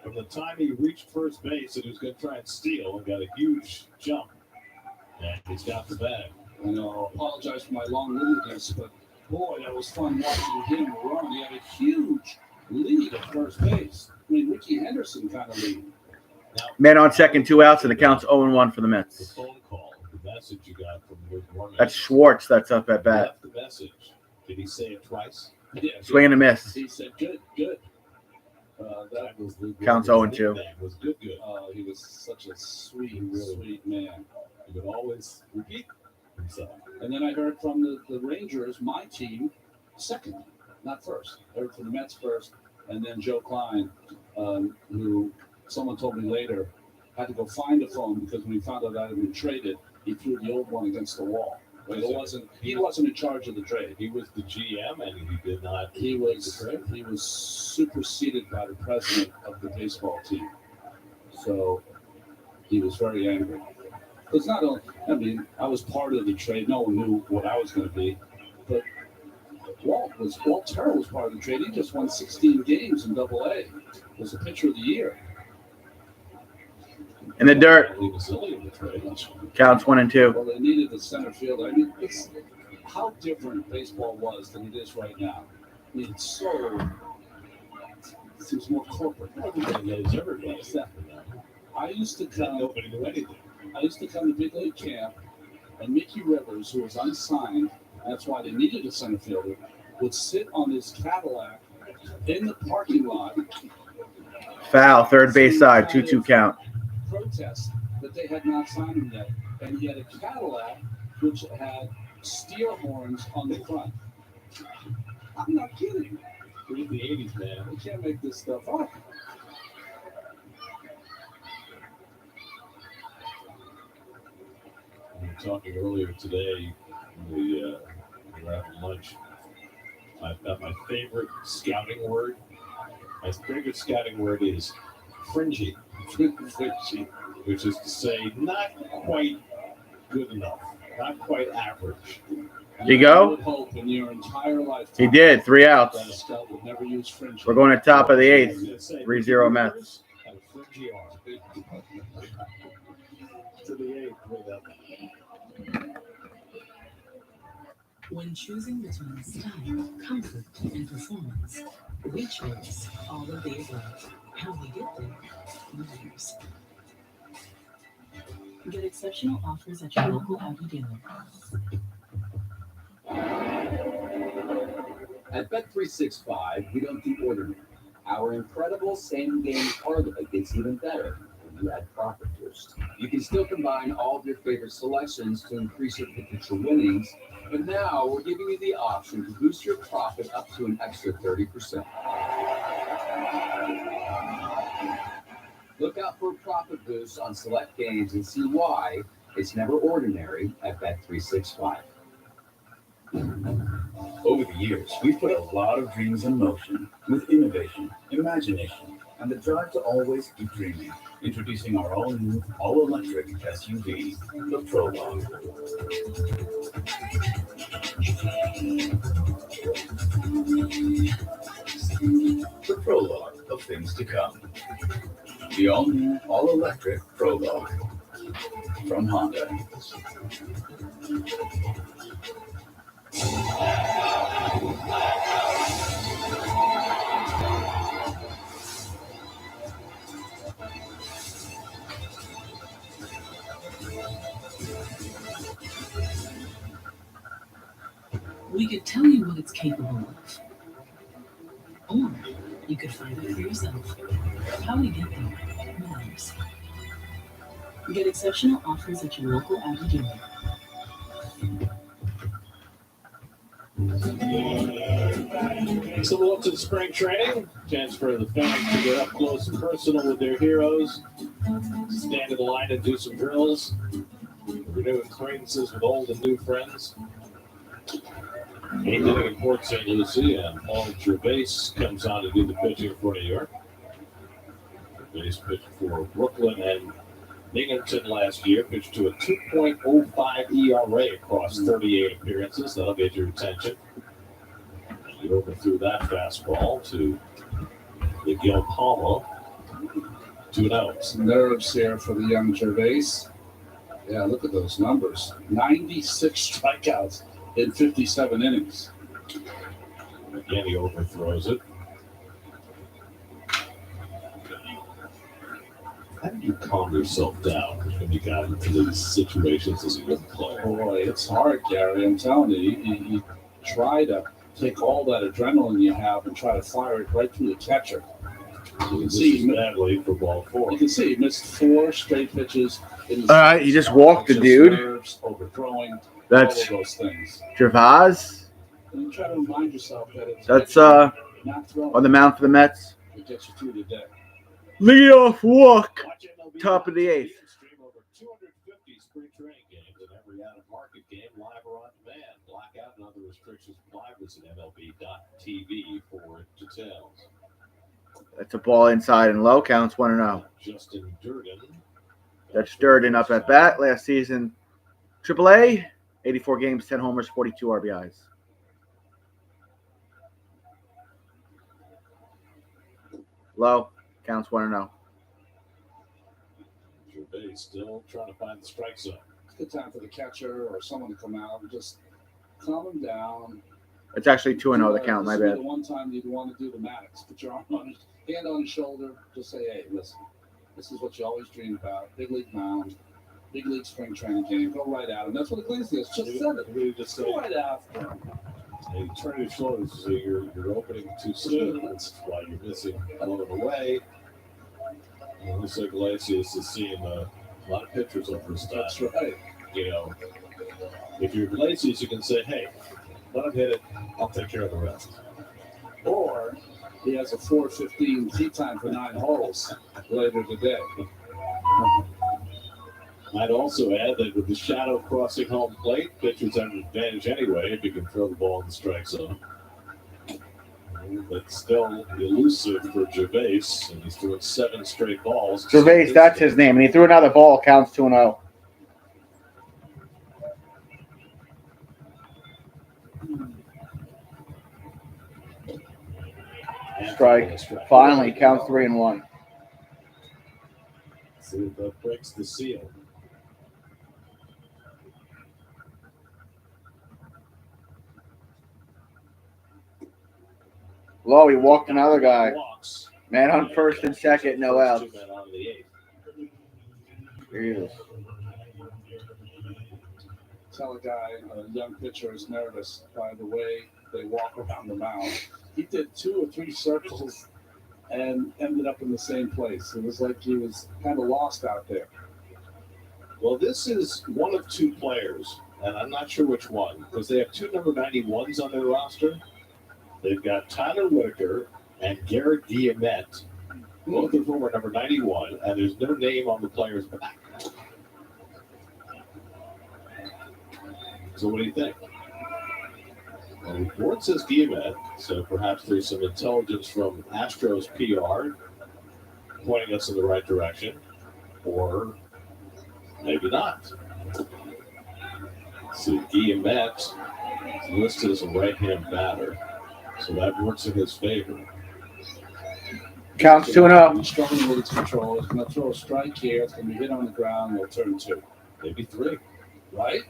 from the time he reached first base that he was going to try and steal, and got a huge jump. And he's got the bag. And I'll apologize for my long-windedness, but boy, that was fun watching him run. He had a huge lead at first base. I mean, Ricky Henderson kind of lead. Now, Man on second, 2 outs, and it counts 0-1 for the the Mets. phone call, the message you got from Luke Gorman. That's Schwartz that's up at bat. Left the message. Did he say it twice? Yeah, Swing and a miss. he said, good, good. That was Luke Counts Gorman's 0-2. nickname, was good. he was such a sweet, Really. sweet man. He would always repeat himself. And then I heard from the Rangers, my team, second, not first. I heard from the Mets first, and then Joe Klein, who someone told me later had to go find a phone because when he found out I had been traded, he threw the old one against the wall. But he wasn't in charge of the trade. He was the GM, and he did not. He was superseded by the president of the baseball team. So he was very angry. It's not only, I mean, I was part of the trade. No one knew what I was going to be. But Walt Terrell was part of the trade. He just won 16 games in AA. Was the pitcher of the year. In the dirt. He was silly in the trade. Counts 1 and 2. Well, they needed the center fielder. I mean, it's how different baseball was than it is right now. I mean, it seems more corporate. Everybody knows everybody. I used to come. Nobody knew anything. I used to come to big league camp, and Mickey Rivers, who was unsigned, that's why they needed a center fielder, would sit on his Cadillac in the parking lot. Foul, third base side, 2-2 count. Protest that they had not signed him yet, and he had a Cadillac which had steer horns on the front. I'm not kidding. We're in the 80s, man. We can't make this stuff up. We were talking earlier today, we were having lunch. I've got my favorite scouting word. My favorite scouting word is fringy. Fringy, which is to say not quite good enough, not quite average. Did he go? Hope in your entire lifetime He did. 3 outs. that a scout would never use fringy. We're going to top of the 8th. 3-0 Mets. And a fringy arm. To the 8th with When choosing between style, comfort, and performance, we chose all of the above. How we get there matters. Get exceptional offers at your local Audi dealer. At Bet365, we don't do ordinary. Our incredible same-game parlay gets even better when you add Profit Boost. You can still combine all of your favorite selections to increase your potential winnings, but now we're giving you the option to boost your profit up to an extra 30%. Look out for Profit Boost on select games and see why it's never ordinary at Bet365. Over the years, we've put a lot of dreams in motion with innovation, imagination, and the drive to always keep dreaming. Introducing our all-new, all-electric SUV, the Prologue. The Prologue of things to come. The all-new, all-electric Prologue from Honda. We could tell you what it's capable of. Or you could find it for yourself. How we get there matters. Get exceptional offers at your local Audi dealer. So we'll up to the spring training. Chance for the fans to get up close and personal with their heroes. Stand in the line and do some drills. Renew acquaintances with old and new friends. 8th inning in Port St. Lucie, and Paul Gervais comes on to do the pitching for New York. Gervais pitched for Brooklyn and Binghamton last year, pitched to a 2.05 ERA across 38 appearances. That'll get your attention. He overthrew that fastball to Miguel Palma. 2 outs. Nerves here for the young Gervais. Yeah, look at those numbers. 96 strikeouts in 57 innings. Again, he overthrows it. How do you calm yourself down when you got into these situations as a young player? Boy, it's hard, Gary. I'm telling you, you try to take all that adrenaline you have and try to fire it right through the catcher. You can see badly for ball 4. You can see he missed 4 straight pitches. All right, you just walked the dude. Nerves, overthrowing, That's all of those things. Gervais. And you try to remind yourself that it's That's not throwing. on the mound for the Mets. It gets you through the day. Leadoff walk. Top of the 8th. Stream over 250 spring training games and every out-of-market game live or on demand. Blackout and other restrictions apply. Visit MLB.tv for details. That's a ball inside and low. Counts 1-0. Justin Durden. That's Durden up at bat. Last season, AAA, 84 games, 10 homers, 42 RBIs. Low. Counts 1-0. Gervais still trying to find the strike zone. It's a good time for the catcher or someone to come out and just calm him down. It's actually 2-0 the count. My This would be bad. the one time you'd want to do the Maddox. Put your arm on his hand on his shoulder. Just say, hey, listen, this is what you always dream about. Big league mound. Big league spring training game. Go right at him. That's what the Cleveland is. Just said it. Go right after him. You turn your shoulders, so you're opening too soon. That's why you're missing a lot of the way. And it looks like Iglesias is seeing a lot of pitchers on first time. That's right. You know, if you're Iglesias, you can say, hey, let him hit it. I'll take care of the rest. Or he has a 4:15 tee time for 9 holes later today. I'd also add that with the shadow crossing home plate, pitchers have an advantage anyway if you can throw the ball in the strike zone. But still elusive for Gervais, and he's throwing 7 straight balls. Gervais, that's his name. And he threw another ball, counts 2-0. Strike. Finally, counts 3-1. See if that breaks the seal. Low, he walked another guy. Man on first and second, no outs. Jesus. Tell a guy, a young pitcher, is nervous by the way they walk around the mound. He did 2 or 3 circles and ended up in the same place. It was like he was kind of lost out there. Well, this is one of 2 players, and I'm not sure which one, because they have 2 number 91s on their roster. They've got Tyler Whitaker and Garrett Guillemette, both of whom are number 91, and there's no name on the player's back. So what do you think? Well, the report says Guillemette, so perhaps there's some intelligence from Astros PR pointing us in the right direction, or maybe not. So Guillemette is listed as a right-hand batter. So that works in his favor. Counts 2-0. He's struggling with his control. He's going to throw a strike here. It's going to be hit on the ground. He'll turn 2. Maybe 3. Right?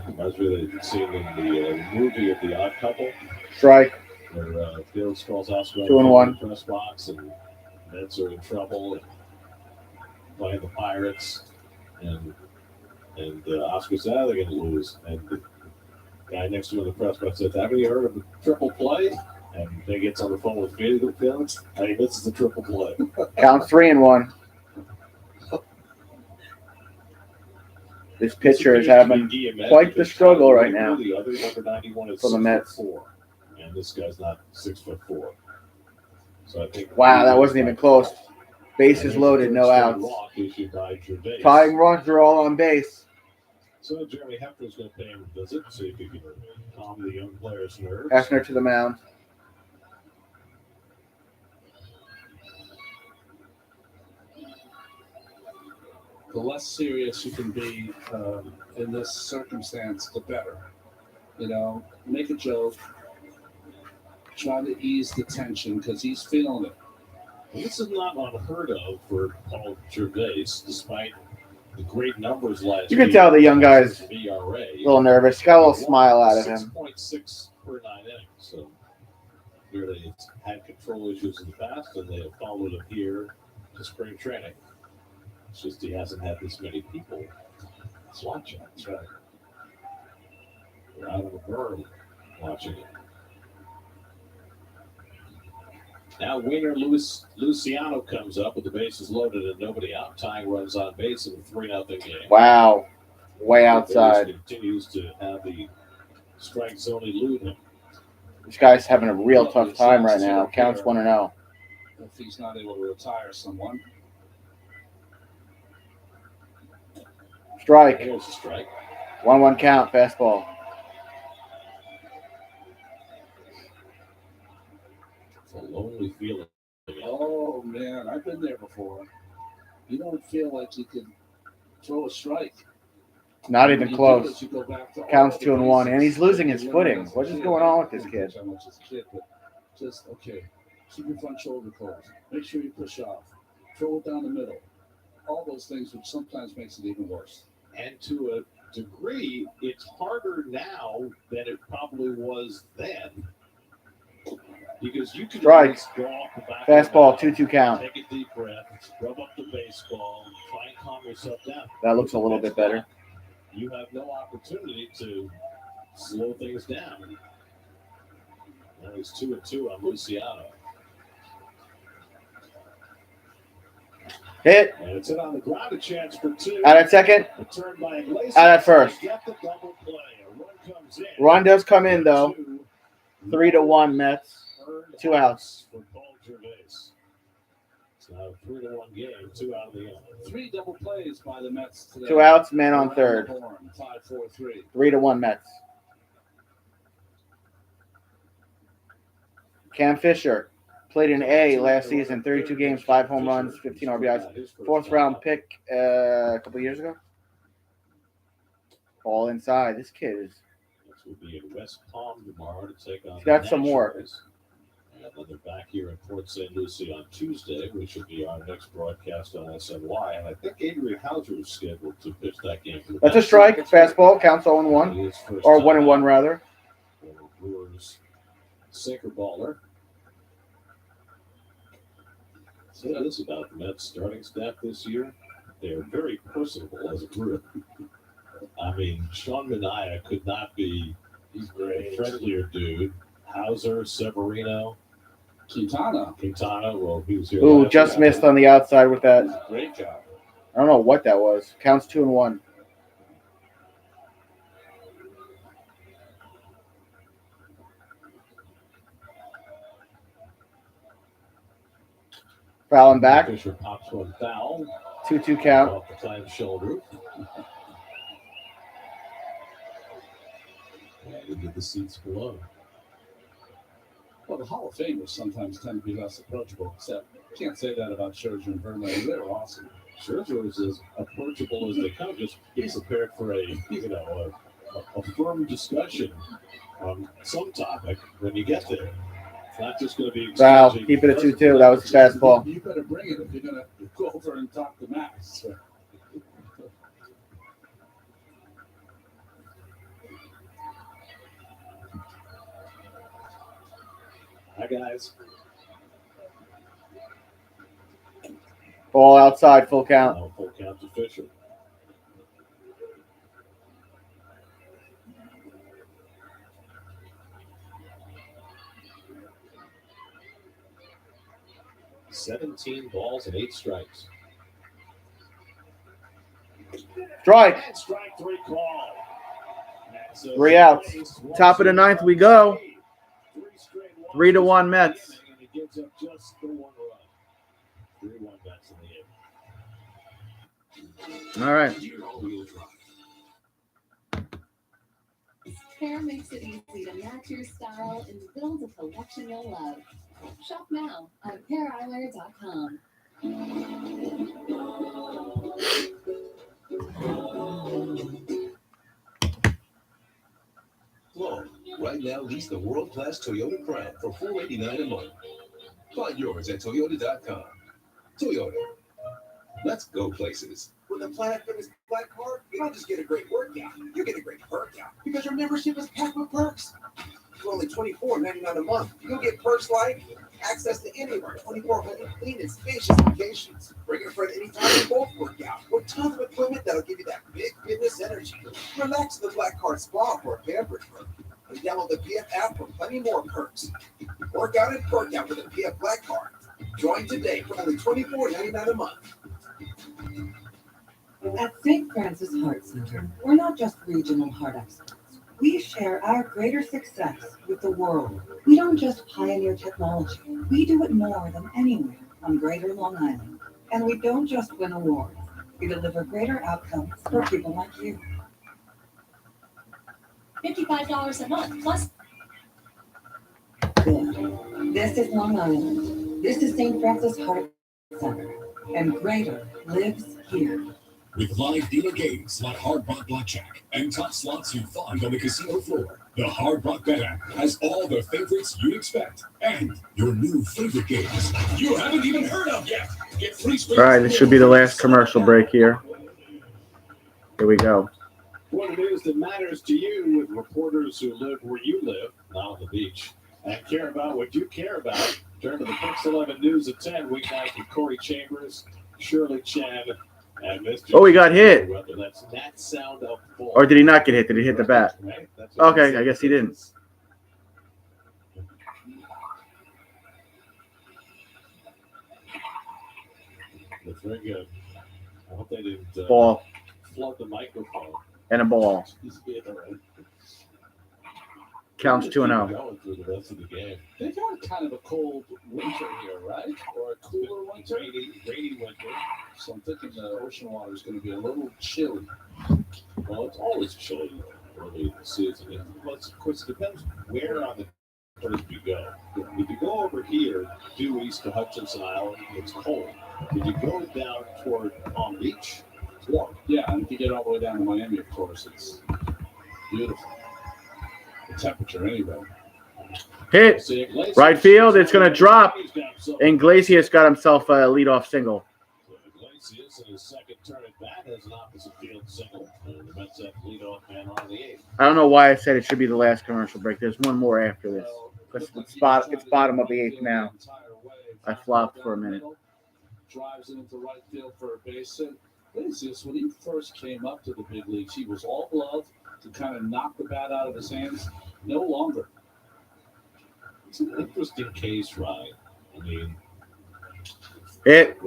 Reminds me of the scene in the movie of The Odd Couple. Strike. Where Felix calls Oscar 2-1. in the press box, and Mets are in trouble and playing the Pirates. And Oscar said, they're going to lose. And the guy next to him in the press box says, haven't you heard of a triple play? And he gets on the phone with Felix, and he misses the triple play. Counts 3-1. This pitcher is having quite the struggle right now The other number 91 is for the Mets. 6'4", and this guy's not 6'4". So I think. Wow, that wasn't even close. Bases loaded, no outs. Tying runs are all on base. So Jeremy Hefner's going to pay him a visit, see if he can calm the young player's nerves. Hefner to the mound. The less serious you can be in this circumstance, the better. You know, make a joke. Try to ease the tension because he's feeling it. Well, this is not unheard of for Paul Gervais, despite the great numbers last year. You can tell the young guy's ERA. a little nervous. Got a little smile out of him. 6.6 per 9 innings. So clearly it's had control issues in the past, and they have followed him here to spring training. It's just he hasn't had this many people watching. That's right. They're out of the berm watching it. Now winner Luciano comes up with the bases loaded and nobody out, tying runs on base in a 3-0 game. Wow. Way outside. Continues to have the strike zone elude him. This guy's having a real tough time right now. Counts 1-0. If he's not able to retire someone. Strike. There's a strike. 1-1 count, fastball. It's a lonely feeling. Oh, man, I've been there before. You don't feel like you can throw a strike. Not even You close. do, you go back to Counts all the 2-1, bases. and he's losing his You footing. know, as a What is kid, going on with this I don't kid? know how much as a kid, but just, okay, keep your front shoulder closed. Make sure you push off. Throw it down the middle. All those things, which sometimes makes it even worse. And to a degree, it's harder now than it probably was then. Because you can Strike. just go off the back Fastball, of the mound, 2-2 count. take a deep breath, scrub up the baseball, try and calm yourself down. That looks a little bit better. You have no opportunity to slow things down. Now he's 2-2 on Luciano. Hit. And it's hit on the ground, a chance for two. Out at second. Return by Iglesias. Out at first. Get the double play. A run comes in. Run does come in, though. 3-1 Mets. 2 outs. For Paul Gervais. It's now a 3-1 game. 2 out of the end. 3 double plays by the Mets today. 2 outs, man on third. Tied 4-3. 3-1 Mets. Cam Fisher played in A last season, 32 games, 5 home runs, 15 RBIs. 4th round pick a couple years ago. All inside. This kid is. This will be in West Palm tomorrow to take on. He's got some more. And then they're back here in Port St. Lucie on Tuesday, which will be our next broadcast on SNY. And I think Adrian Hauser is scheduled to pitch that game. For the That's a strike. Fastball counts 0-1, or 1-1 rather. Brewers sinker baller. So that is about the Mets starting staff this year. They are very personable as a group. I mean, Sean Manaea could not be a friendlier dude. Hauser, Severino, Quintana. Well, he was here. Ooh, just missed on the outside with that. Great job. I don't know what that was. Counts 2-1. Fouling back. Fisher pops one foul. 2-2 count. Off the time shoulder. And into the seats below. Well, the Hall of Famers sometimes tend to be less approachable, except you can't say that about Scherzer and Verlander. They're awesome. Scherzer is as approachable as they come. Just be prepared for a firm discussion on some topic when you get there. It's not just going to be. Foul. Keep it at 2-2. That was a fastball. You better bring it if you're going to go over and talk to Max. Hi, guys. Ball outside, full count. No, full count to Fisher. $17 balls and 8 strikes. Strike. Strike 3 call. 3 outs. Top of the 9th we go. 3-1 Mets. And he gives up just the 1 run. 3-1 Mets in the 8th. All right. Care makes it easy to match your style and build a collection you'll love. Shop now on PairEyewear.com. Look, right now lease the world-class Toyota Crown for $489 a month. Find yours at Toyota.com. Toyota. Let's go places. With a Planet Fitness Black Card, you don't just get a great workout, you get a great workout because your membership is packed with perks. For only $24.99 a month, you'll get perks like access to any of our 2,400 clean and spacious locations. Bring a friend anytime you both work out, with tons of equipment that'll give you that big fitness energy. Relax in the Black Card Spa for a pampered room. And download the PF app for plenty more perks. Work out and perk out with a PF Black Card. Join today for only $24.99 a month. At St. Francis Heart Center, we're not just regional heart experts. We share our greater success with the world. We don't just pioneer technology. We do it more than anywhere on Greater Long Island. And we don't just win awards. We deliver greater outcomes for people like you. $55 a month plus. Good. This is Long Island. This is St. Francis Heart Center. And Greater lives here. With live dealer games like Hard Rock Blackjack and top slots you find on the casino floor, the Hard Rock Bet app has all the favorites you'd expect and your new favorite games you haven't even heard of yet. Get free spins. All right, this should be the last commercial break here. Here we go. What it is that matters to you with reporters who live where you live, not on the beach, and care about what you care about. Turn to the Pix 11 News at 10 weeknight with Corey Chambers Shirley Chan and Mr. Oh, he got hit. Whether that's that sound of ball. Or did he not get hit? Did he hit the bat? Right? That's what Okay, I guess he didn't. That's very good. I hope they didn't Ball flood the microphone. and a ball. Yeah, right. Counts 2-0. Going through the rest of the game. They've had kind of a cold winter here, right? Or a cooler winter? Rainy winter. So I'm thinking the ocean water is going to be a little chilly. Well, it's always chilly early in the season. Of course, it depends where on the coast you go. If you go over here, due east to Hutchinson Island, it's cold. If you go down toward Palm Beach, it's warm. Yeah, and if you get all the way down to Miami, of course, it's beautiful. The temperature, anyway. Hit. Right field. It's going to drop. Iglesias got himself a leadoff single. Iglesias in his second turn at bat has an opposite field single. And the Mets have leadoff man on the eighth. I don't know why I said it should be the last commercial break. There's one more after this. Because it's bottom of the eighth now. I flopped for a minute. Drives it into right field for a base hit. Iglesias, when he first came up to the big leagues, he was all glove to kind of knock the bat out of his hands. No longer. It's an interesting case, Ryan. I mean, Hit.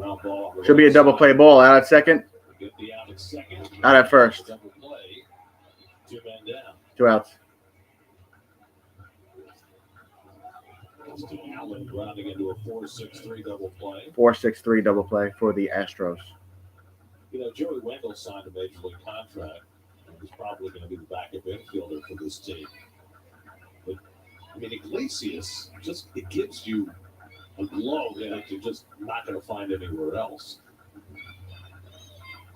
Should be a double play ball. Out at second. Get the out at second. Out at first. Double play. 2 men down. 2 outs. It's to Allen grounding into a 4-6-3 double play. 4-6-3 double play for the Astros. You know, Joey Wendell signed a major league contract. He's probably going to be the backup infielder for this team. But, I mean, Iglesias, it gives you a glow that you're just not going to find anywhere else.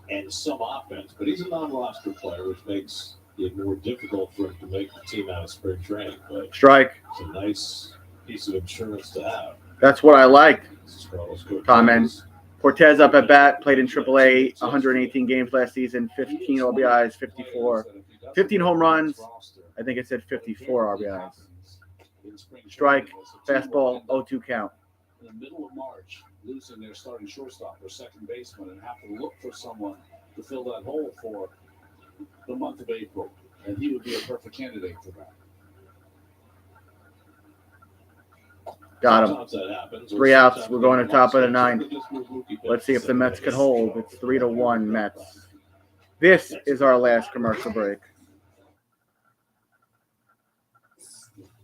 And some offense, but he's a non-roster player, which makes it more difficult for him to make the team out of spring training. But Strike. It's a nice piece of insurance to have. That's what I like. Cortez. Comment. Cortez up at bat, played in AAA, 118 games last season, 15 RBIs, 15 home runs. I think it said 54 RBIs. Strike, fastball, 0-2 count. In the middle of March, losing their starting shortstop or second baseman and have to look for someone to fill that hole for the month of April. And he would be a perfect candidate for that. Got him. 3 outs. We're going to top of the 9th. Let's see if the Mets can hold. It's 3-1 Mets. This is our last commercial break.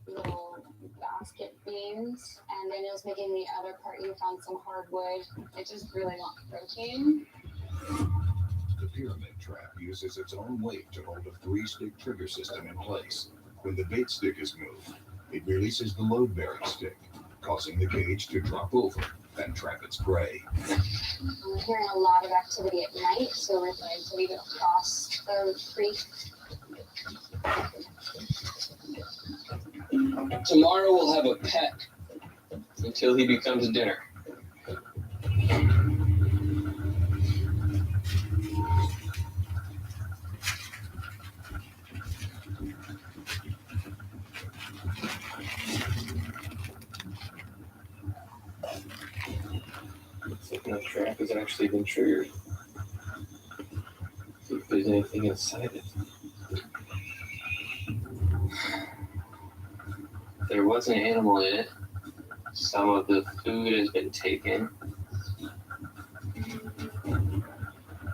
Little basket beans, and Daniel's making the other part. You found some hardwood. I just really want protein. The pyramid trap uses its own weight to hold a 3-stick trigger system in place. When the bait stick is moved, it releases the load-bearing stick, causing the cage to drop over and trap its prey. I'm hearing a lot of activity at night, so we're going to leave it across the creek. Tomorrow we'll have a pet until he becomes dinner. Looks like no trap has actually been triggered. See if there's anything inside it. There was an animal in it. Some of the food has been taken.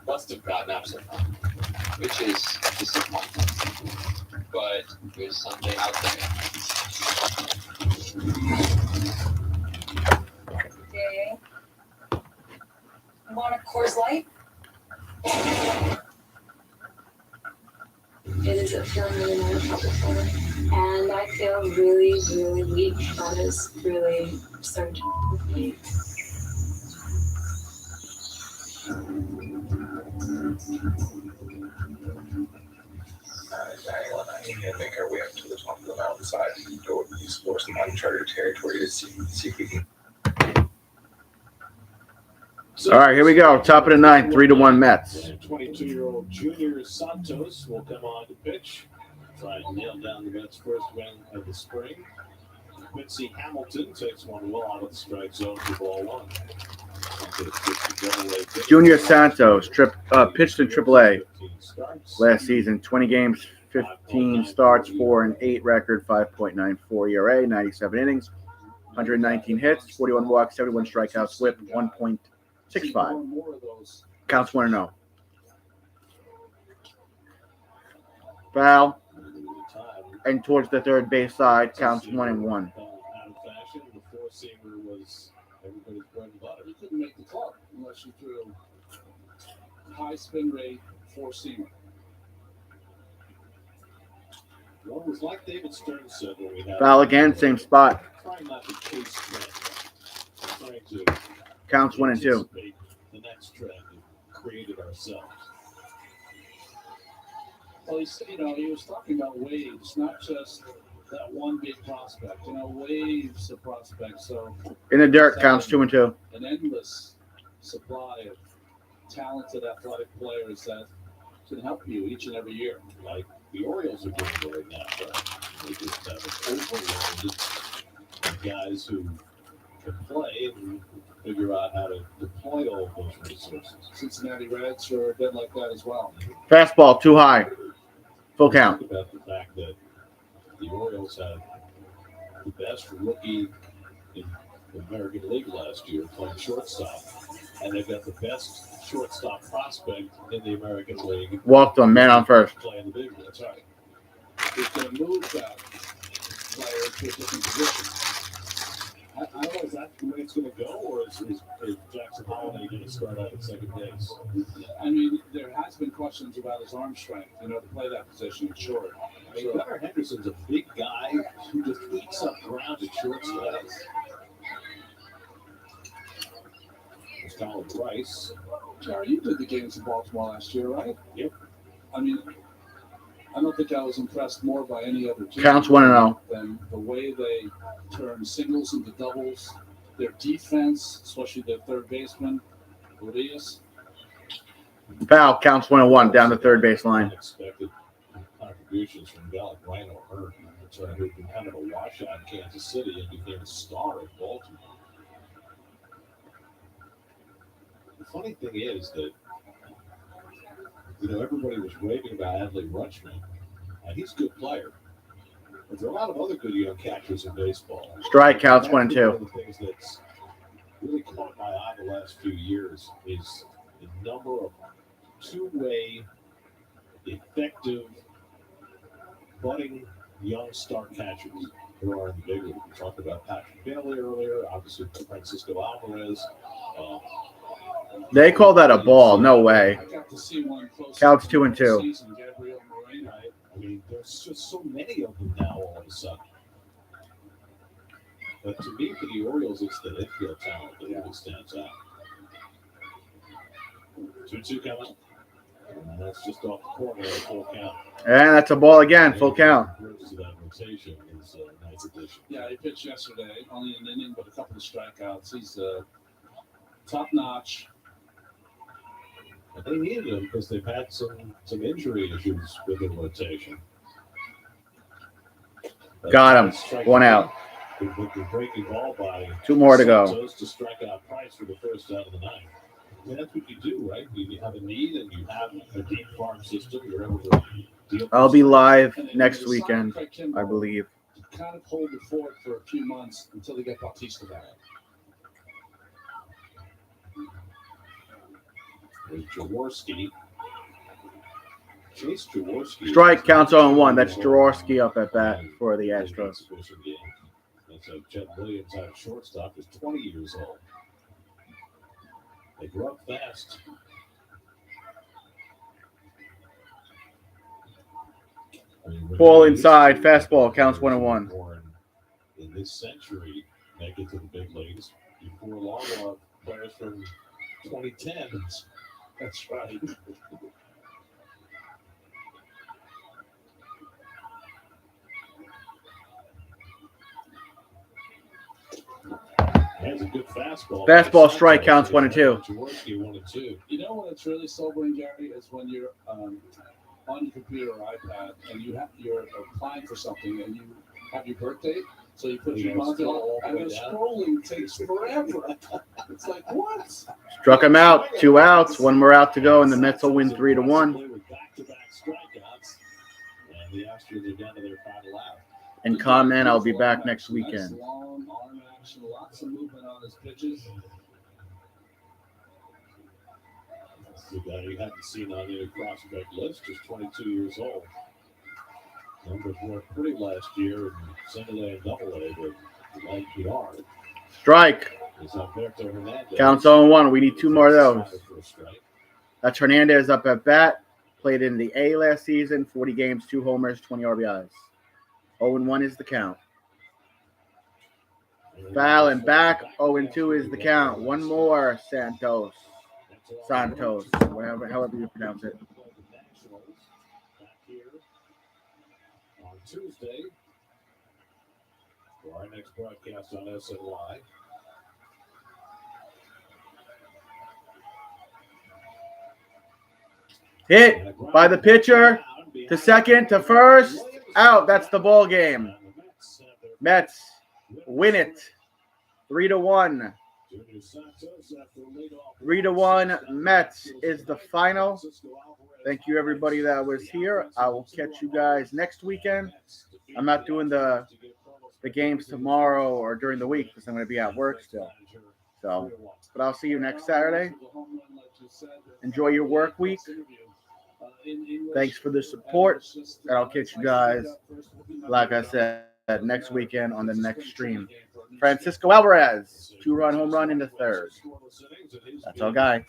Must have gotten out somehow, which is disappointing. But there's something out there. Okay. You want a Coors Light? It is a feeling really nice before, and I feel really, really weak. That is really surging with me. We need to make our way up to the top of the mountainside and go explore some uncharted territory to see if we can. All right, here we go. Top of the 9th, 3-1 Mets. 22-year-old Junior Santos will come on to pitch. Try and nail down the Mets' first win of the spring. Quincy Hamilton takes one well out of the strike zone for ball 1. Junior Santos pitched in AAA last season. 20 games, 15 starts, 4-8 record, 5.94 ERA, 97 innings, 119 hits, 41 walks, 71 strikeouts, whip 1.65. Counts 1-0. Foul. And towards the third base side, counts 1-1. Out of fashion, the four-seamer was everybody's bread and butter. You couldn't make the club unless you threw high spin rate four-seamer. Well, it was like David Stern said when we had Foul again, same spot. trying not to chase trend, trying to Counts 1-2. anticipate the next trend we created ourselves. Well, he was talking about waves, not just that one big prospect. Waves of prospects. So In the dirt, counts 2-2. an endless supply of talented athletic players that can help you each and every year. Like the Orioles are doing right now. They just have an overload of guys who can play and figure out how to deploy all those resources. Cincinnati Reds are a bit like that as well. Fastball, too high. Full count. Think about the fact that the Orioles had the best rookie in the American League last year playing shortstop, and they've got the best shortstop prospect in the American League. Walked on, man on first. Playing the big league. That's right. It's going to move that player to a different position. I don't know, is that the way it's going to go, or is Jackson Holiday going to start out at second base? I mean, there has been questions about his arm strength, to play that position at short. I mean, Gunnar Henderson's a big guy who just eats up ground at shortstop. There's Colin Price. Jerry, you did the games in Baltimore last year, right? Yep. I mean, I don't think I was impressed more by any other team Counts 1-0. than the way they turn singles into doubles. Their defense, especially their third baseman, Urias. Foul, counts 1-1, down the third base line. Unexpected contributions from a guy like Ryan O'Hearn, who'd been kind of a washout in Kansas City and became a star at Baltimore. The funny thing is that everybody was raving about Adley Rutschman, and he's a good player. But there are a lot of other good young catchers in baseball. Strike counts One 1-2. of the things that's really caught my eye the last few years is the number of two-way, effective, budding young star catchers who are in the big league. We talked about Patrick Bailey earlier, obviously Francisco Alvarez. They call that a ball. No way. I got to see one close. Counts 2-2. Season, Gabriel Moreno. I mean, there's just so many of them now all of a sudden. But to me, for the Orioles, it's the infield talent that really stands out. 2-2 coming. And that's just off the corner of the full count. And that's a ball again. Full count. To that rotation is a nice addition. Yeah, he pitched yesterday, only an inning, but a couple of strikeouts. He's top-notch. But they needed him because they've had some injury issues with the rotation. Got him. One out. With the breaking ball by 2 more to go. Santos to strike out Price for the first out of the ninth. I mean, that's what you do, right? You have a need and you have a deep farm system. You're able to deal. I'll be live next weekend, I believe. Kind of hold the fort for a few months until they get Bautista back. There's Jaworski. Chase Jaworski. Strike counts 0-1. That's Jaworski up at bat for the Astros. And so Chet Williams out of shortstop is 20 years old. They grow up fast. Ball inside. Fastball counts 1-1. In this century, make it to the big leagues. Before long, players from 2010s. That's right. That's a good fastball. Fastball strike counts 1-2. Jaworski 1-2. You know when it's really sobering, Gary, is when you're on your computer or iPad and you're applying for something and you happy birthday. So you put You your gotta mom scroll down, all the and way the down. scrolling takes forever. It's like, what? Struck him out. 2 outs. 1 more out to go, and the Mets will win 3-1. With back-to-back strikeouts, and the Astros are down to their final out. And comment, I'll be back next weekend. Nice long arm action, lots of movement on his pitches. The guy you hadn't seen on any prospect list, just 22 years old. Numbers weren't pretty last year in Single A and Double A, but like PR. Strike. Is Alberto Hernandez. Counts 0-1. We need 2 more of those. For a strike. That's Hernandez up at bat. Played in the A last season. 40 games, 2 homers, 20 RBIs. 0-1 is the count. Foul and back. 0-2 is the count. 1 more, Santos, however you pronounce it. Back here on Tuesday for our next broadcast on SNY. Hit by the pitcher to second to first. Out. That's the ball game. Mets win it 3-1. 3-1 Mets is the final. Thank you, everybody that was here. I will catch you guys next weekend. I'm not doing the games tomorrow or during the week because I'm going to be at work still. So, but I'll see you next Saturday. Enjoy your work week. Thanks for the support. And I'll catch you guys, like I said, next weekend on the next stream. Francisco Alvarez, 2-run home run in the third. That's our guy.